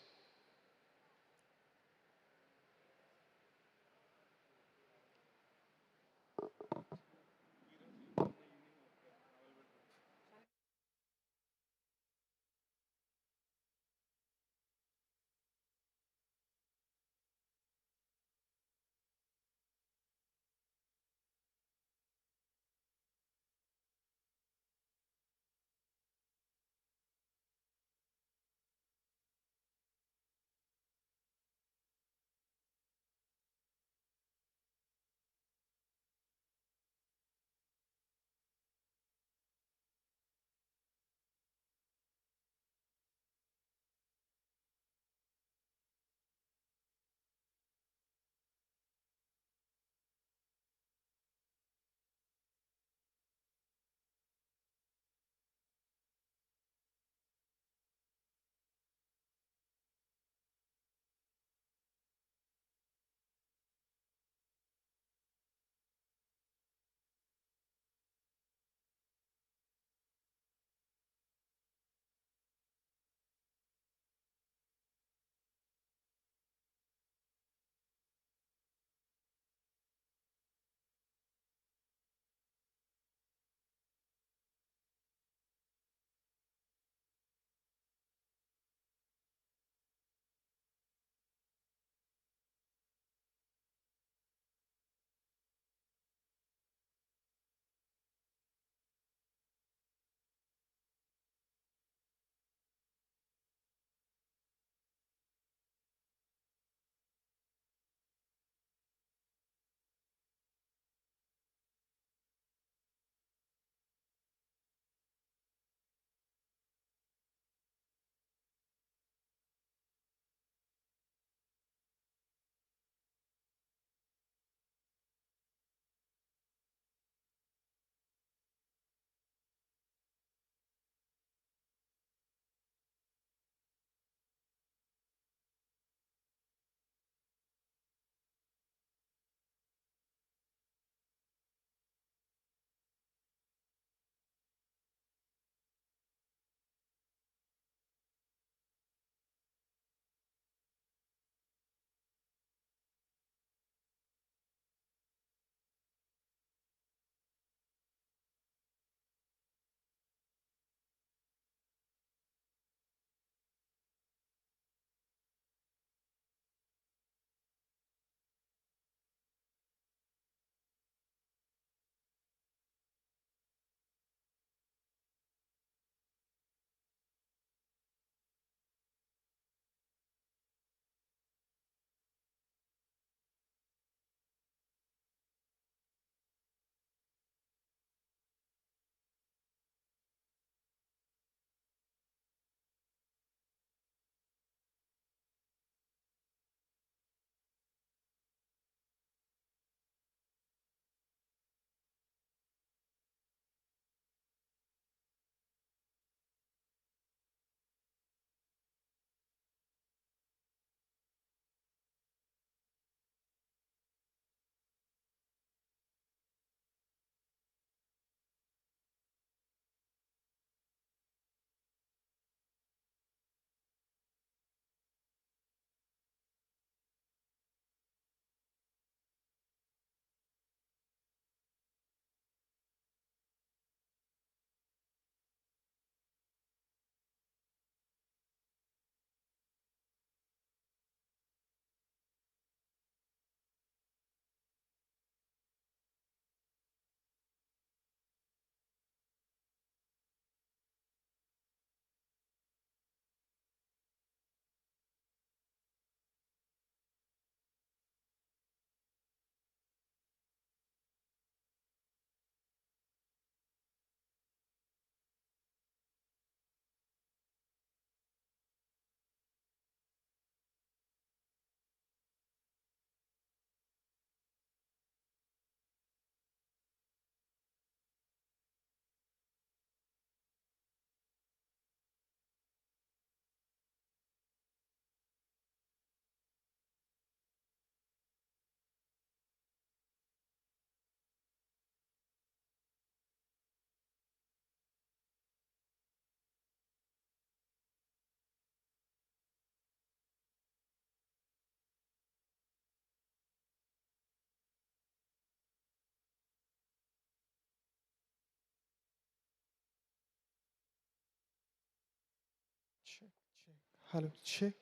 check, check. Hello, check,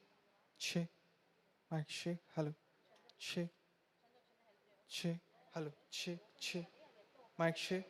check. Mic check. Hello, check, check. Hello, check, check. Mic check.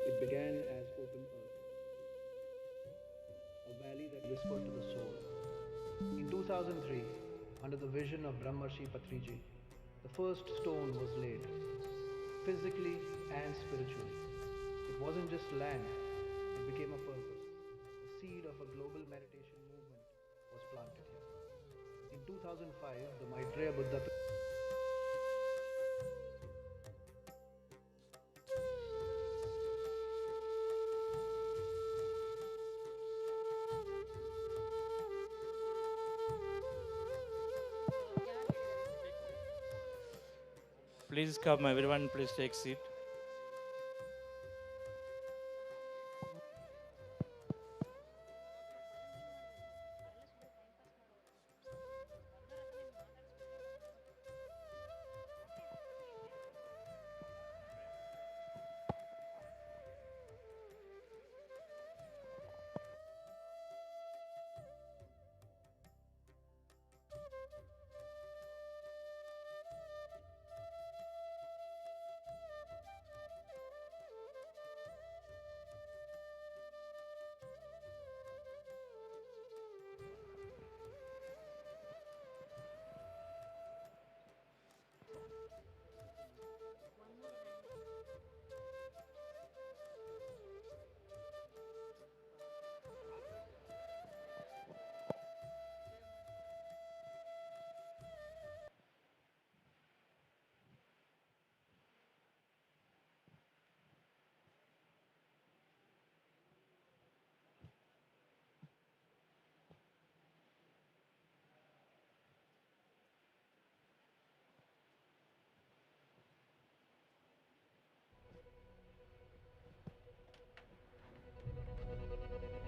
It began as open earth, a valley that whispered to the soul. In 2003, under the vision of Brahmarshi Patriji, the first stone was laid, physically and spiritually. It wasn't just land, it became a purpose. The seed of a global meditation movement was planted here. In 2005, the Maitreya Buddha Please come, everyone, please take seat.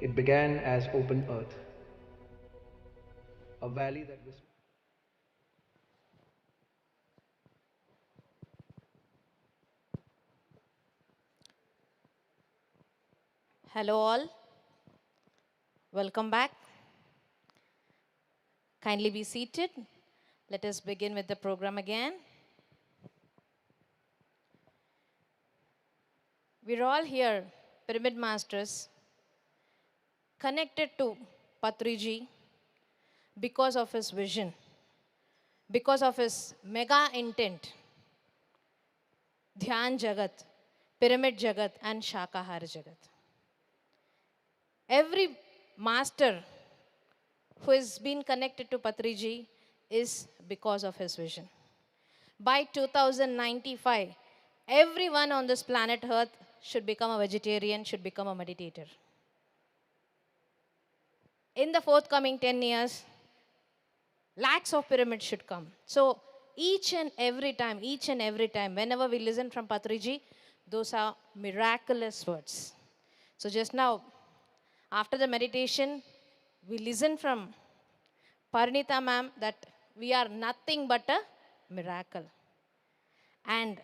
It began as open earth, a valley that was. Hello all. Welcome back. Kindly be seated. Let us begin with the program again. We're all here, Pyramid Masters, connected to Patriji because of his vision, because of his mega intent. Dhyan Jagat, Pyramid Jagat and Shakahar Jagat. Every master who has been connected to Patriji is because of his vision. By 2095, everyone on this planet Earth should become a vegetarian, should become a meditator. In the forthcoming 10 years, lakhs of pyramids should come. So each and every time, whenever we listen from Patriji, those are miraculous words. So just now, after the meditation, we listen from Parinita ma'am that we are nothing but a miracle. And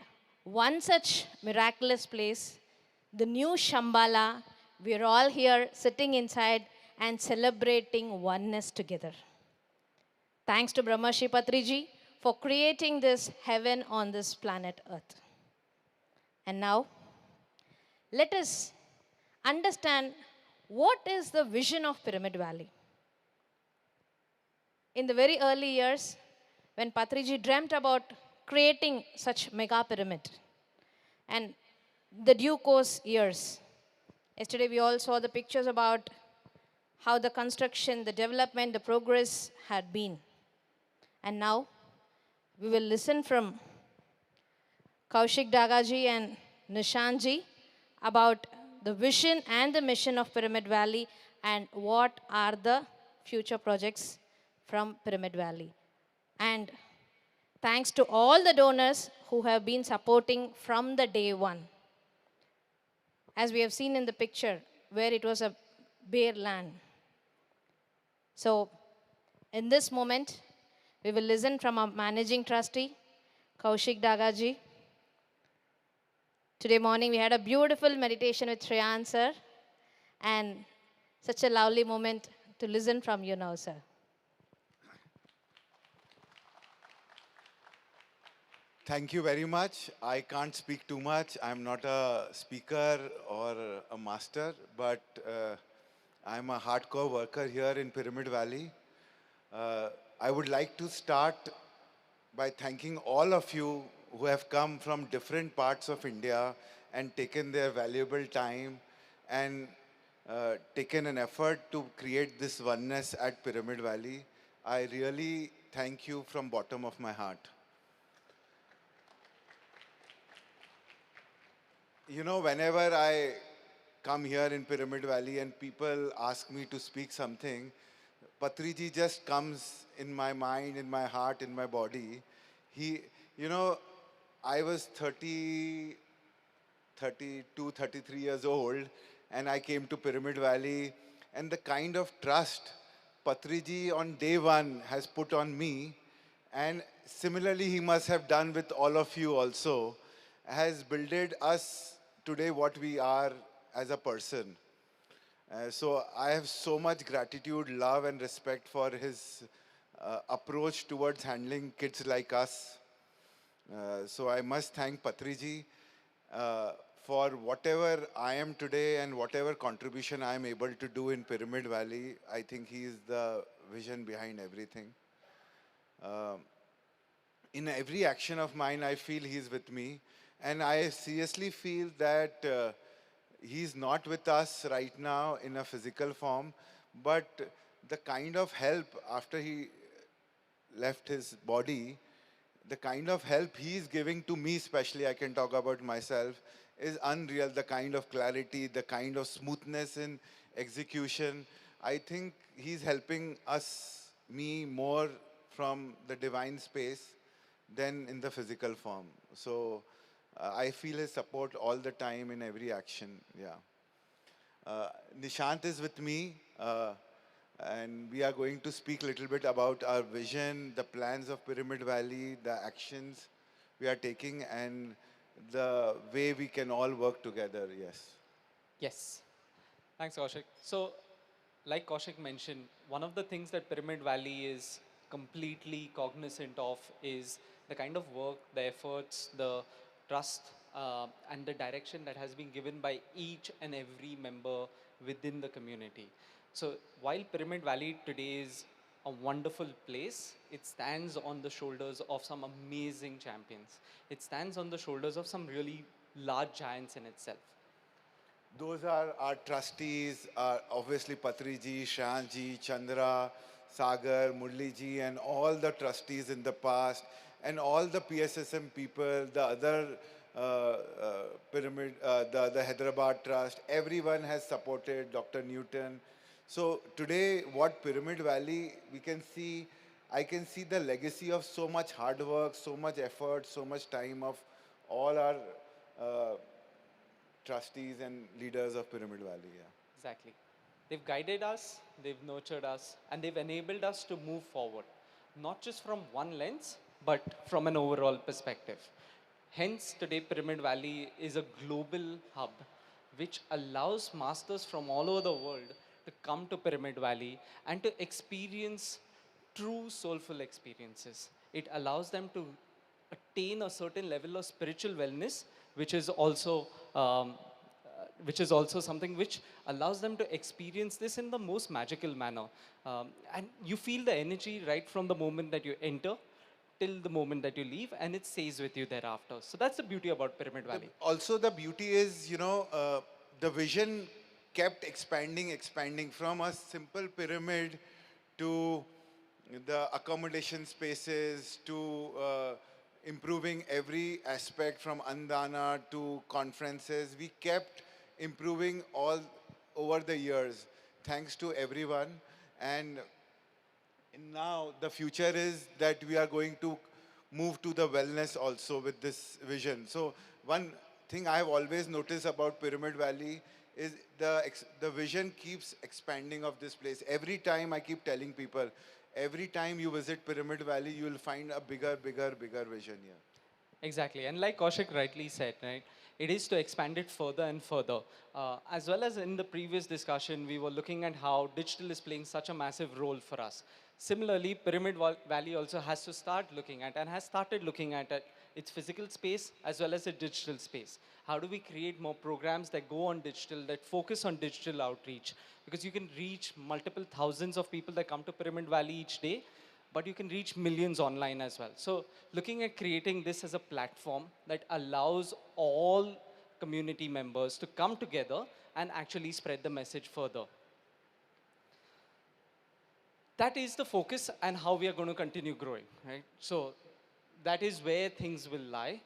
one such miraculous place, the new Shambhala, we are all here sitting inside and celebrating oneness together. Thanks to Brahmarshi Patriji for creating this heaven on this planet Earth. And now, let us understand what is the vision of Pyramid Valley. In the very early years, when Patriji dreamt about creating such mega pyramid, and the due course years, yesterday we all saw the pictures about how the construction, the development, the progress had been. And now, we will listen from Kaushik Dagaji and Nishanji about the vision and the mission of Pyramid Valley and what are the future projects from Pyramid Valley. And thanks to all the donors who have been supporting from the day one. As we have seen in the picture, where it was a bare land. So, in this moment, we will listen from our managing trustee, Kaushik Dagaji. Today morning, we had a beautiful meditation with Shreyan sir, and such a lovely moment to listen from you now, sir. Thank you very much. I can't speak too much. I'm not a speaker or a master, but I'm a hardcore worker here in Pyramid Valley. I would like to start by thanking all of you who have come from different parts of India and taken their valuable time and taken an effort to create this oneness at Pyramid Valley. I really thank you from bottom of my heart. You know, whenever I come here in Pyramid Valley and people ask me to speak something, Patriji just comes in my mind, in my heart, in my body. You know, I was 32, 33 years old, and I came to Pyramid Valley, and the kind of trust Patriji on day one has put on me, and similarly he must have done with all of you also, has builded us today what we are as a person. So I have so much gratitude, love, and respect for his approach towards handling kids like us. So I must thank Patriji for whatever I am today and whatever contribution I am able to do in Pyramid Valley. I think he is the vision behind everything. In every action of mine, I feel he's with me. And I seriously feel that he's not with us right now in a physical form, but the kind of help after he left his body, the kind of help he's giving to me, especially I can talk about myself, is unreal. The kind of clarity, the kind of smoothness in execution. I think he's helping us, me, more from the divine space than in the physical form. So I feel his support all the time in every action. Yeah. Nishant is with me. And we are going to speak a little bit about our vision, the plans of Pyramid Valley, the actions we are taking, and the way we can all work together. Yes. Yes. Thanks, Kaushik. So, like Kaushik mentioned, one of the things that Pyramid Valley is completely cognizant of is the kind of work, the efforts, the trust, and the direction that has been given by each and every member within the community. So while Pyramid Valley today is a wonderful place, it stands on the shoulders of some amazing champions. It stands on the shoulders of some really large giants in itself. Those are our trustees, obviously Patriji, Shyanji, Chandra, Sagar, Murliji, and all the trustees in the past, and all the PSSM people, the other pyramid, the Hyderabad Trust, everyone has supported Dr. Newton. So today, what Pyramid Valley, we can see, I can see the legacy of so much hard work, so much effort, so much time of all our trustees and leaders of Pyramid Valley. Yeah. Exactly. They've guided us, they've nurtured us, and they've enabled us to move forward, not just from one lens, but from an overall perspective. Hence, today Pyramid Valley is a global hub which allows masters from all over the world to come to Pyramid Valley and to experience true soulful experiences. It allows them to attain a certain level of spiritual wellness, which is also something which allows them to experience this in the most magical manner. And you feel the energy right from the moment that you enter till the moment that you leave, and it stays with you thereafter. So that's the beauty about Pyramid Valley. Also, the beauty is, the vision kept expanding from a simple pyramid to the accommodation spaces, to improving every aspect from Andana to conferences. We kept improving all over the years, thanks to everyone. And now the future is that we are going to move to the wellness also with this vision. So one thing I have always noticed about Pyramid Valley is the vision keeps expanding of this place. Every time I keep telling people, every time you visit Pyramid Valley, you will find a bigger vision here. Exactly. And like Kaushik rightly said, right, it is to expand it further and further. As well as in the previous discussion, we were looking at how digital is playing such a massive role for us. Similarly, Pyramid Valley also has to start looking at and has started looking at its physical space as well as its digital space. How do we create more programs that go on digital, that focus on digital outreach? Because you can reach multiple thousands of people that come to Pyramid Valley each day, but you can reach millions online as well. So looking at creating this as a platform that allows all community members to come together and actually spread the message further. That is the focus and how we are going to continue growing, right? So that is where things will lie.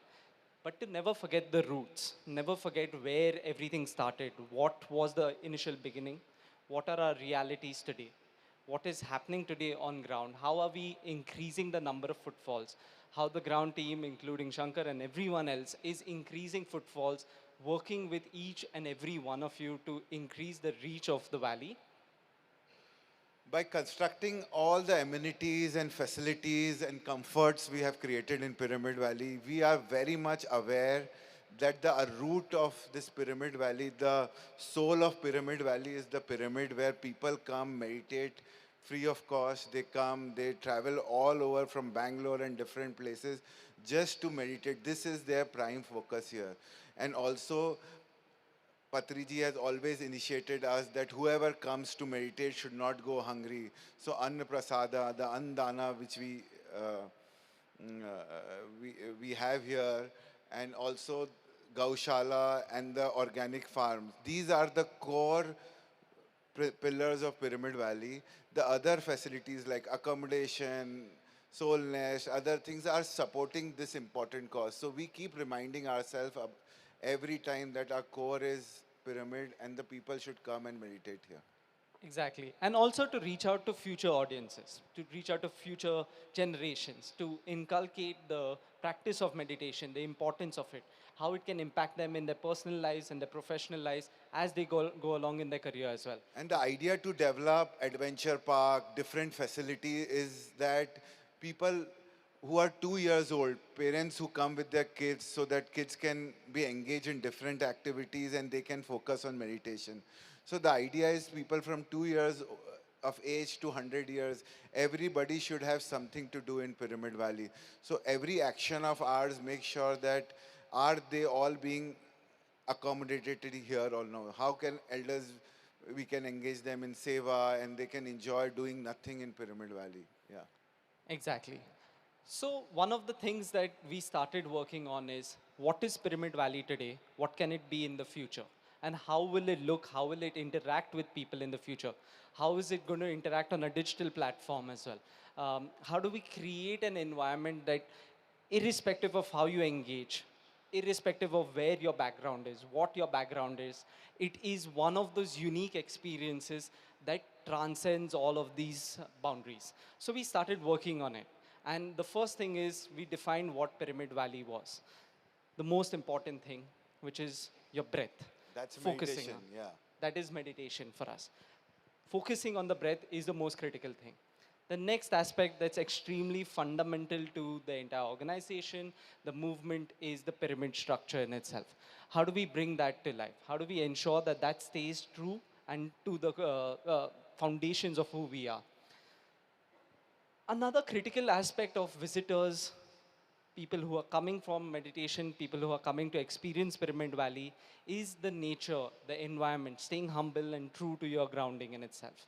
But to never forget the roots, never forget where everything started, what was the initial beginning, what are our realities today, what is happening today on ground, how are we increasing the number of footfalls, how the ground team, including Shankar and everyone else, is increasing footfalls, working with each and every one of you to increase the reach of the valley. By constructing all the amenities and facilities and comforts we have created in Pyramid Valley, we are very much aware that the root of this Pyramid Valley, the soul of Pyramid Valley is the pyramid where people come, meditate free of cost. They come, they travel all over from Bangalore and different places just to meditate. This is their prime focus here. And also, Patriji has always initiated us that whoever comes to meditate should not go hungry. So Anna Prasada, the Andana which we have here, and also Gaushala and the organic farms. These are the core pillars of Pyramid Valley. The other facilities like accommodation, soul nest, other things are supporting this important cause. So we keep reminding ourselves every time that our core is pyramid and the people should come and meditate here. Exactly. And also to reach out to future audiences, to reach out to future generations, to inculcate the practice of meditation, the importance of it, how it can impact them in their personal lives and their professional lives as they go along in their career as well. And the idea to develop adventure park, different facility is that people who are 2 years old, parents who come with their kids so that kids can be engaged in different activities and they can focus on meditation. So the idea is people from 2 years of age to 100 years, everybody should have something to do in Pyramid Valley. So every action of ours makes sure that are they all being accommodated here or no? How can elders, we can engage them in seva and they can enjoy doing nothing in Pyramid Valley. Yeah. Exactly. So one of the things that we started working on is what is Pyramid Valley today? What can it be in the future? And how will it look? How will it interact with people in the future? How is it going to interact on a digital platform as well? How do we create an environment that, irrespective of how you engage, irrespective of where your background is, what your background is, it is one of those unique experiences that transcends all of these boundaries. So we started working on it. And the first thing is we defined what Pyramid Valley was. The most important thing, which is your breath. That's focusing meditation, on. yeah. That is meditation for us. Focusing on the breath is the most critical thing. The next aspect that's extremely fundamental to the entire organization, the movement, is the pyramid structure in itself. How do we bring that to life? How do we ensure that that stays true and to the foundations of who we are? Another critical aspect of visitors, people who are coming from meditation, people who are coming to experience Pyramid Valley, is the nature, the environment, staying humble and true to your grounding in itself.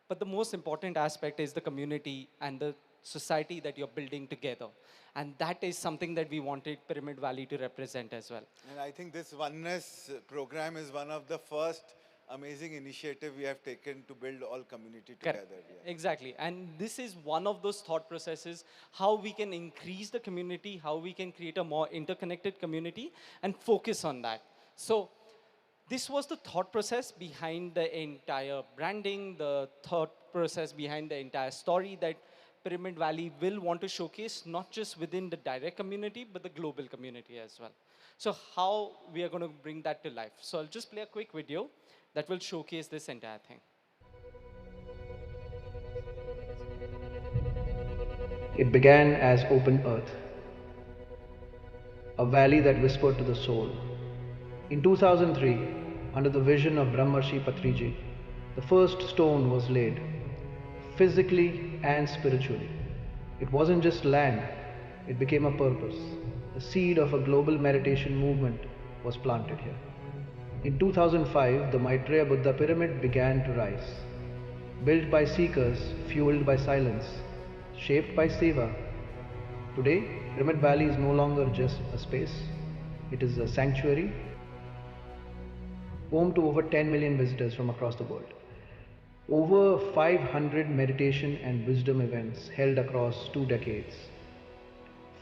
But the most important aspect is the community and the society that you're building together. And that is something that we wanted Pyramid Valley to represent as well. And I think this Oneness program is one of the first amazing initiative we have taken to build all community together. Yeah. Exactly. And this is one of those thought processes, how we can increase the community, how we can create a more interconnected community and focus on that. So this was the thought process behind the entire branding, the thought process behind the entire story that Pyramid Valley will want to showcase, not just within the direct community, but the global community as well. So how we are going to bring that to life. So I'll just play a quick video that will showcase this entire thing. It began as open earth, a valley that whispered to the soul. In 2003, under the vision of Brahmarshi Patriji, the first stone was laid, physically and spiritually. It wasn't just land, it became a purpose. The seed of a global meditation movement was planted here. In 2005, the Maitreya Buddha pyramid began to rise. Built by seekers, fueled by silence, shaped by seva. Today, Pyramid Valley is no longer just a space. It is a sanctuary, home to over 10 million visitors from across the world. Over 500 meditation and wisdom events held across 2 decades.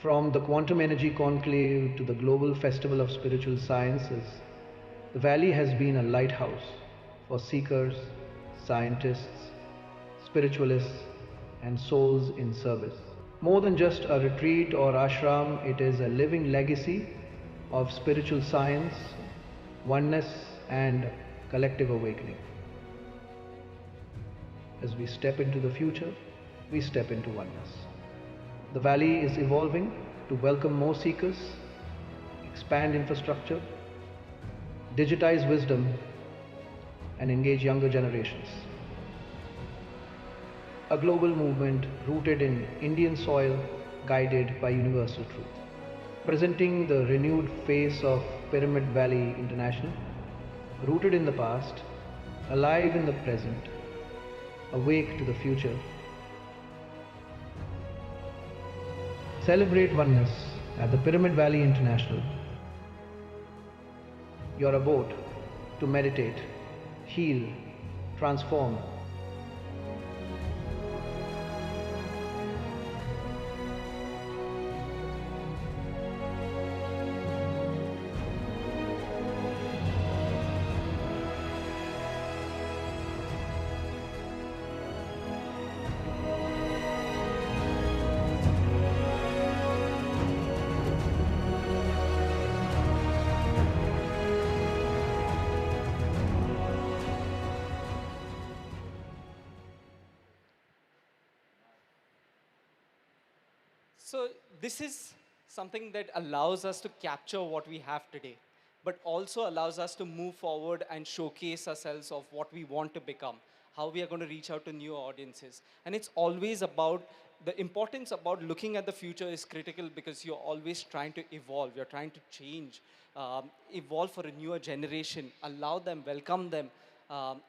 From the Quantum Energy Conclave to the Global Festival of Spiritual Sciences, the valley has been a lighthouse for seekers, scientists, spiritualists, and souls in service. More than just a retreat or ashram, it is a living legacy of spiritual science, oneness, and collective awakening. As we step into the future, we step into oneness. The valley is evolving to welcome more seekers, expand infrastructure, digitize wisdom, and engage younger generations. A global movement rooted in Indian soil, guided by universal truth. Presenting the renewed face of Pyramid Valley International, rooted in the past, alive in the present, awake to the future. Celebrate oneness at the Pyramid Valley International. You're a boat to meditate, heal, transform. So this is something that allows us to capture what we have today, but also allows us to move forward and showcase ourselves of what we want to become, how we are going to reach out to new audiences. And it's always about the importance about looking at the future is critical because you're always trying to evolve, you're trying to change, evolve for a newer generation, allow them, welcome them,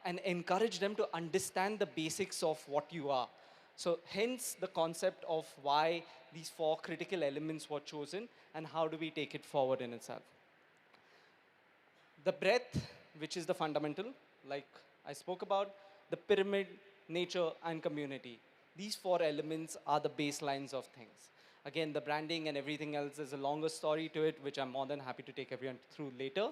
and encourage them to understand the basics of what you are. So hence the concept of why these 4 critical elements were chosen and how do we take it forward in itself. The breadth, which is the fundamental, like I spoke about, the pyramid, nature, and community. These 4 elements are the baselines of things. Again, the branding and everything else is a longer story to it, which I'm more than happy to take everyone through later.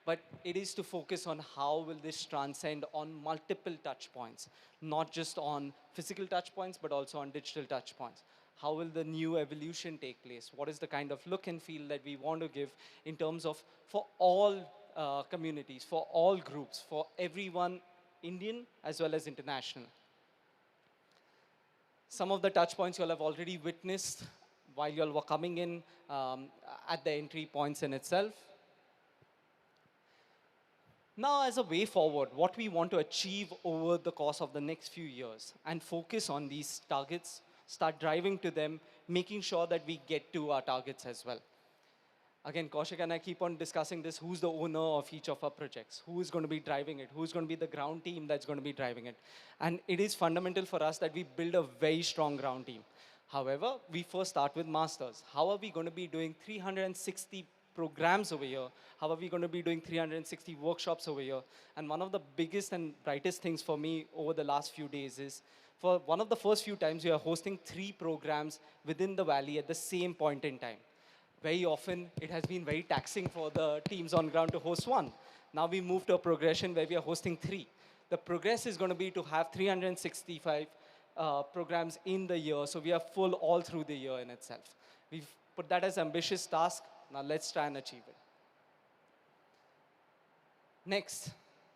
But it is to focus on how will this transcend on multiple touch points, not just on physical touch points, but also on digital touch points. How will the new evolution take place? What is the kind of look and feel that we want to give in terms of for all communities, for all groups, for everyone, Indian as well as international. Some of the touch points you'll have already witnessed while you all were coming in at the entry points in itself. Now, as a way forward, what we want to achieve over the course of the next few years and focus on these targets, start driving to them, making sure that we get to our targets as well. Again, Kaushik and I keep on discussing this, who's the owner of each of our projects, who is going to be driving it, who's going to be the ground team that's going to be driving it. And it is fundamental for us that we build a very strong ground team. However, we first start with masters. How are we going to be doing 360 programs over here? How are we going to be doing 360 workshops over here? And one of the biggest and brightest things for me over the last few days is, for one of the first few times, we are hosting 3 programs within the valley at the same point in time. Very often, it has been very taxing for the teams on ground to host 1. Now we move to a progression where we are hosting 3. The progress is going to be to have 365 programs in the year, so we are full all through the year in itself. We've put that as ambitious task. Now let's try and achieve it. Next,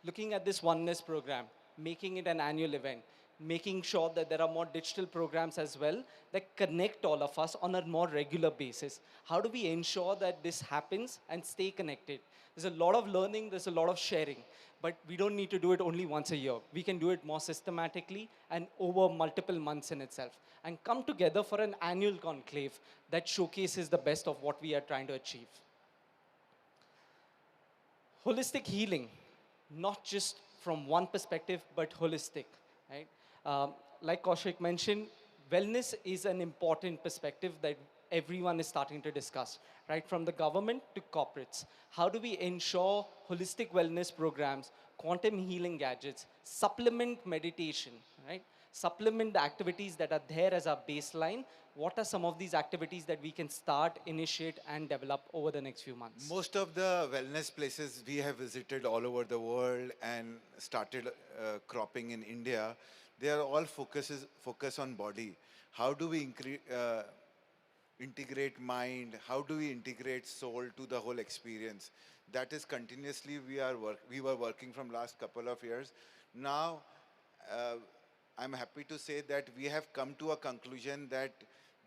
looking at this Oneness program, making it an annual event, making sure that there are more digital programs as well that connect all of us on a more regular basis. How do we ensure that this happens and stay connected? There's a lot of learning, there's a lot of sharing, but we don't need to do it only once a year. We can do it more systematically and over multiple months in itself and come together for an annual conclave that showcases the best of what we are trying to achieve. Holistic healing, not just from one perspective, but holistic, right? Like Kaushik mentioned, wellness is an important perspective that everyone is starting to discuss, right? From the government to corporates. How do we ensure holistic wellness programs, quantum healing gadgets, supplement meditation, right? Supplement the activities that are there as our baseline. What are some of these activities that we can start, initiate, and develop over the next few months? Most of the wellness places we have visited all over the world and started cropping in India, they are all focus on body. how do we integrate mind, how do we integrate soul to the whole experience. That is continuously we were working from last couple of years. Now, I'm happy to say that we have come to a conclusion that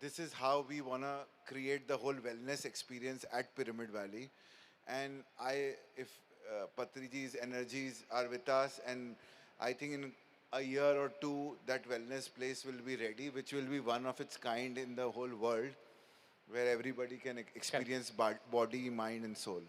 this is how we want to create the whole wellness experience at Pyramid Valley. And if Patriji's energies are with us, and I think in a year or two, that wellness place will be ready, which will be one of its kind in the whole world, where everybody can experience body, mind, and soul.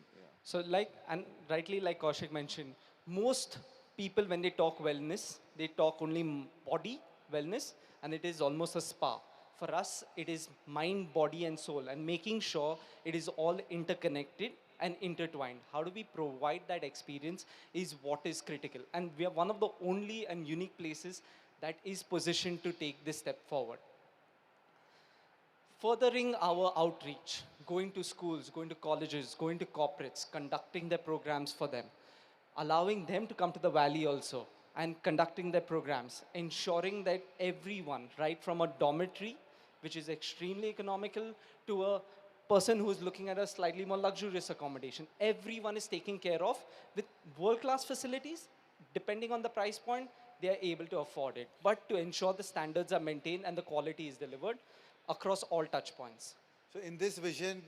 So like, and rightly like Kaushik mentioned, most people when they talk wellness, they talk only body wellness, and it is almost a spa. For us, it is mind, body, and soul, and making sure it is all interconnected and intertwined. How do we provide that experience is what is critical. And we are one of the only and unique places that is positioned to take this step forward. Furthering our outreach, going to schools, going to colleges, going to corporates, conducting their programs for them, allowing them to come to the valley also and conducting their programs, ensuring that everyone, right from a dormitory, which is extremely economical, to a person who's looking at a slightly more luxurious accommodation, everyone is taken care of with world-class facilities. Depending on the price point, they are able to afford it. But to ensure the standards are maintained and the quality is delivered across all touch points. So in this vision,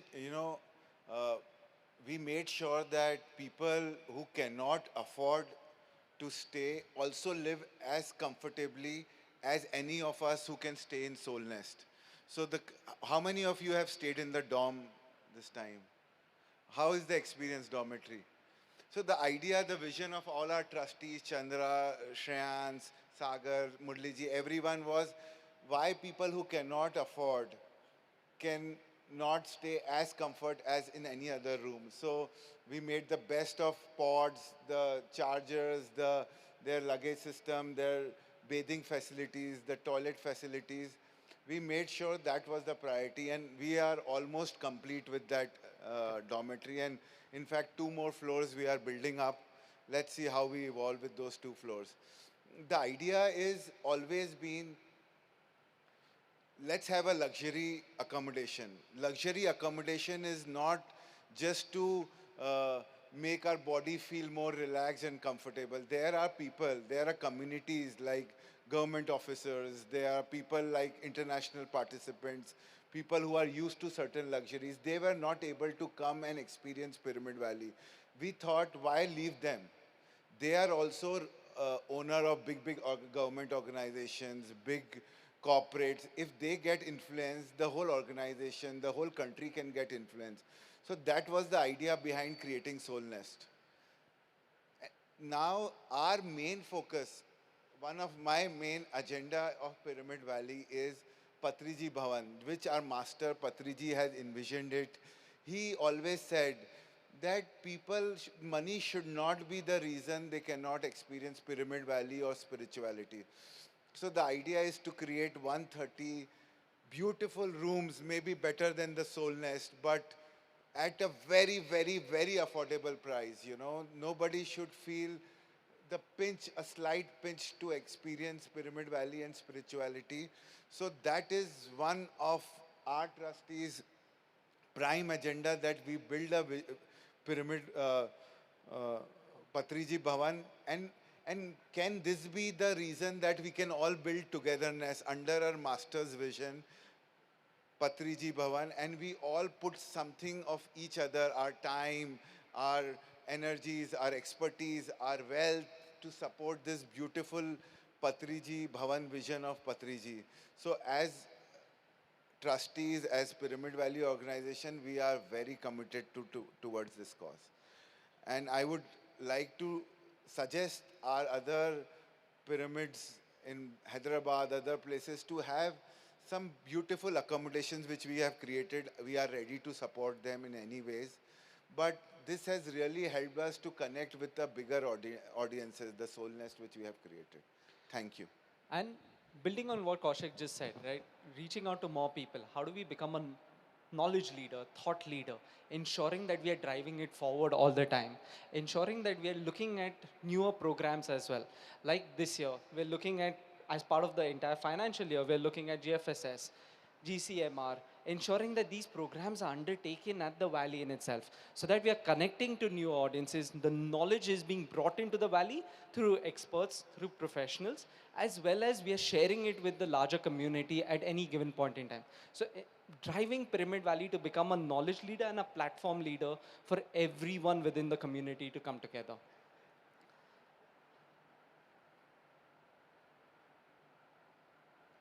we made sure that people who cannot afford to stay also live as comfortably as any of us who can stay in Soul Nest. So how many of you have stayed in the dorm this time? How is the experience dormitory? So the idea, the vision of all our trustees, Chandra, Shreyans, Sagar, Murliji, everyone was why people who cannot afford can not stay as comfort as in any other room. So we made the best of pods, the chargers, their luggage system, their bathing facilities, the toilet facilities. We made sure that was the priority, and we are almost complete with that dormitory. And in fact, 2 more floors we are building up. Let's see how we evolve with those 2 floors. The idea is always been, let's have a luxury accommodation. Luxury accommodation is not just to make our body feel more relaxed and comfortable. There are people, there are communities like government officers, there are people like international participants, people who are used to certain luxuries. They were not able to come and experience Pyramid Valley. We thought, why leave them? They are also owner of big government organizations, big corporates. If they get influenced, the whole organization, the whole country can get influenced. So that was the idea behind creating Soul Nest. Now our main focus, one of my main agenda of Pyramid Valley is Patriji Bhavan, which our master Patriji has envisioned it. He always said that money should not be the reason they cannot experience Pyramid Valley or spirituality. So the idea is to create 130 beautiful rooms, maybe better than the Soul Nest, but at a very, very, very affordable price. Nobody should feel the pinch, a slight pinch to experience Pyramid Valley and spirituality. So that is one of our trustees' prime agenda, that we build a pyramid, Patriji Bhavan, and can this be the reason that we can all build togetherness under our master's vision, Patriji Bhavan, and we all put something of each other, our time, our energies, our expertise, our wealth, to support this beautiful Patriji Bhavan vision of Patriji. So as trustees, as Pyramid Valley organization, we are very committed towards this cause. And I would like to suggest our other pyramids in Hyderabad, other places, to have some beautiful accommodations which we have created. We are ready to support them in any ways. But this has really helped us to connect with the bigger audiences, the Soul Nest which we have created. Thank you. And building on what Kaushik just said, right? Reaching out to more people. How do we become a knowledge leader, thought leader, ensuring that we are driving it forward all the time, ensuring that we are looking at newer programs as well. Like this year, we're looking at as part of the entire financial year, we're looking at GFSS, GCMR, ensuring that these programs are undertaken at the valley in itself, so that we are connecting to new audiences. The knowledge is being brought into the valley through experts, through professionals, as well as we are sharing it with the larger community at any given point in time. So driving Pyramid Valley to become a knowledge leader and a platform leader for everyone within the community to come together.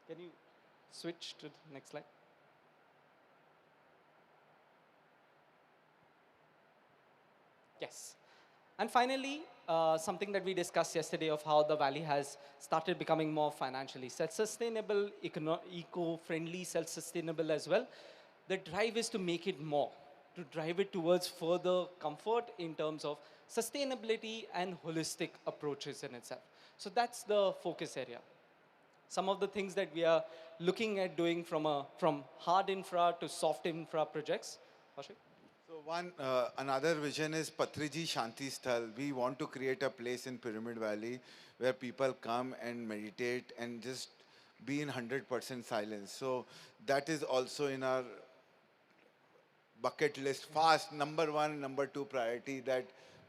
Can you switch to the next slide? Yes. And finally, something that we discussed yesterday of how the valley has started becoming more financially self-sustainable, eco-friendly, self-sustainable as well. The drive is to make it more, to drive it towards further comfort in terms of sustainability and holistic approaches in itself. So that's the focus area. Some of the things that we are looking at doing from hard infra to soft infra projects. Kaushik? So another vision is Patriji Shanti Sthal. We want to create a place in Pyramid Valley where people come and meditate and just be in 100% silence. So that is also in our bucket list, fast, number 1, number 2 priority, that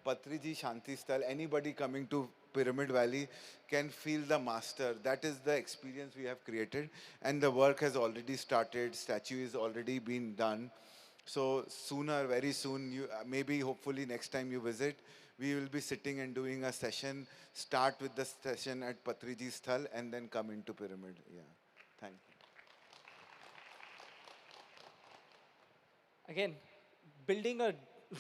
Patriji Shanti Sthal, anybody coming to Pyramid Valley can feel the master. That is the experience we have created, and the work has already started, statue is already been done. So sooner, very soon, maybe hopefully next time you visit, we will be sitting and doing a session, start with the session at Patriji Sthal and then come into Pyramid. Yeah, thank you. Again, building a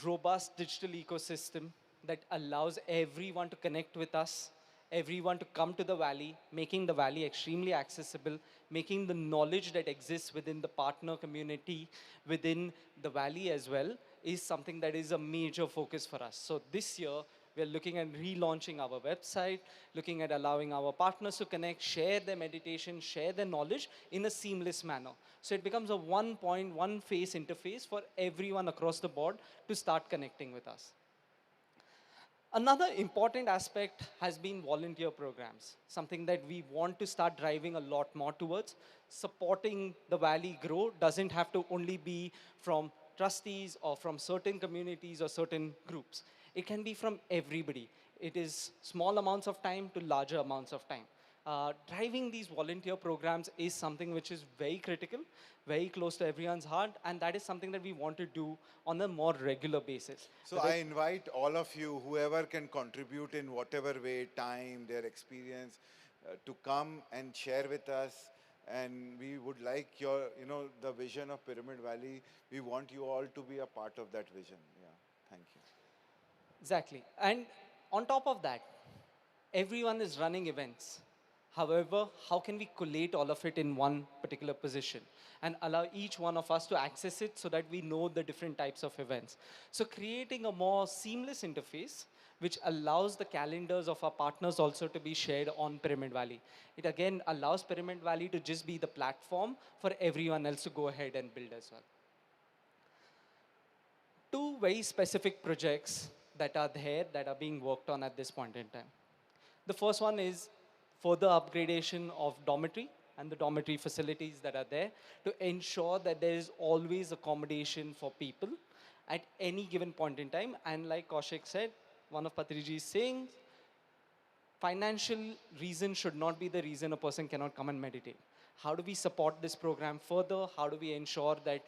robust digital ecosystem that allows everyone to connect with us, everyone to come to the valley, making the valley extremely accessible, making the knowledge that exists within the partner community, within the valley as well, is something that is a major focus for us. So this year, we're looking at relaunching our website, looking at allowing our partners to connect, share their meditation, share their knowledge in a seamless manner. So it becomes a one-face interface for everyone across the board to start connecting with us. Another important aspect has been volunteer programs, something that we want to start driving a lot more towards. Supporting the valley grow doesn't have to only be from trustees or from certain communities or certain groups. It can be from everybody. It is small amounts of time to larger amounts of time. Driving these volunteer programs is something which is very critical, very close to everyone's heart, and that is something that we want to do on a more regular basis. So I invite all of you, whoever can contribute in whatever way, time, their experience, to come and share with us. And we would like the vision of Pyramid Valley. We want you all to be a part of that vision. Yeah, thank you. Exactly. And on top of that, everyone is running events. However, how can we collate all of it in one particular position and allow each one of us to access it so that we know the different types of events? So creating a more seamless interface which allows the calendars of our partners also to be shared on Pyramid Valley. It again allows Pyramid Valley to just be the platform for everyone else to go ahead and build as well. Two very specific projects that are there that are being worked on at this point in time. The first one is further upgradation of dormitory and the dormitory facilities that are there to ensure that there is always accommodation for people at any given point in time. And like Kaushik said, one of Patriji's saying, financial reason should not be the reason a person cannot come and meditate. How do we support this program further? How do we ensure that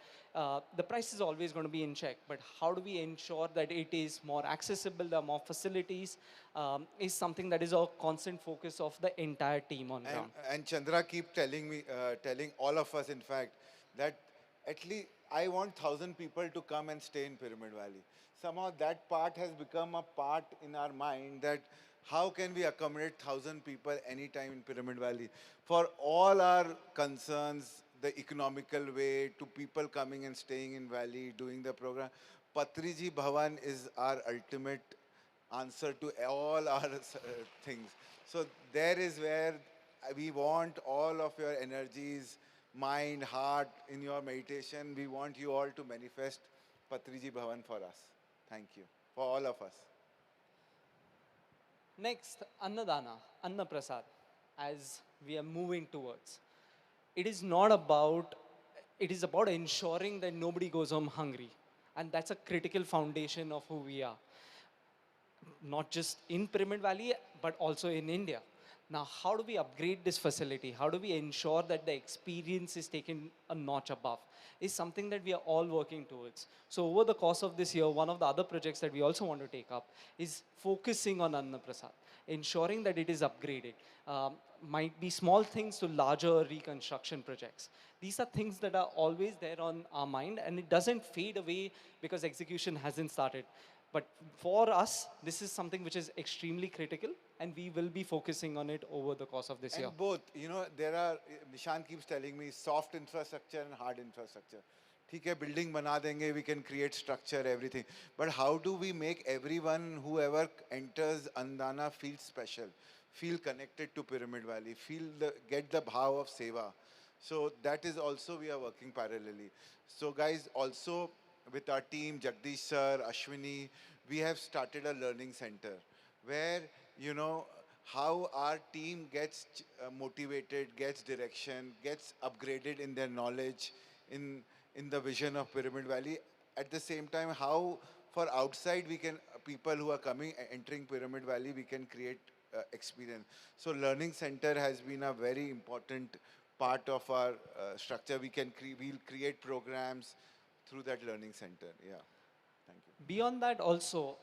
the price is always going to be in check, but how do we ensure that it is more accessible, there are more facilities, is something that is a constant focus of the entire team on ground. And Chandra keep telling me, telling all of us in fact, that at least I want 1,000 people to come and stay in Pyramid Valley. Somehow that part has become a part in our mind that how can we accommodate 1,000 people anytime in Pyramid Valley? For all our concerns, the economical way, to people coming and staying in Valley, doing the program, Patriji Bhavan is our ultimate answer to all our things. So there is where we want all of your energies, mind, heart, in your meditation. We want you all to manifest Patriji Bhavan for us. Thank you, for all of us. Next, Annadana, Anna Prasad. As we are moving towards. It is not about, it is about ensuring that nobody goes home hungry. And that's a critical foundation of who we are. Not just in Pyramid Valley, but also in India. Now, how do we upgrade this facility? How do we ensure that the experience is taken a notch above? Is something that we are all working towards. So over the course of this year, one of the other projects that we also want to take up is focusing on Anna Prasad, ensuring that it is upgraded. Might be small things to larger reconstruction projects. These are things that are always there on our mind, and it doesn't fade away because execution hasn't started. But for us, this is something which is extremely critical, and we will be focusing on it over the course of this year. And both, you know, there are, Nishan keeps telling me, soft infrastructure and hard infrastructure. ठीक है, building बना देंगे, we can create structure, everything. But how do we make everyone, whoever enters Andana, feel special, feel connected to Pyramid Valley, get the bhav of seva? So that is also we are working parallelly. So guys, also with our team, Jagdish sir, Ashwini, we have started a learning center where, you know, how our team gets motivated, gets direction, gets upgraded in their knowledge, in the vision of Pyramid Valley. At the same time, how for outside we can, people who are coming, entering Pyramid Valley, we can create experience. So learning center has been a very important part of our structure. We'll create programs through that learning center. Yeah, thank you. Beyond that also,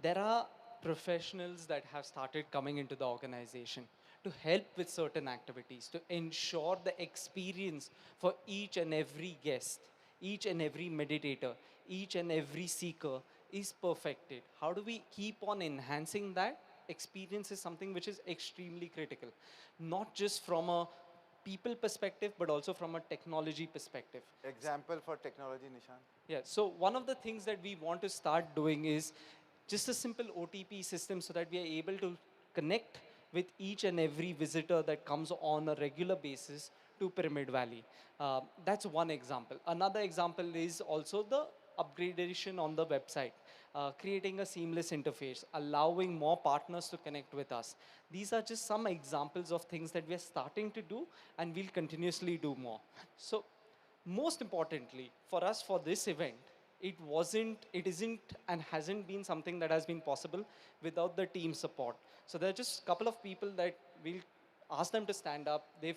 there are professionals that have started coming into the organization to help with certain activities, to ensure the experience for each and every guest, each and every meditator, each and every seeker is perfected. How do we keep on enhancing that? Experience is something which is extremely critical, not just from a people perspective, but also from a technology perspective. Example for technology, Nishan? Yeah, so one of the things that we want to start doing is just a simple OTP system so that we are able to connect with each and every visitor that comes on a regular basis to Pyramid Valley. That's one example. Another example is also the upgradation on the website, creating a seamless interface, allowing more partners to connect with us. These are just some examples of things that we are starting to do, and we'll continuously do more. So most importantly, for us, for this event, it isn't and hasn't been something that has been possible without the team support. So there are just a couple of people that we'll ask them to stand up. They've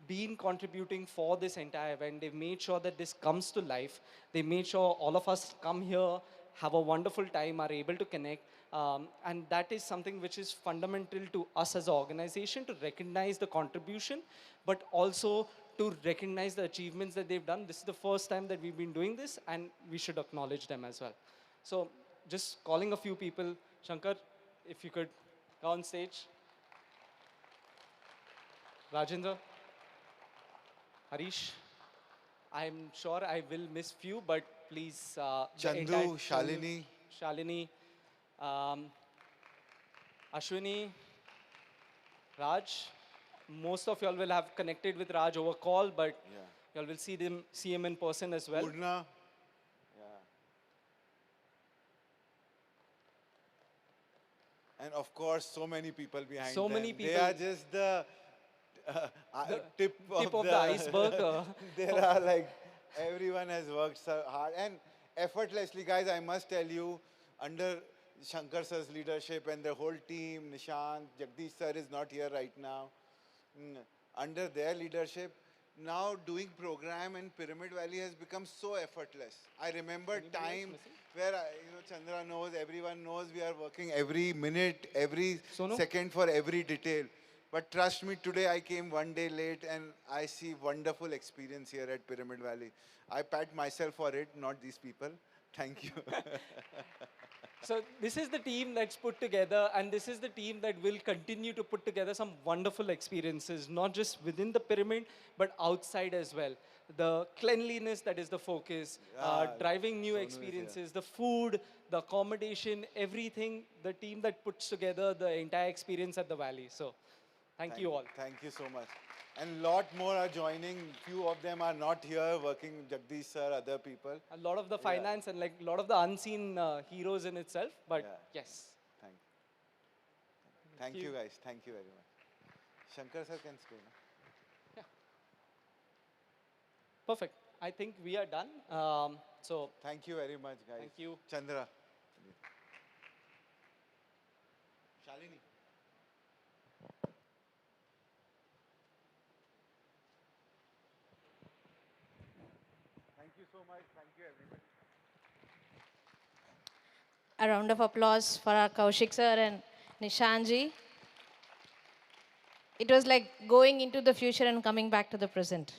been contributing for this entire event. They've made sure that this comes to life. They made sure all of us come here, have a wonderful time, are able to connect. And that is something which is fundamental to us as an organization, to recognize the contribution, but also to recognize the achievements that they've done. This is the first time that we've been doing this, and we should acknowledge them as well. So just calling a few people. Shankar, if you could go on stage. Rajendra, Harish, I'm sure I will miss few, but please. Chandu, Shalini. Shalini, Ashwini, Raj. Most of y'all will have connected with Raj over call, but y'all will see him in person as well. Purna. And of course, so many people behind so them. many people. They are just the tip of the iceberg. There are like, everyone has worked so hard and effortlessly, guys. I must tell you, under Shankar sir's leadership and the whole team, Nishant, Jagdish sir is not here right now. Under their leadership, now doing program in Pyramid Valley has become so effortless. I remember time where, Chandra knows, everyone knows we are working every minute, every second for every detail. But trust me, today I came one day late and I see wonderful experience here at Pyramid Valley. I pat myself for it, not these people. Thank you. So this is the team that's put together, and this is the team that will continue to put together some wonderful experiences, not just within the pyramid, but outside as well. The cleanliness that is the focus, driving new experiences, the food, the accommodation, everything, the team that puts together the entire experience at the Valley. So thank you all. Thank you so much. And lot more are joining. Few of them are not here working, Jagdish sir, other people. A lot of the finance and like a lot of the unseen heroes in itself, but yes. Thank you guys. Thank you very much. Shankar sir can stay. No? Perfect. I think we are done. So thank you very much, guys. Thank you. Chandra. Shalini. Thank you so much. Thank you, everybody. A round of applause for our Kaushik sir and Nishanji. It was like going into the future and coming back to the present.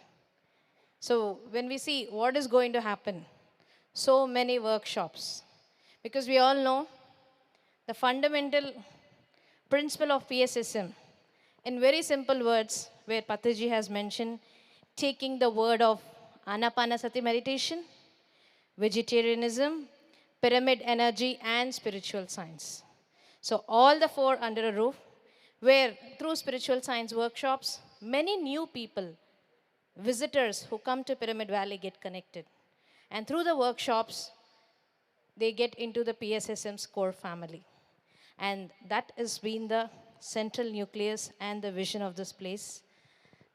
So when we see what is going to happen, so many workshops, because we all know the fundamental principle of PSSM, in very simple words, where Patriji has mentioned, taking the word of Anapanasati meditation, vegetarianism, pyramid energy, and spiritual science. So all the four under a roof, where through spiritual science workshops, many new people, visitors who come to Pyramid Valley get connected. And through the workshops, they get into the PSSM's core family. And that has been the central nucleus and the vision of this place.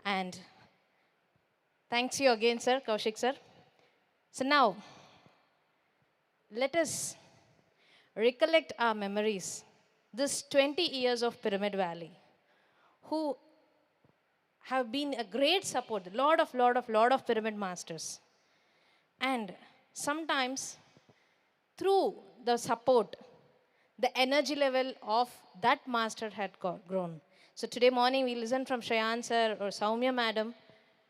And thanks you again, sir, Kaushik sir. So now, let us recollect our memories. This 20 years of Pyramid Valley, who have been a great support, lot of pyramid masters. And sometimes through the support, the energy level of that master had grown. So today morning we listened from Shayan sir or Saumya madam,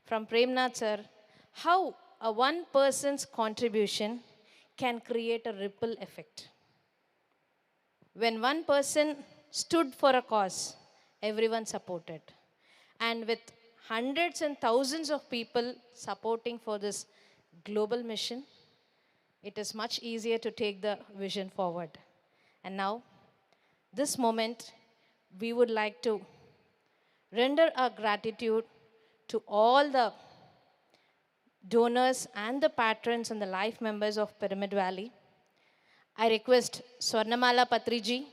from Premnath sir, how a one person's contribution can create a ripple effect. When one person stood for a cause, everyone supported. And with hundreds and thousands of people supporting for this global mission, it is much easier to take the vision forward. And now, this moment, we would like to render our gratitude to all the donors and the patrons and the life members of Pyramid Valley. I request Swarnamala Patriji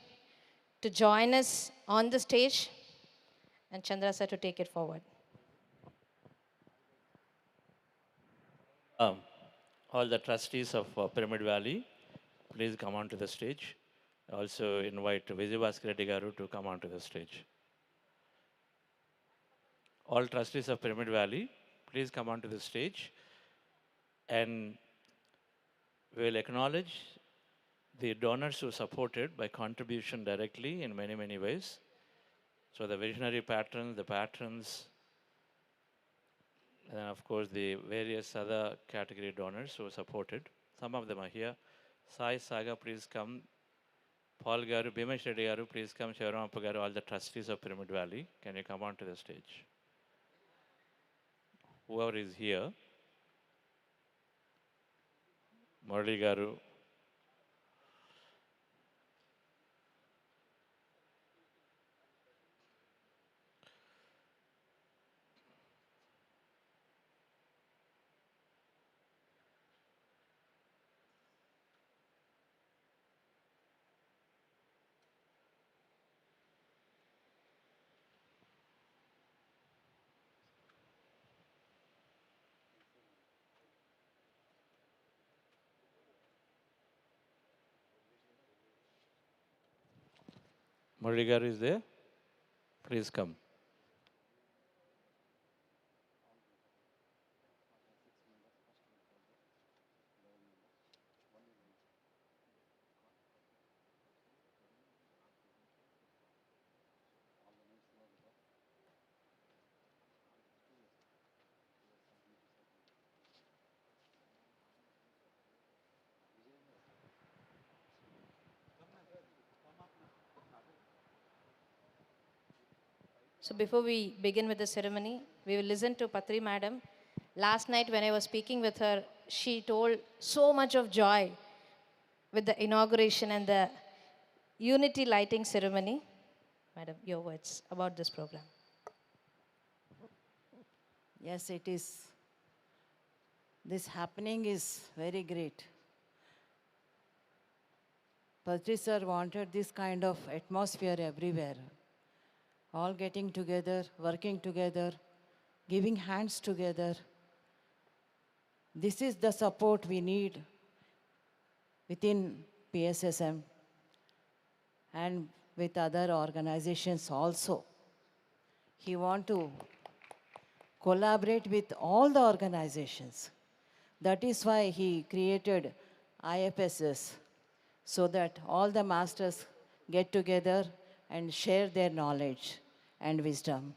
to join us on the stage and Chandra sir to take it forward. All the trustees of Pyramid Valley, please come onto the stage. Also invite Vijayabhaskar Reddy Garu to come onto the stage. All trustees of Pyramid Valley, please come onto the stage. And we will acknowledge the donors who supported by contribution directly in many, many ways. So the visionary patrons, the patrons, and of course the various other category donors who supported. Some of them are here. Sai Saga, please come. Paul Garu, Bhimesh Reddy Garu, please come. Shivaramappa Garu, all the trustees of Pyramid Valley. Can you come onto the stage? Whoever is here. Murali Garu. Murali Garu is there? Please come. So before we begin with the ceremony, we will listen to Patri madam. Last night when I was speaking with her, she told so much of joy with the inauguration and the unity lighting ceremony. Madam, your words about this program. Yes, it is. This happening is very great. Patri sir wanted this kind of atmosphere everywhere. all getting together, working together, giving hands together. This is the support we need within PSSM and with other organizations also. He want to collaborate with all the organizations. That is why he created IFSS, so that all the masters get together and share their knowledge and wisdom.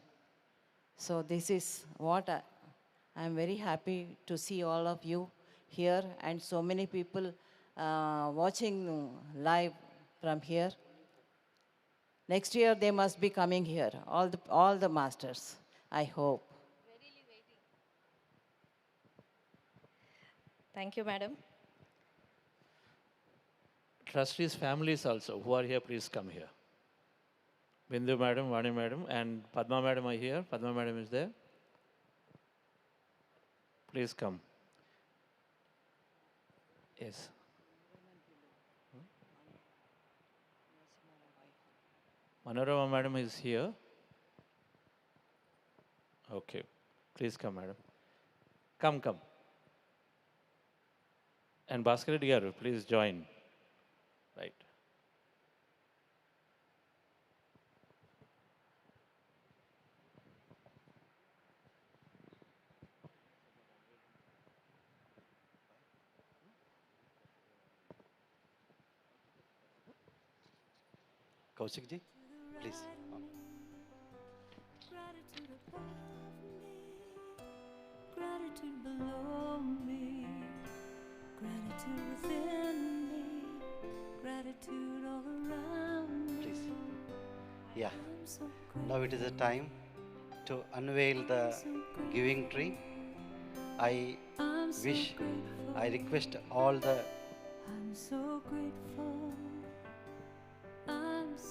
So this is what I'm very happy to see all of you here and so many people watching live from here. Next year they must be coming here, all the masters, I hope. Thank you, madam. Trustees' families also, who are here, please come here. Bindu madam, Vani madam, and Padma madam are here. Padma madam is there. Please come. Yes. Manorama madam is here. Okay. Please come, madam. Come. And Bhaskar Reddy garu, please join. Right. Kaushik ji, please. Gratitude below me, gratitude within me, gratitude all around me. Please. Yeah. Now it is a time to unveil the giving tree. I request all the. I'm so grateful.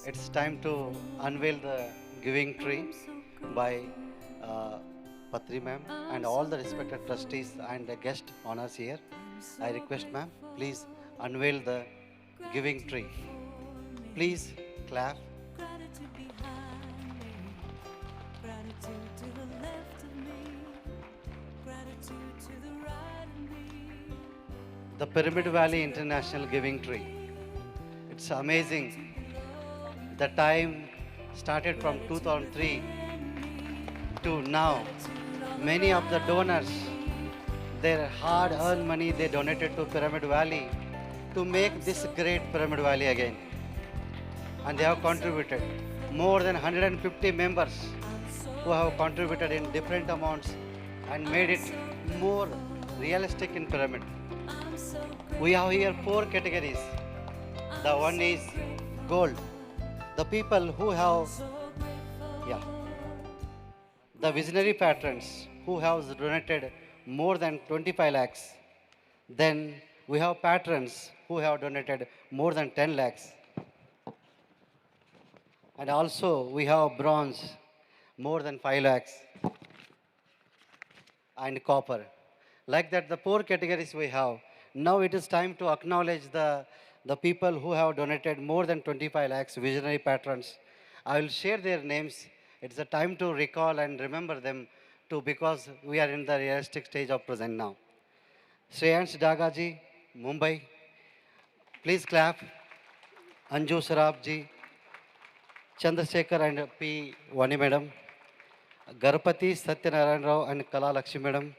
It's time to unveil the giving tree by Patri ma'am and all the respected trustees and the guest honors here. I request ma'am, please unveil the giving tree. Please clap. Gratitude behind me, gratitude to the left of me, gratitude to the right of me. The Pyramid Valley International Giving Tree. It's amazing. The time started from 2003 to now. Many of the donors, their hard-earned money they donated to Pyramid Valley to make this great Pyramid Valley again. And they have contributed. More than 150 members who have contributed in different amounts and made it more realistic in Pyramid. We have here 4 categories. The one is gold. The people who have, the visionary patrons who have donated more than 25 lakhs. Then we have patrons who have donated more than 10 lakhs. And also we have bronze, more than 5 lakhs. And copper. Like that, the 4 categories we have. Now it is time to acknowledge the people who have donated more than 25 lakhs, visionary patrons. I will share their names. It's a time to recall and remember them too, because we are in the realistic stage of present now. Shreyansh Dagaji, Mumbai. Please clap. Anju Sarabji, Chandrasekhar and P. Vani Madam. Garpati Satyanarayan Rao and Kala Lakshmi Madam.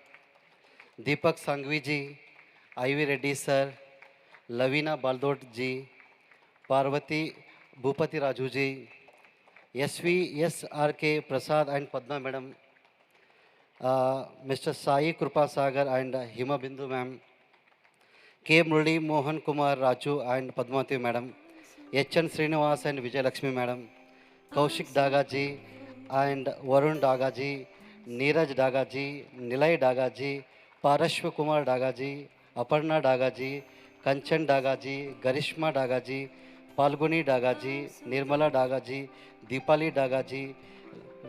Deepak Sangvi ji, Ivy Reddy sir, Lavina Baldot ji, Parvati Bhupati Raju ji, SRK Prasad and Padma Madam, Mr. Sai Krupa Sagar and Hima Bindu ma'am, K. Murli Mohan Kumar Raju and Padmavati Madam, H.N. Srinivas and Vijay Lakshmi Madam, Kaushik Dagaji and Varun Dagaji, Neeraj Dagaji, Nilay Dagaji, Parashva Kumar Dagaji, Aparna Dagaji, Kanchan Dagaji, Garishma Dagaji, Palguni Dagaji, Nirmala Dagaji, Deepali Dagaji,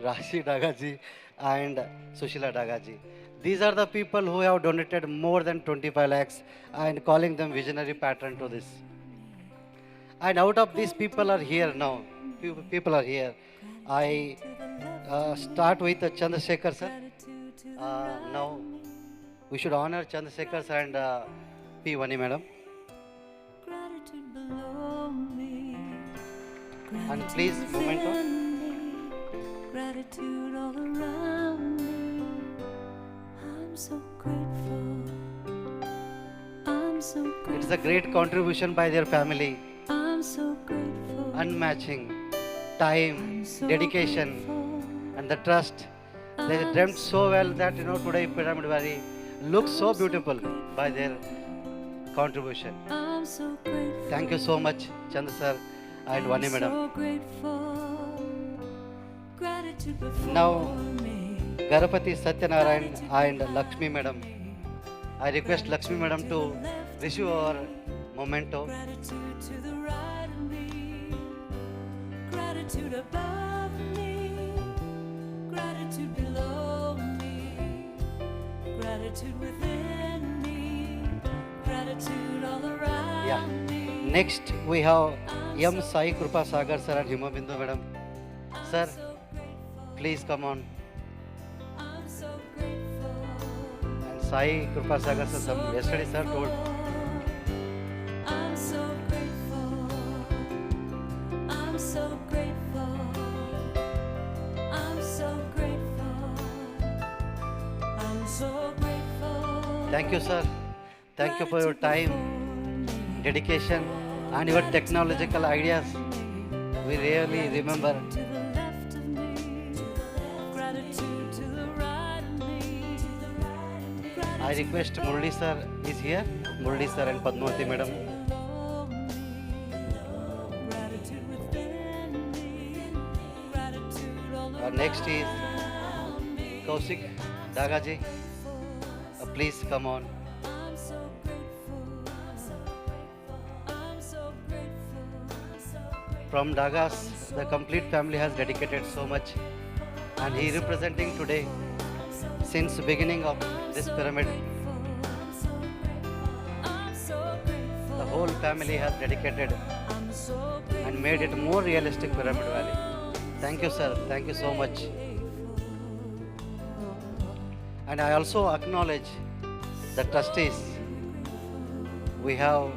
Rashi Dagaji, and Sushila Dagaji. These are the people who have donated more than 25 lakhs and calling them visionary patron to this. And out of these people are here now. people are here. I start with Chandrasekhar sir. Now we should honor Chandrasekhar sir and P. Vani madam. And please, memento. Gratitude all around me. I'm so grateful. I'm so grateful. It's a great contribution by their family. I'm so grateful. Unmatching time, dedication, and the trust. They dreamt so well that today Pyramid Valley looks so beautiful by their contribution. I'm so grateful. Thank you so much, Chandra sir and Vani I'm madam. so grateful. Gratitude before Now, me. Garapati Satyanarayan and Lakshmi madam. I request Lakshmi madam to receive our memento. Gratitude to the right of me. Gratitude above me. Gratitude below me. Gratitude within me. Gratitude all around Yeah. me. Next we have M. Sai Krupa Sagar sir and Hima Bindu madam. Sir, please come on. I'm so grateful. And Sai Krupa Sagar sir, yesterday sir told. I'm so grateful. I'm so grateful. I'm so grateful. I'm so grateful. Thank you sir. Thank you for your time, dedication and your technological ideas. We really remember. Gratitude to the right of me. I request Murli sir is here. Murli sir and Padmavati madam. Gratitude within me. Gratitude all Next is Kaushik Dagaji. Please come on. I'm so grateful. I'm so grateful. From Dagas, the complete family has dedicated so much, and he representing today since the beginning of this pyramid. The whole family has dedicated and made it more realistic Pyramid Valley. Thank you, sir. Thank you so much. And I also acknowledge the trustees. We have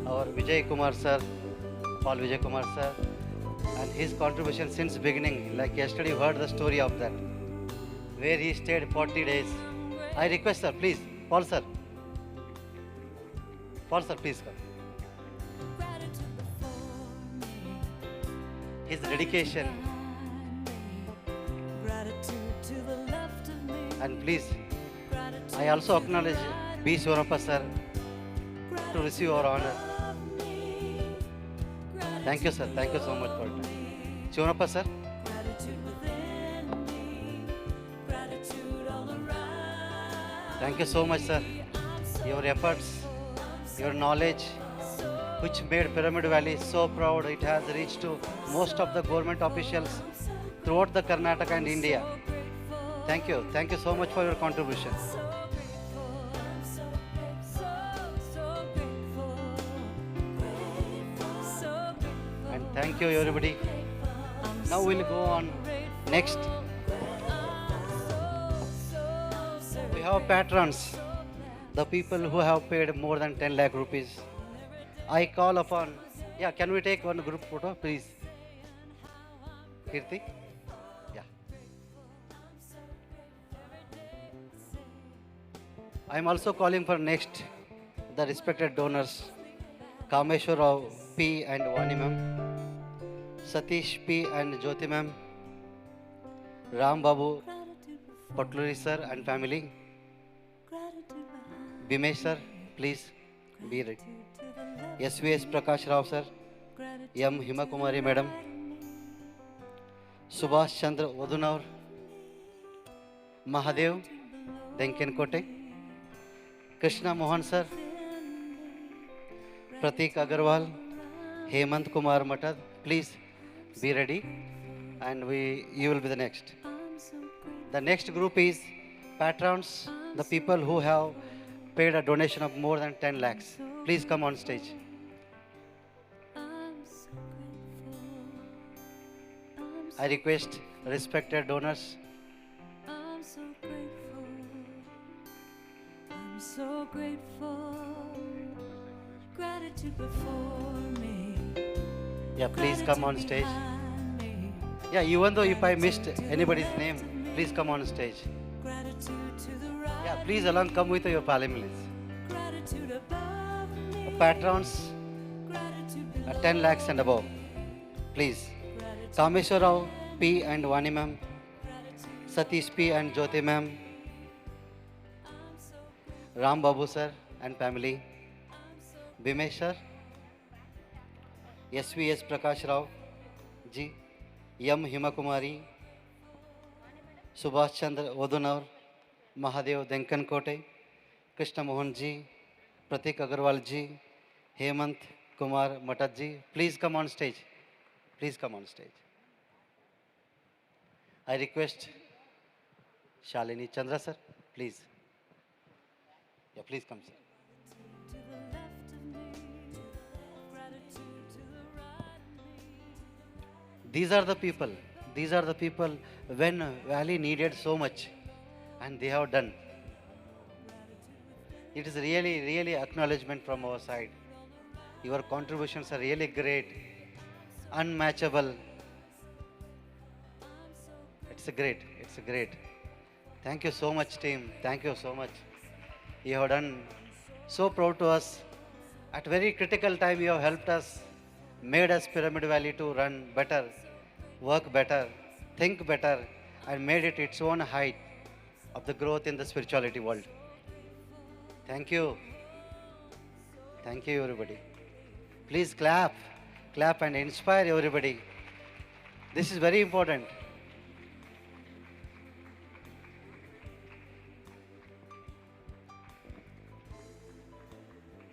our Vijay Kumar sir, Paul Vijay Kumar sir, and his contribution since beginning. Like yesterday, you heard the story of that, where he stayed 40 days. I request sir, please, Paul sir. Paul sir, please come. His dedication. And please, I also acknowledge B. Swarnappa sir to receive our honor. Thank you, sir. Thank you so much for it. Swarnappa sir. Thank you so much, sir. Your efforts, your knowledge, which made Pyramid Valley so proud. It has reached to most of the government officials throughout the Karnataka and India. Thank you. Thank you so much for your contribution. And thank you, everybody. Now we'll go on next. We have patrons, the people who have paid more than 10 lakh rupees. I call upon, yeah, can we take one group photo, please? Kirti? Yeah. I am also calling for next, the respected donors, Kameshwar Rao P and Vani ma'am, Satish P and Jyoti ma'am, Ram Babu Patluri sir and family, Bimesh sir, please be ready. SVS Prakash Rao sir, M. Hima Kumari madam, Subhash Chandra Odunaur, Mahadev Denkenkote, Krishna Mohan sir, Pratik Agarwal, Hemant Kumar Matad, please be ready, and you will be the next. The next group is patrons, the people who have paid a donation of more than 10 lakhs. Please come on stage. I request respected donors. I'm so grateful. I'm so grateful. Gratitude before me. Yeah, please come on stage. Yeah, even though if I missed anybody's name, please come on stage. Gratitude to the right. Yeah, please along come with your families. Gratitude above me. Patrons, Gratitude 10 lakhs and above. Please. Kameshwarao P and Vani ma'am. Satish P and Jyoti ma'am. Ram Babu sir and family. Bimesh sir. SVS Prakash Rao ji. Yam Hima Kumari. Subhash Chandra Odunaur. Mahadev Denkan Kote. Krishna Mohan ji. Pratik Agarwal ji. Hemant Kumar Matat ji. Please come on stage. Please come on stage. I request Shalini Chandra sir, please. Yeah, please come sir. These are the people. These are the people when Valley needed so much and they have done. It is really, really acknowledgement from our side. Your contributions are really great, unmatchable. It's great. It's great. Thank you so much, team. Thank you so much. You have done so proud to us. At very critical time, you have helped us, made us Pyramid Valley to run better, work better, think better, and made it its own height of the growth in the spirituality world. Thank you. Thank you, everybody. Please clap. Clap and inspire everybody. This is very important.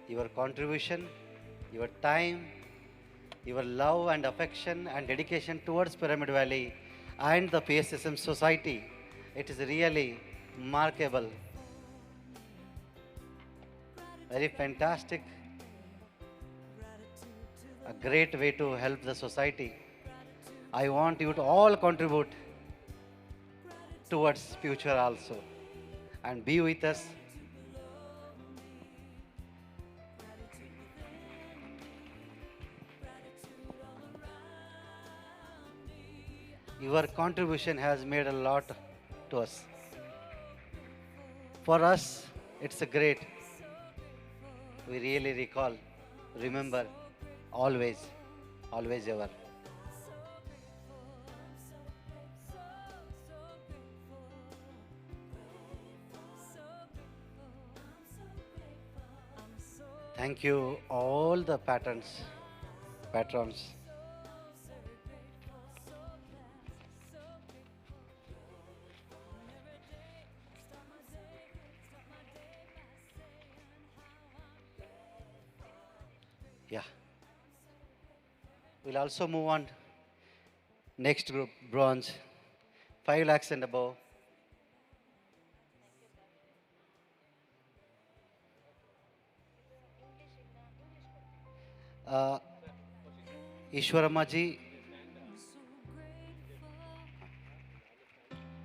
Your contribution, your time, your love and affection and dedication towards Pyramid Valley and the PSSM society, it is really remarkable. Very fantastic. A great way to help the society. I want you to all contribute towards future also and be with us. Your contribution has made a lot to us. For us, it's a great. We really recall, remember, always, always ever. Thank you, all the patrons. Yeah. We'll also move on. Next group, bronze, 5 lakhs and above. Ishwarama ji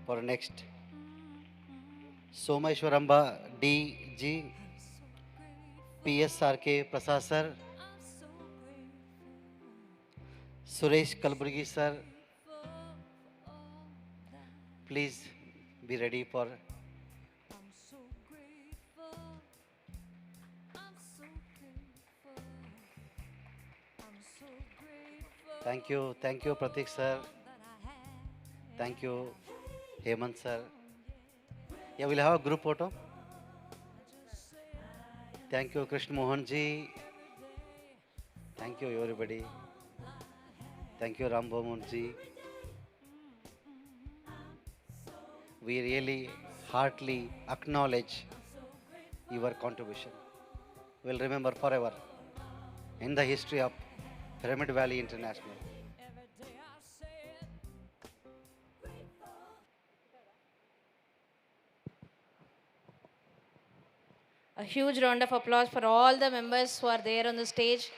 for next. Soma Ishwaramba D G. PSRK Prasad sir. Suresh Kalburgi sir. Please be ready for. Thank you, Pratik sir. Thank you, Hemant sir. Yeah, we'll have a group photo. Thank you, Krishna Mohan ji. Thank you, everybody. Thank you, Ram Mohan ji. We really heartily acknowledge your contribution. We'll remember forever in the history of Pyramid Valley International. A huge round of applause for all the members who are there on the stage,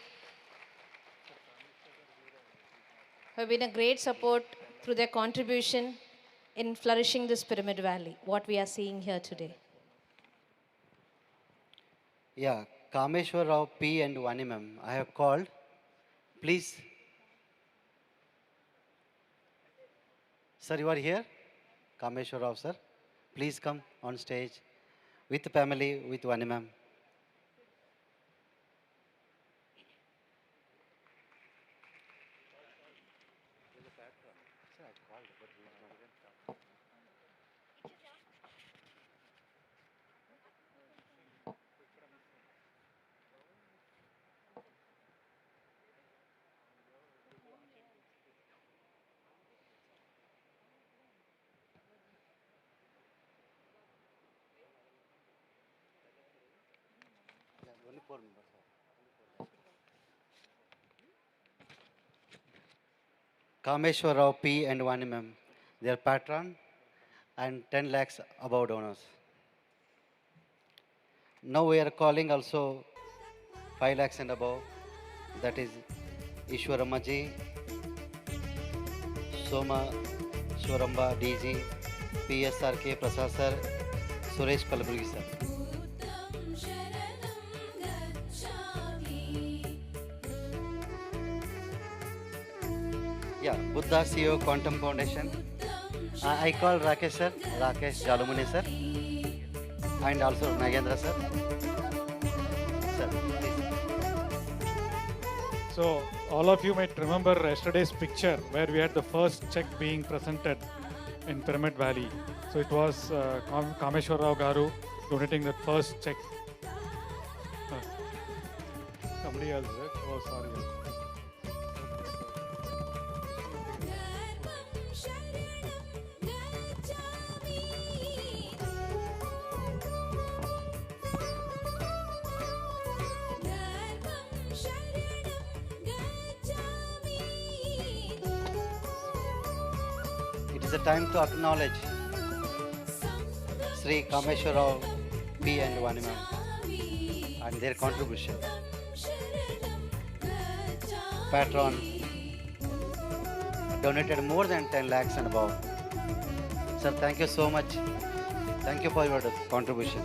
who have been a great support through their contribution in flourishing this Pyramid Valley, what we are seeing here today. Yeah, Kameshwar Rao P and 1mm. I have called. Please. Sir, you are here? Kameshwar Rao, sir. Please come on stage with the family, with 1mm. Only 4 members. Kameshwar Rao P and 1mm. Their patron and 10 lakhs above donors. Now we are calling also 5 lakhs and above. That is Ishwaramaji, Soma Shwaramba DG, PSRK Prasad sir, Suresh Kalburgi sir. Yeah, Buddha CEO Quantum Foundation. I call Rakesh sir, Rakesh Jalumuni sir, and also Nagendra sir. Sir, please. So all of you might remember yesterday's picture where we had the first check being presented in Pyramid Valley. So it was Kameshwar Rao Garu donating that first check. Somebody else, right? Oh, sorry. It is a time to acknowledge Sri Kameshwar Rao P and 1mm and their contribution. Patron donated more than 10 lakhs and above. Sir, thank you so much. Thank you for your contribution.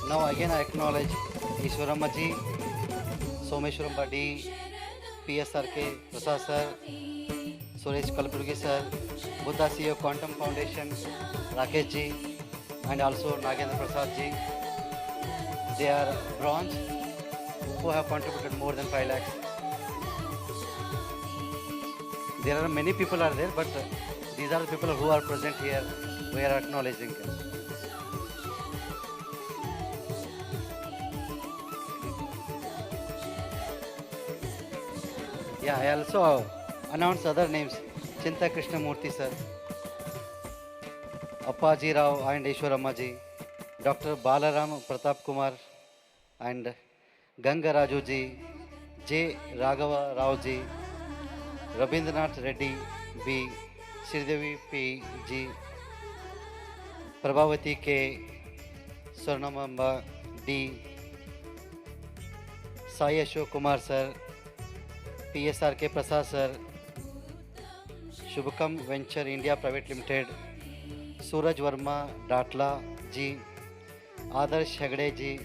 Now again I acknowledge Ishwaramaji, Someshwaramba D, PSRK Prasad sir, Suresh Kalburgi sir, Buddha CEO Quantum Foundation, Rakesh ji, and also Nagendra Prasad ji. They are bronze who have contributed more than 5 lakhs. There are many people are there, but these are the people who are present here. We are acknowledging them. Yeah, I also announce other names. Chinta Krishna Murthy sir, Appaji Rao and Ishwaramaji, Dr. Balaram Pratap Kumar and Ganga Raju ji, J. Raghava Rao ji, Rabindranath Reddy B, Sridevi P G, Prabhavati K, Swarnamamba D, Sai Ashok Kumar sir, PSRK Prasad sir, Shubhakam Venture India Private Limited, Suraj Verma Datla ji, Adarsh Hegde ji,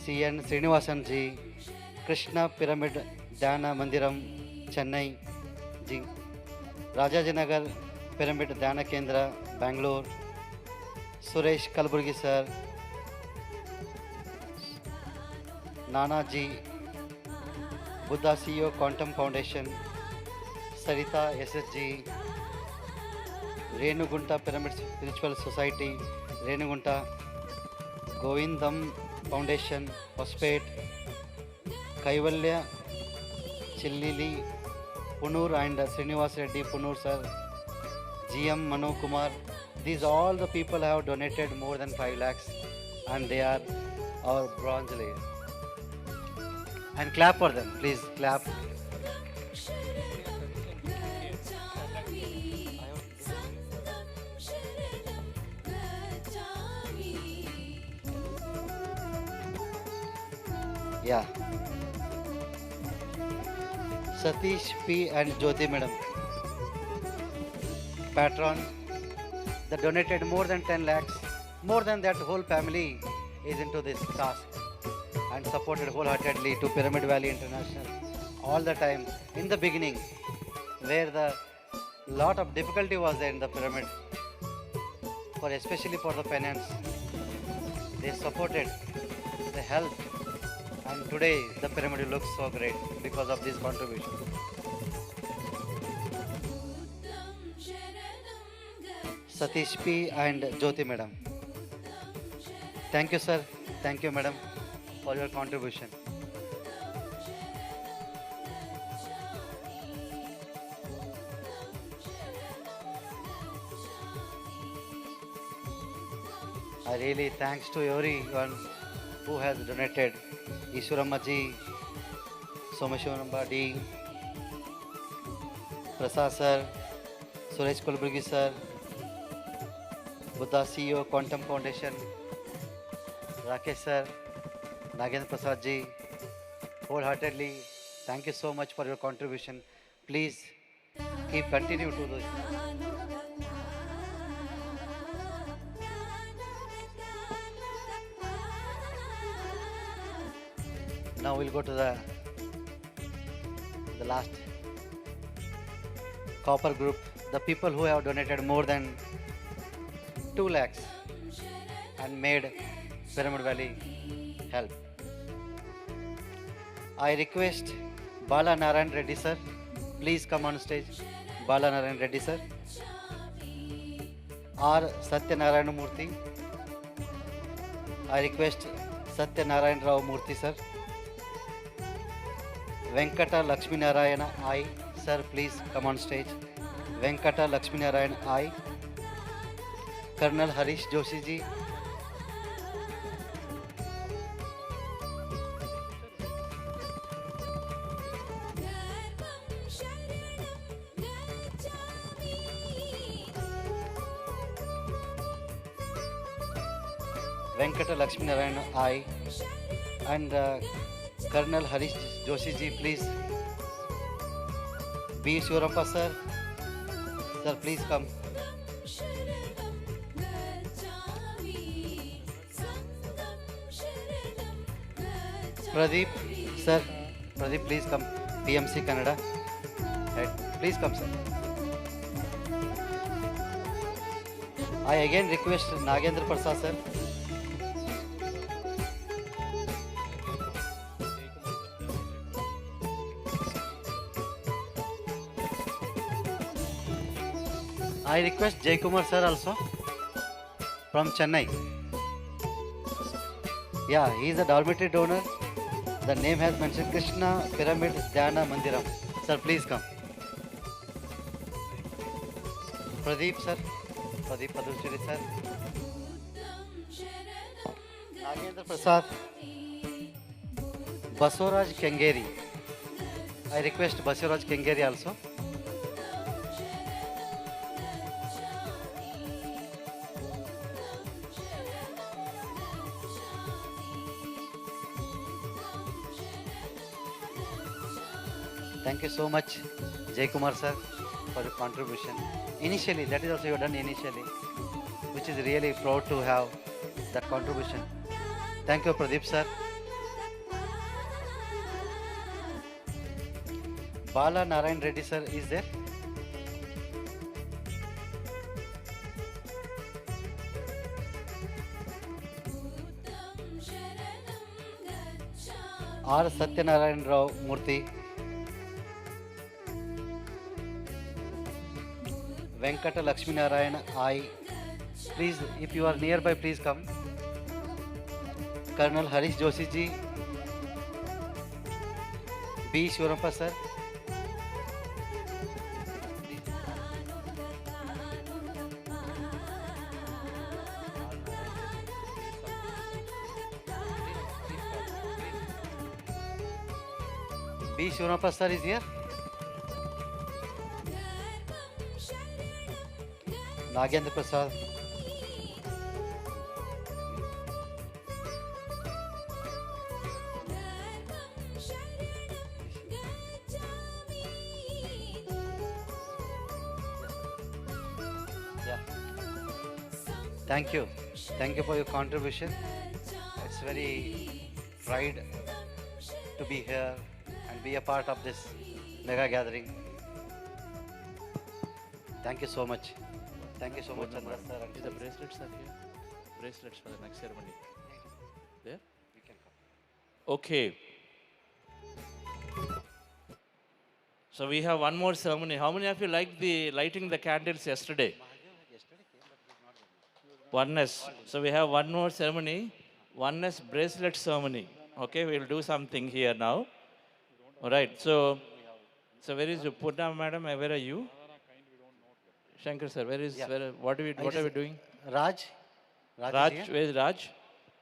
CN Srinivasan ji, Krishna Pyramid Dhyana Mandiram Chennai ji, Rajajinagar Pyramid Dhyana Kendra Bangalore, Suresh Kalburgi sir, Nana ji, Buddha CEO Quantum Foundation, Sarita SSG, Renugunta Pyramid Spiritual Society, Renugunta, Govindam Foundation, Hospate, Kaivalya, Chillili, Punur and Srinivas Reddy Punur sir, GM Manu Kumar, These all the people have donated more than 5 lakhs and they are our bronze layer. And clap for them, please clap. Yeah. Satish P and Jyoti Madam, patron, they donated more than 10 lakhs. More than that, whole family is into this task and supported wholeheartedly to Pyramid Valley International all the time. In the beginning, where the lot of difficulty was there in the pyramid, for especially for the penance, they supported, they helped, and today the pyramid looks so great because of this contribution. Satish P and Jyoti Madam. Thank you, sir. Thank you, Madam, for your contribution. I really thanks to everyone who has donated. Ishwarama ji, Someshwaramba D, Prasad sir, Suresh Kulburgi sir, Buddha CEO, Quantum Foundation, Rakesh sir, Nagendra Prasad ji, wholeheartedly, thank you so much for your contribution. Please continue to do this. Now we'll go to the last copper group, the people who have donated more than 2 lakhs and made Pyramid Valley help. I request Bala Narayan Reddy sir, please come on stage. Bala Narayan Reddy sir. R. Satya Narayana Murthy. I request Satya Narayan Rao Murthy sir. Venkata Lakshmi Narayana I. Sir, please come on stage. Venkata Lakshmi Narayana I. Colonel Harish Joshi ji. Venkata Lakshmi Narayana I. And Colonel Harish Joshi ji, please. B. Shurappa sir. Sir, please come. Pradeep sir. Pradeep, please come. PMC Canada. Right. Please come, sir. I again request Nagendra Prasad sir. I request Jay Kumar sir also from Chennai. Yeah, he is a dormitory donor. The name has mentioned Krishna Pyramid Dhyana Mandiram. Sir, please come. Pradeep sir. Pradeep Paducheri sir. Nagendra Prasad. Basoraj Kengeri. I request Basoraj Kengeri also. Thank you so much, Jay Kumar sir, for your contribution. Initially, that is also you have done initially, which is really proud to have that contribution. Thank you, Pradeep sir. Bala Narayan Reddy sir is there. R. Satyanarayan Rao Murthy. Venkata Lakshmi Narayana I. Please, if you are nearby, please come. Colonel Harish Joshi ji. B. Shurappa sir. B. Shivappa sir is here. Nagendra Prasad. Yeah. Thank you. Thank you for your contribution. It's very pride to be here and be a part of this mega gathering. Thank you so much. Thank you so much, Chandra sir. And The bracelets are here. Bracelets for the next ceremony. There? Okay. So we have one more ceremony. How many of you liked the lighting the candles yesterday? Oneness. So we have one more ceremony. Oneness bracelet ceremony. Okay, we'll do something here now. All right. So where is Purna madam? Where are you? Shankar sir, where is what are we doing? Raj. Raj, is here. where is Raj?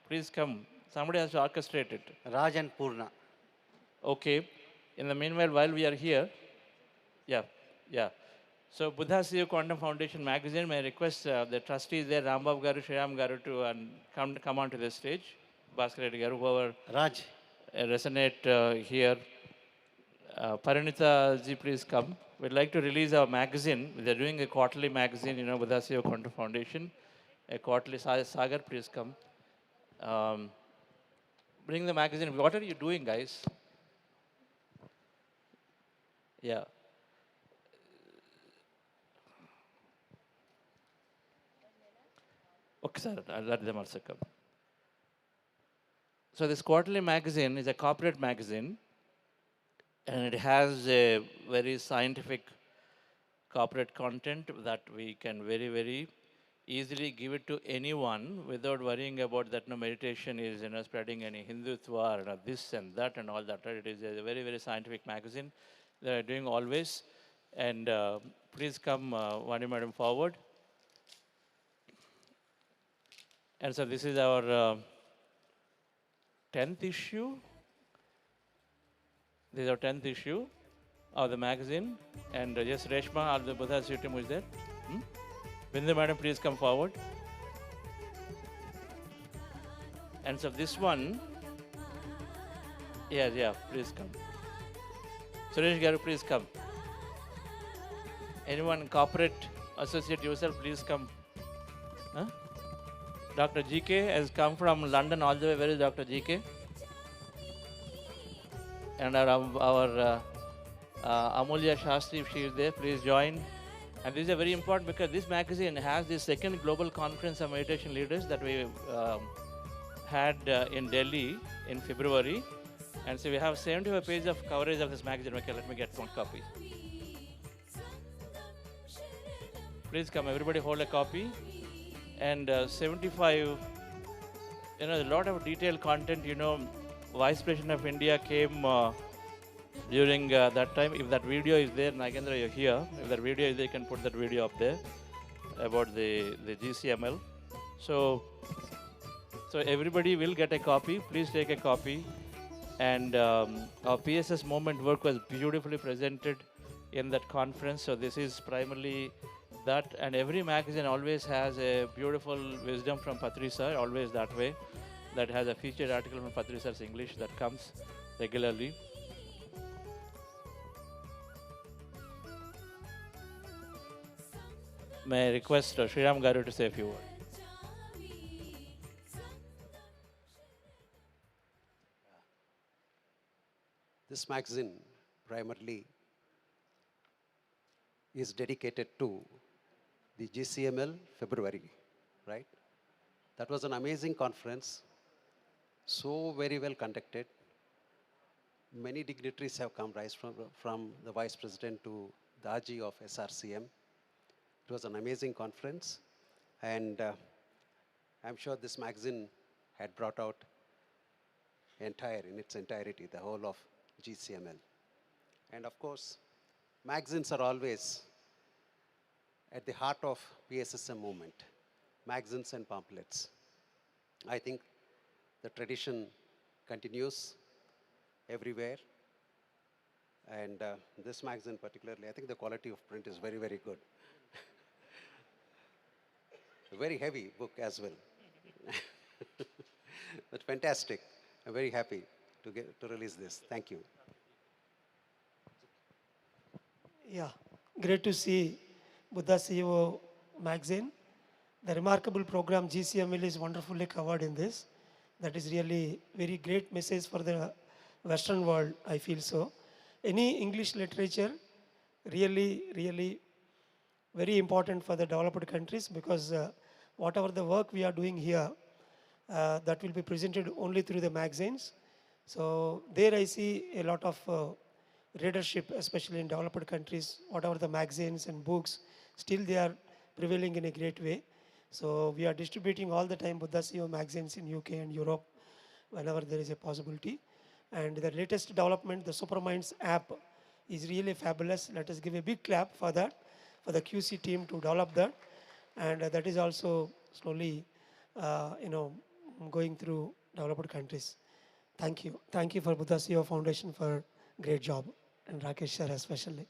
Please come. Somebody has to orchestrate it. Raj and Purna. Okay. In the meanwhile, while we are here, yeah. So Buddha CEO Quantum Foundation magazine, may I request the trustees there, Rambabu Garu, Sriram Garu, to come onto the stage. Bhaskar Reddy Garu, whoever Raj. Resonate here. Parinita ji, please come. We'd like to release our magazine. They're doing a quarterly magazine, Buddha CEO Quantum Foundation. A quarterly. Sagar, please come. Bring the magazine. What are you doing, guys? Yeah. Okay, sir. I'll let them also come. So this quarterly magazine is a corporate magazine, and it has a very scientific corporate content that we can very, very easily give it to anyone without worrying about that no meditation is spreading any Hindutva or this and that and all that. Right? It is a very, very scientific magazine that are doing always. And please come, Vani madam, forward. And so this is our 10th issue. This is our 10th issue of the magazine. And yes, Reshma, of the Buddha team is there. Bindu madam, please come forward. And so this one, yeah, please come. Suresh Garu, please come. Anyone corporate associate yourself, please come. Huh? Dr. GK has come from London all the way. Where is Dr. GK? And our Amulya Shastri, if she is there, please join. And this is very important because this magazine has the second global conference of meditation leaders that we had in Delhi in February. And so we have 75 pages of coverage of this magazine. Okay, let me get one copy. Please come, everybody hold a copy. And 75, a lot of detailed content, Vice President of India came during that time. If that video is there, Nagendra, you're here. If that video is there, you can put that video up there about the GCML. So everybody will get a copy. Please take a copy. And our PSS movement work was beautifully presented in that conference. So this is primarily that. And every magazine always has a beautiful wisdom from Patriji sir, always that way. That has a featured article from Patriji sir's English that comes regularly. May I request Sriram Garu to say a few words. This magazine primarily is dedicated to the GCML February, right? That was an amazing conference, so very well conducted. Many dignitaries have come, right, from the Vice President to the Aji of SRCM. It was an amazing conference, and I'm sure this magazine had brought out in its entirety, the whole of GCML. And of course, magazines are always at the heart of PSSM movement, magazines and pamphlets. I think the tradition continues everywhere. And this magazine particularly, I think the quality of print is very, very good. A very heavy book as well. But fantastic. I'm very happy to release this. Thank you. Yeah, great to see Buddha CEO magazine. The remarkable program GCML is wonderfully covered in this. That is really very great message for the Western world, I feel so. Any English literature really very important for the developed countries, because whatever the work we are doing here, that will be presented only through the magazines. So there I see a lot of readership, especially in developed countries. Whatever the magazines and books, still they are prevailing in a great way. So we are distributing all the time Buddha CEO magazines in UK and Europe whenever there is a possibility. And the latest development, the Superminds app, is really fabulous. Let us give a big clap for that, for the QC team to develop that. And that is also slowly, going through developed countries. Thank you. Thank you for Buddha CEO Foundation for great job, and Rakesh sir especially.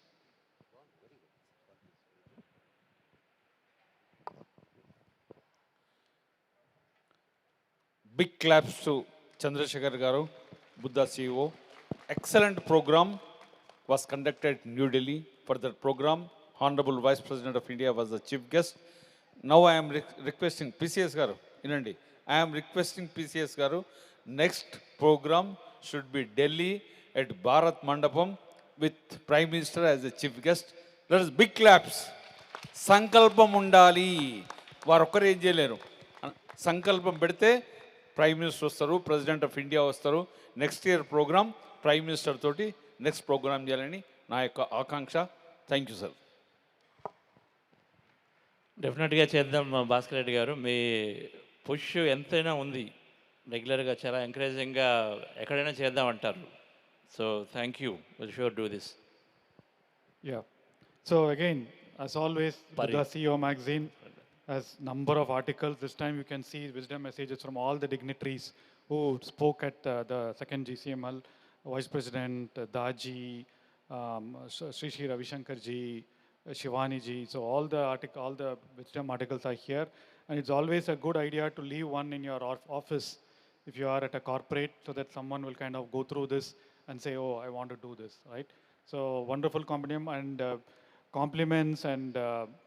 Big claps to Chandrasekhar Garu, Buddha CEO. Excellent program was conducted in New Delhi. For that program, Honorable Vice President of India was the chief guest. Now I am requesting PCS Garu, Inandi. I am requesting PCS Garu, next program should be Delhi at Bharat Mandapam with Prime Minister as the chief guest. Let us big claps. సంకల్పం ఉండాలి. వారు ఒక్కరు ఏం చేయలేరు. సంకల్పం పెడితే prime minister వస్తారు, president of India వస్తారు. Next year programme prime minister తోటి నెక్స్ట్ ప్రోగ్రామ్ చేయాలని నా యొక్క ఆకాంక్ష. Thank you sir. డెఫినెట్గా చేద్దాం భాస్కర్ రెడ్డి గారు. మీ పుష్ ఎంతైనా ఉంది, రెగ్యులర్గా చాలా ఎంకరేజింగ్గా ఎక్కడైనా చేద్దాం అంటారు. So thank you, will sure do this. Yeah. So again, as always, the CEO magazine has number of articles. This time you can see wisdom messages from all the dignitaries who spoke at the second GCML, Vice President Daji, Sri Sri Ravi Shankar ji, Shivani ji. So all the wisdom articles are here, and it's always a good idea to leave one in your office if you are at a corporate, so that someone will kind of go through this and say, oh, I want to do this, right? So wonderful compliment and compliments and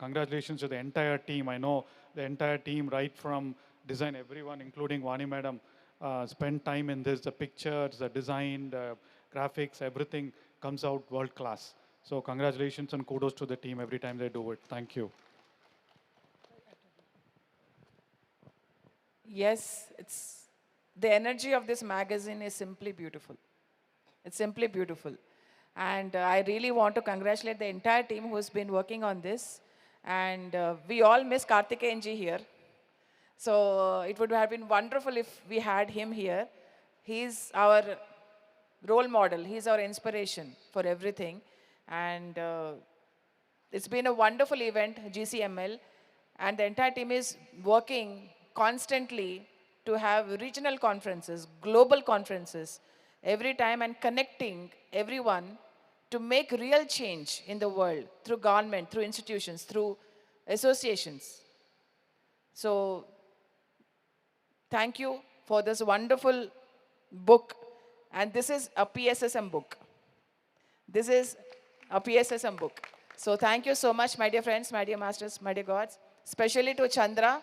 congratulations to the entire team. I know the entire team, right from design, everyone, including Vani madam, spent time in this. The pictures, the design, the graphics, everything comes out world class. So congratulations and kudos to the team every time they do it. Thank you. Yes, it's the energy of this magazine is simply beautiful. It's simply beautiful. And I really want to congratulate the entire team who's been working on this. And we all miss Karthikeyanji here. So it would have been wonderful if we had him here. He's our role model. He's our inspiration for everything. And it's been a wonderful event, GCML. And the entire team is working constantly to have regional conferences, global conferences, every time, and connecting everyone to make real change in the world through government, through institutions, through associations. So thank you for this wonderful book. And this is a PSSM book. This is a PSSM book. So thank you so much, my dear friends, my dear masters, my dear gods, especially to Chandra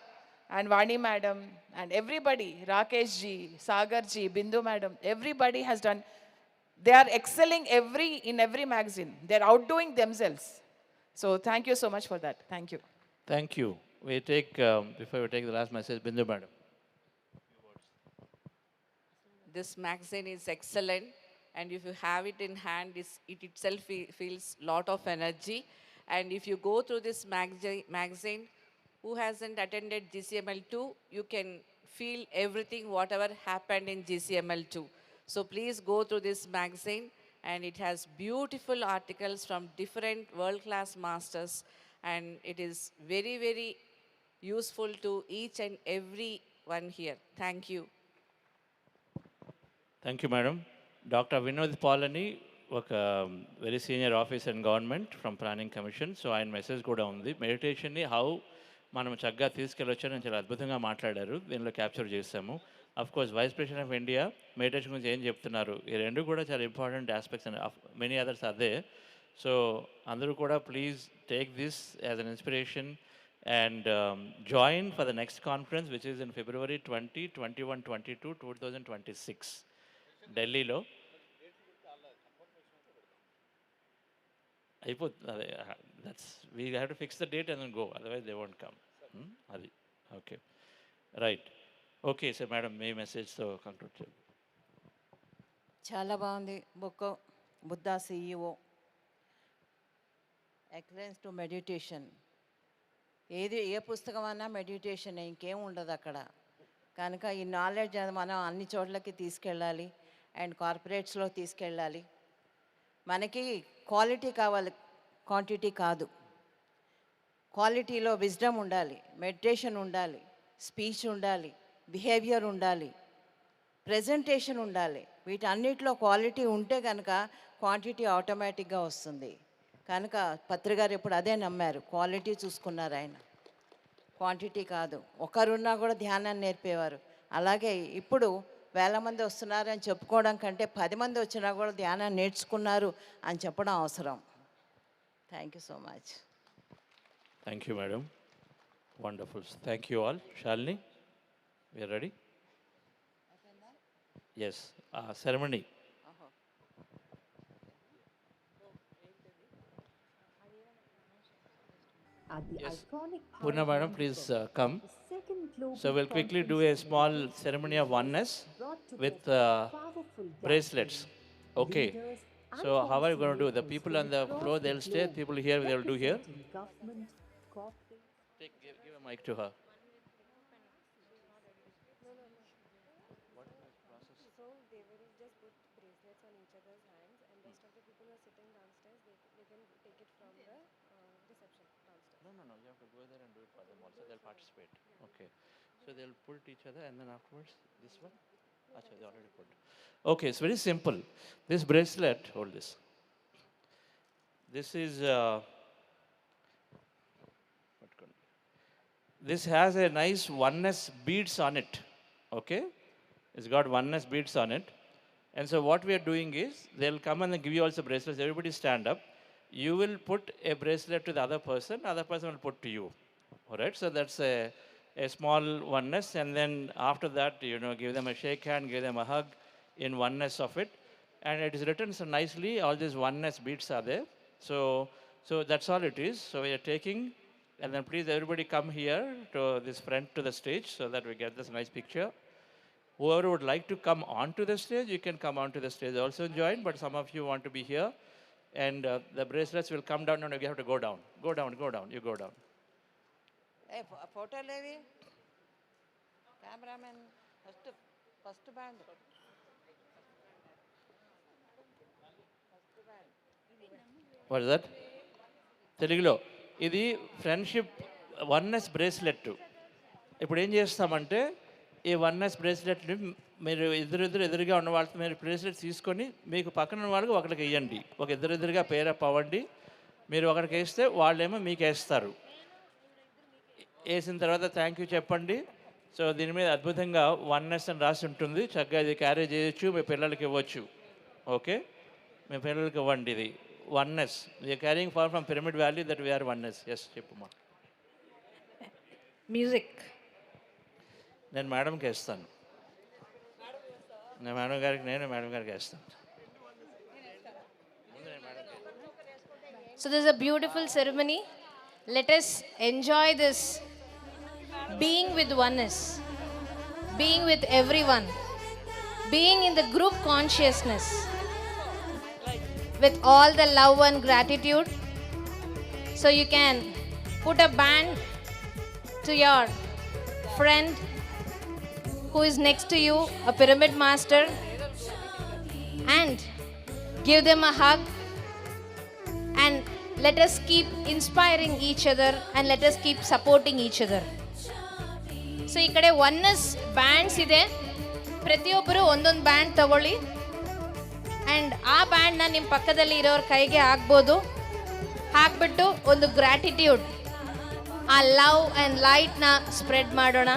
and Vani madam and everybody, Rakesh ji, Sagar ji, Bindu madam, everybody has done. They are excelling in every magazine. They're outdoing themselves. So thank you so much for that. Thank you. Thank you. We take, before we take the last message, Bindu madam. This magazine is excellent, and if you have it in hand, it itself feels lot of energy. And if you go through this magazine, who hasn't attended GCML2, you can feel everything, whatever happened in GCML2. So please go through this magazine, and it has beautiful articles from different world-class masters, and it is very, very useful to each and every one here. Thank you. Thank you, madam. Dr. Vinod Palani, ఒక very senior officer in government from planning commission. So ఆయన message కూడా ఉంది. మెడిటేషన్ని how మనం చక్కగా తీసుకెళ్ళొచ్చని చాలా అద్భుతంగా మాట్లాడారు. దీనిలో క్యాప్చర్ చేసాము. Of course vice president of India meditation గురించి ఏం చెప్తున్నారు, ఈ రెండు కూడా చాలా important aspects and many others అదే. సో అందరూ కూడా please take this as an inspiration and join for the next conference, which is in February 20, 21, 22, 2026, Delhi lo. That's, we have to fix the date and then go, otherwise they won't come. Okay, right. Okay, so madam, may message so conclude. చాలా బాగుంది book. Buddha CEO, excellence to meditation. ఏ పుస్తకం అన్నా meditation, ఇంకేం ఉండదు అక్కడ. కనుక ఈ నాలెడ్జ్ మనం అన్ని చోట్లకి తీసుకెళ్ళాలి అండ్ కార్పొరేట్స్లో తీసుకెళ్ళాలి. మనకి క్వాలిటీ కావాలి, క్వాంటిటీ కాదు. క్వాలిటీలో విజ్డమ్ ఉండాలి, మెడిటేషన్ ఉండాలి, స్పీచ్ ఉండాలి, బిహేవియర్ ఉండాలి, ప్రెజెంటేషన్ ఉండాలి. వీటన్నిటిలో క్వాలిటీ ఉంటే కనుక క్వాంటిటీ ఆటోమేటిక్గా వస్తుంది. కనుక పత్రిగారు ఇప్పుడు అదే నమ్మారు, క్వాలిటీ చూసుకున్నారు ఆయన, క్వాంటిటీ కాదు. ఒకరున్నా కూడా ధ్యానాన్ని నేర్పేవారు. అలాగే ఇప్పుడు వేల మంది వస్తున్నారు అని చెప్పుకోవడం కంటే 10 మంది వచ్చినా కూడా ధ్యానాన్ని నేర్చుకున్నారు అని చెప్పడం అవసరం. Thank you so much. Thank you, madam. Wonderful. Thank you all. Shalini, we are ready? Yes. Ceremony. Yes. Purna madam, please come. So we'll quickly do a small ceremony of oneness with bracelets. Okay. So how are you going to do? The people on the floor, they'll stay. People here, they'll do here. Give a mic to her. So they will just put bracelets on each other's hands, and rest of the people who are sitting downstairs, they can take it from the reception downstairs. No. You have to go there and do it for them also. They'll participate. Okay. So they'll put each other, and then afterwards, this one? Achha, they already put. Okay, it's very simple. This bracelet, hold this. This is, this has a nice oneness beads on it. Okay? It's got oneness beads on it. And so what we are doing is, they'll come and then give you also bracelets. Everybody stand up. You will put a bracelet to the other person will put to you. All right? So that's a small oneness. And then after that, give them a shake hand, give them a hug in oneness of it. And it is written so nicely. All these oneness beads are there. So that's all it is. So we are taking, and then please everybody come here to this front to the stage so that we get this nice picture. Whoever would like to come onto the stage, you can come onto the stage also and join, but some of you want to be here. And the bracelets will come down, and you have to go down. Go down, you go down. Hey, photo levi. Cameraman, first band. What is that? Telugulo. ఇది friendship oneness bracelet. ఇప్పుడు ఏం చేస్తామంటే ఈ oneness బ్రేస్లెట్ని మీరు ఎదురుగా ఉన్న వాళ్ళతో మీరు బ్రేస్లెట్ తీసుకొని మీకు పక్కన ఉన్న వాళ్ళకి ఒకరికి వేయండి. ఒక ఎదురుగా పేరప్ అవ్వండి. మీరు ఒకరికి వేస్తే వాళ్ళేమో మీకు వేస్తారు. వేసిన తర్వాత థ్యాంక్ యూ చెప్పండి. సో దీని మీద అద్భుతంగా వన్నెస్ అని రాసి ఉంటుంది. చక్కగా ఇది క్యారీ చేయొచ్చు, మీ పిల్లలకి ఇవ్వచ్చు. ఓకే, మీ పిల్లలకి ఇవ్వండి. ఇది oneness. We are carrying forward from Pyramid Valley that we are oneness. Yes, Cheppuma. Music. నేను మేడంకి వేస్తాను. నేను మేడం గారికి వేస్తాను. So this is a beautiful ceremony. Let us enjoy this being with oneness, being with everyone, being in the group consciousness, with all the love and gratitude. So you can put a band to your friend who is next to you, a pyramid master, and give them a hug, and let us keep inspiring each other, and let us keep supporting each other. So ikkade oneness bands ide, ಪ್ರತಿಯೊಬ್ಬರು ಒಂದೊಂದು band ತಗೊಳ್ಳಿ. And ಆ ಬ್ಯಾಂಡ್ನ ನಿಮ್ಮ ಪಕ್ಕದಲ್ಲಿ ಇರೋರ ಕೈಗೆ ಹಾಕ್ಬೋದು. ಹಾಕ್ಬಿಟ್ಟು ಒಂದು ಗ್ರ್ಯಾಟಿಟ್ಯೂಡ್, ಆ ಲವ್ ಆ್ಯಂಡ್ ಲೈಟ್ನ ಸ್ಪ್ರೆಡ್ ಮಾಡೋಣ.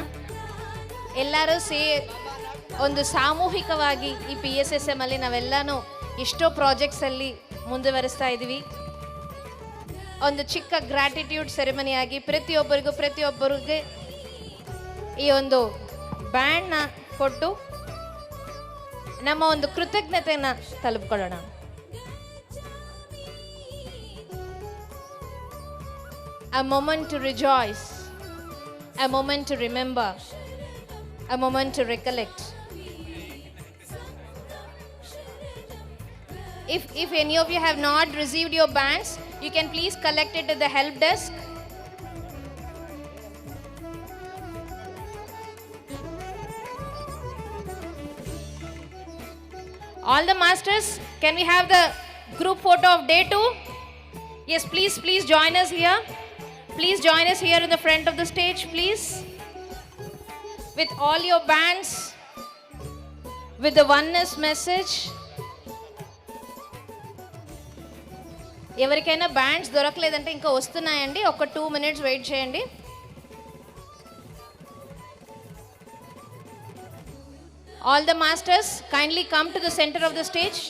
ಎಲ್ಲರೂ ಒಂದು ಸಾಮೂಹಿಕವಾಗಿ ಈ PSSM ಅಲ್ಲಿ ನಾವೆಲ್ಲನೂ ಎಷ್ಟೋ ಪ್ರಾಜೆಕ್ಟ್ಸಲ್ಲಿ ಮುಂದುವರಿಸ್ತಾ ಇದ್ದೀವಿ. ಒಂದು ಚಿಕ್ಕ ಗ್ರ್ಯಾಟಿಟ್ಯೂಡ್ ಸೆರೆಮನಿಯಾಗಿ ಪ್ರತಿಯೊಬ್ಬರಿಗೆ ಈ ಒಂದು ಬ್ಯಾಂಡ್ನ ಕೊಟ್ಟು ನಮ್ಮ ಒಂದು ಕೃತಜ್ಞತೆಯನ್ನು ತಲುಪಿಕೊಳ್ಳೋಣ. A moment to rejoice, a moment to remember, a moment to recollect. If any of you have not received your bands, you can please collect it at the help desk. All the masters, can we have the group photo of day 2? Yes, please join us here. Please join us here in the front of the stage, please. With all your bands, with the oneness message. ఎవరికైనా bands దొరకలేదంటే ఇంకా వస్తున్నాయండి, ఒక 2 minutes wait చేయండి. All the masters, kindly come to the center of the stage.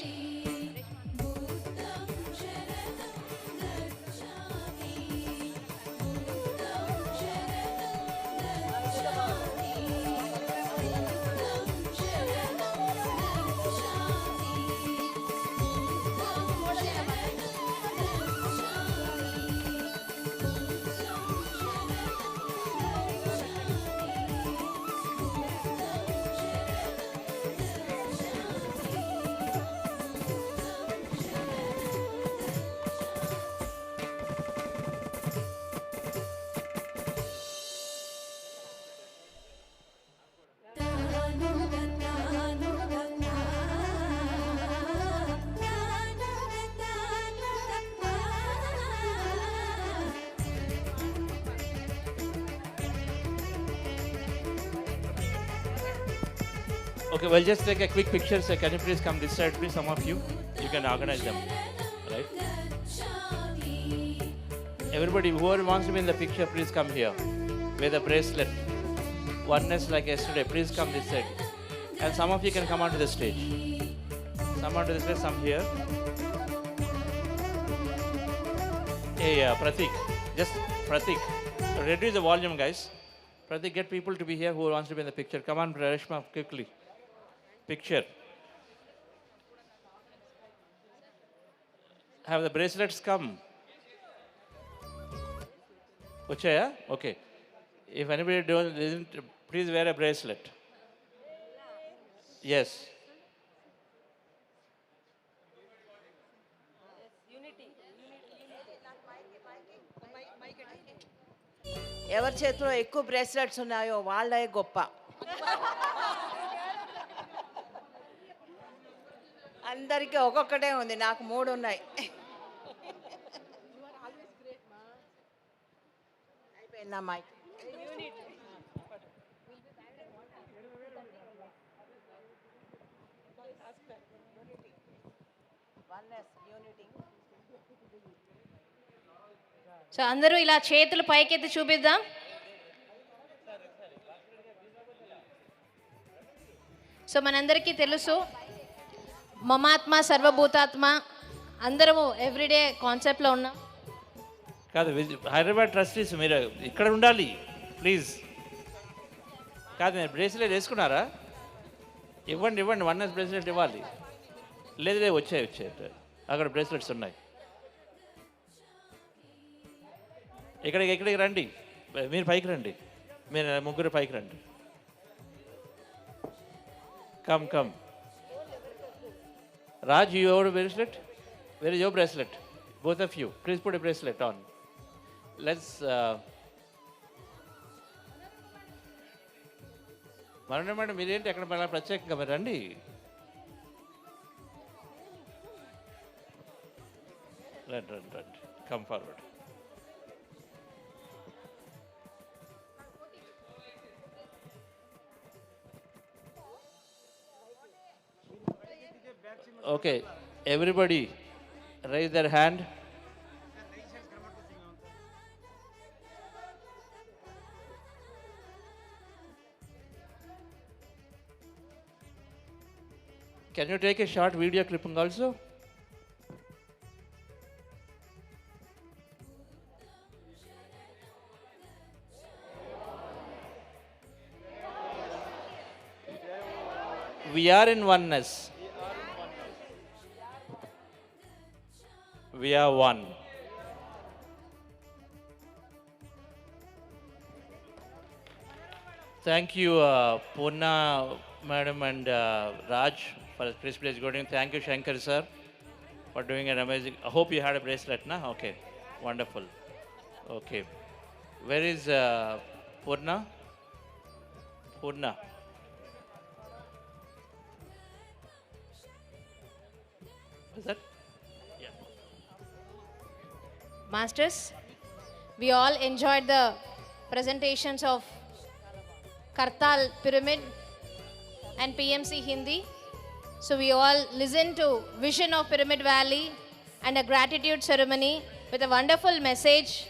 Okay, we'll just take a quick picture. So can you please come this side, please? Some of you, you can organize them, right? Everybody, whoever wants to be in the picture, please come here. With a bracelet, oneness like yesterday. Please come this side, and some of you can come onto the stage. Some onto the stage, some here. Hey, Pratik, just Pratik, reduce the volume, guys. Pratik, get people to be here who wants to be in the picture. Come on, Reshma, quickly. Picture. Have the bracelets come? Uchaya? Okay. If anybody doesn't, please wear a bracelet. Yes. ఎవరి చేతిలో ఎక్కువ bracelets ఉన్నాయో వాళ్ళే గొప్ప. అందరికీ ఒక్కొక్కటే ఉంది, నాకు 3 ఉన్నాయి. అయిపోయిందా మైక్? సో అందరూ ఇలా చేతులు పైకెత్తి చూపిద్దాం. సో మనందరికీ తెలుసు, మమాత్మ సర్వభూతాత్మ అందరము ఎవ్రీడే కాన్సెప్ట్లో ఉన్నాం. కాదు, హైదరాబాద్ ట్రస్టీస్ మీరు ఇక్కడ ఉండాలి ప్లీజ్. కాదు, మీరు బ్రేస్లెట్ వేసుకున్నారా? ఇవ్వండి వన్నెస్ బ్రేస్లెట్ ఇవ్వాలి. లేదు వచ్చాయి అక్కడ బ్రేస్లెట్స్ ఉన్నాయి. ఇక్కడికి రండి, మీరు పైకి రండి, మీరు ముగ్గురు పైకి రండి. Come Raj, you have a bracelet? Where is your bracelet? Both of you, please put a bracelet on. Let's madam మీరేంటి అక్కడ మళ్ళీ ప్రత్యేకంగా మీరు రండి. రండి, come forward. Okay, everybody raise their hand. Can you take a short video clipping also? We are in oneness. We are one. Thank you, Purna Madam and Raj for this place going. Thank you, Shankar sir, for doing an amazing. I hope you had a bracelet, na? Okay, wonderful. Okay, where is Purna? Purna. Is that? Yeah. Masters, we all enjoyed the presentations of Kartal Pyramid and PMC Hindi. So we all listened to Vision of Pyramid Valley and a gratitude ceremony with a wonderful message,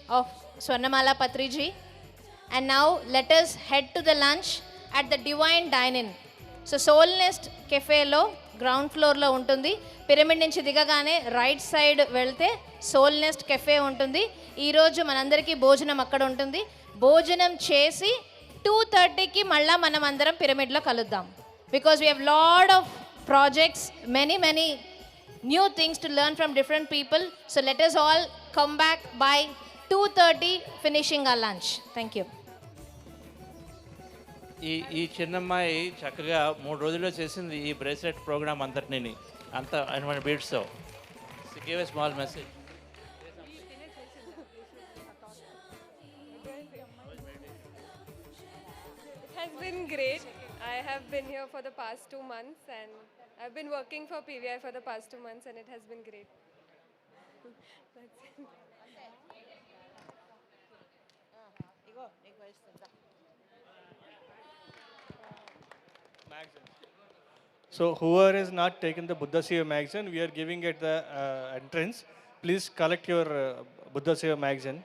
of Swarnamala Patriji. And now let us head to the lunch at the Divine Dine-In. So soul nest కెఫేలో ground ఫ్లోర్లో ఉంటుంది. Pyramid నుంచి దిగగానే right side వెళ్తే soul nest cafe ఉంటుంది. ఈరోజు మనందరికీ భోజనం అక్కడ ఉంటుంది. భోజనం చేసి 2:30కి మళ్ళీ మనం అందరం పిరమిడ్లో కలుద్దాం. Because we have lot of projects, many new things to learn from different people. So let us all come back by 2:30 finishing our lunch. Thank you. ఈ చిన్నమ్మాయి చక్కగా 3 రోజుల్లో చేసింది ఈ బ్రేస్లెట్ ప్రోగ్రామ్ అంతటిని అంత మన బీట్స్తో. Give a small message. It has been great. I have been here for the past 2 months and I've been working for PVI for the past 2 months and it has been great. That's it. So whoever has not taken the Buddha Seva magazine, we are giving at the entrance. Please collect your Buddha Seva magazine.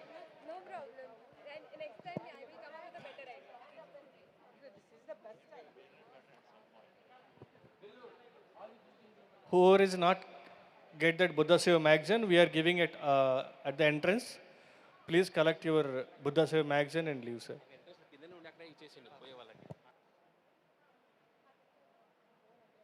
No problem. And next time I will come up with a better idea. This is the best time. Whoever is not get that Buddha Seva magazine, we are giving it at the entrance. Please collect your Buddha Seva magazine and leave, sir.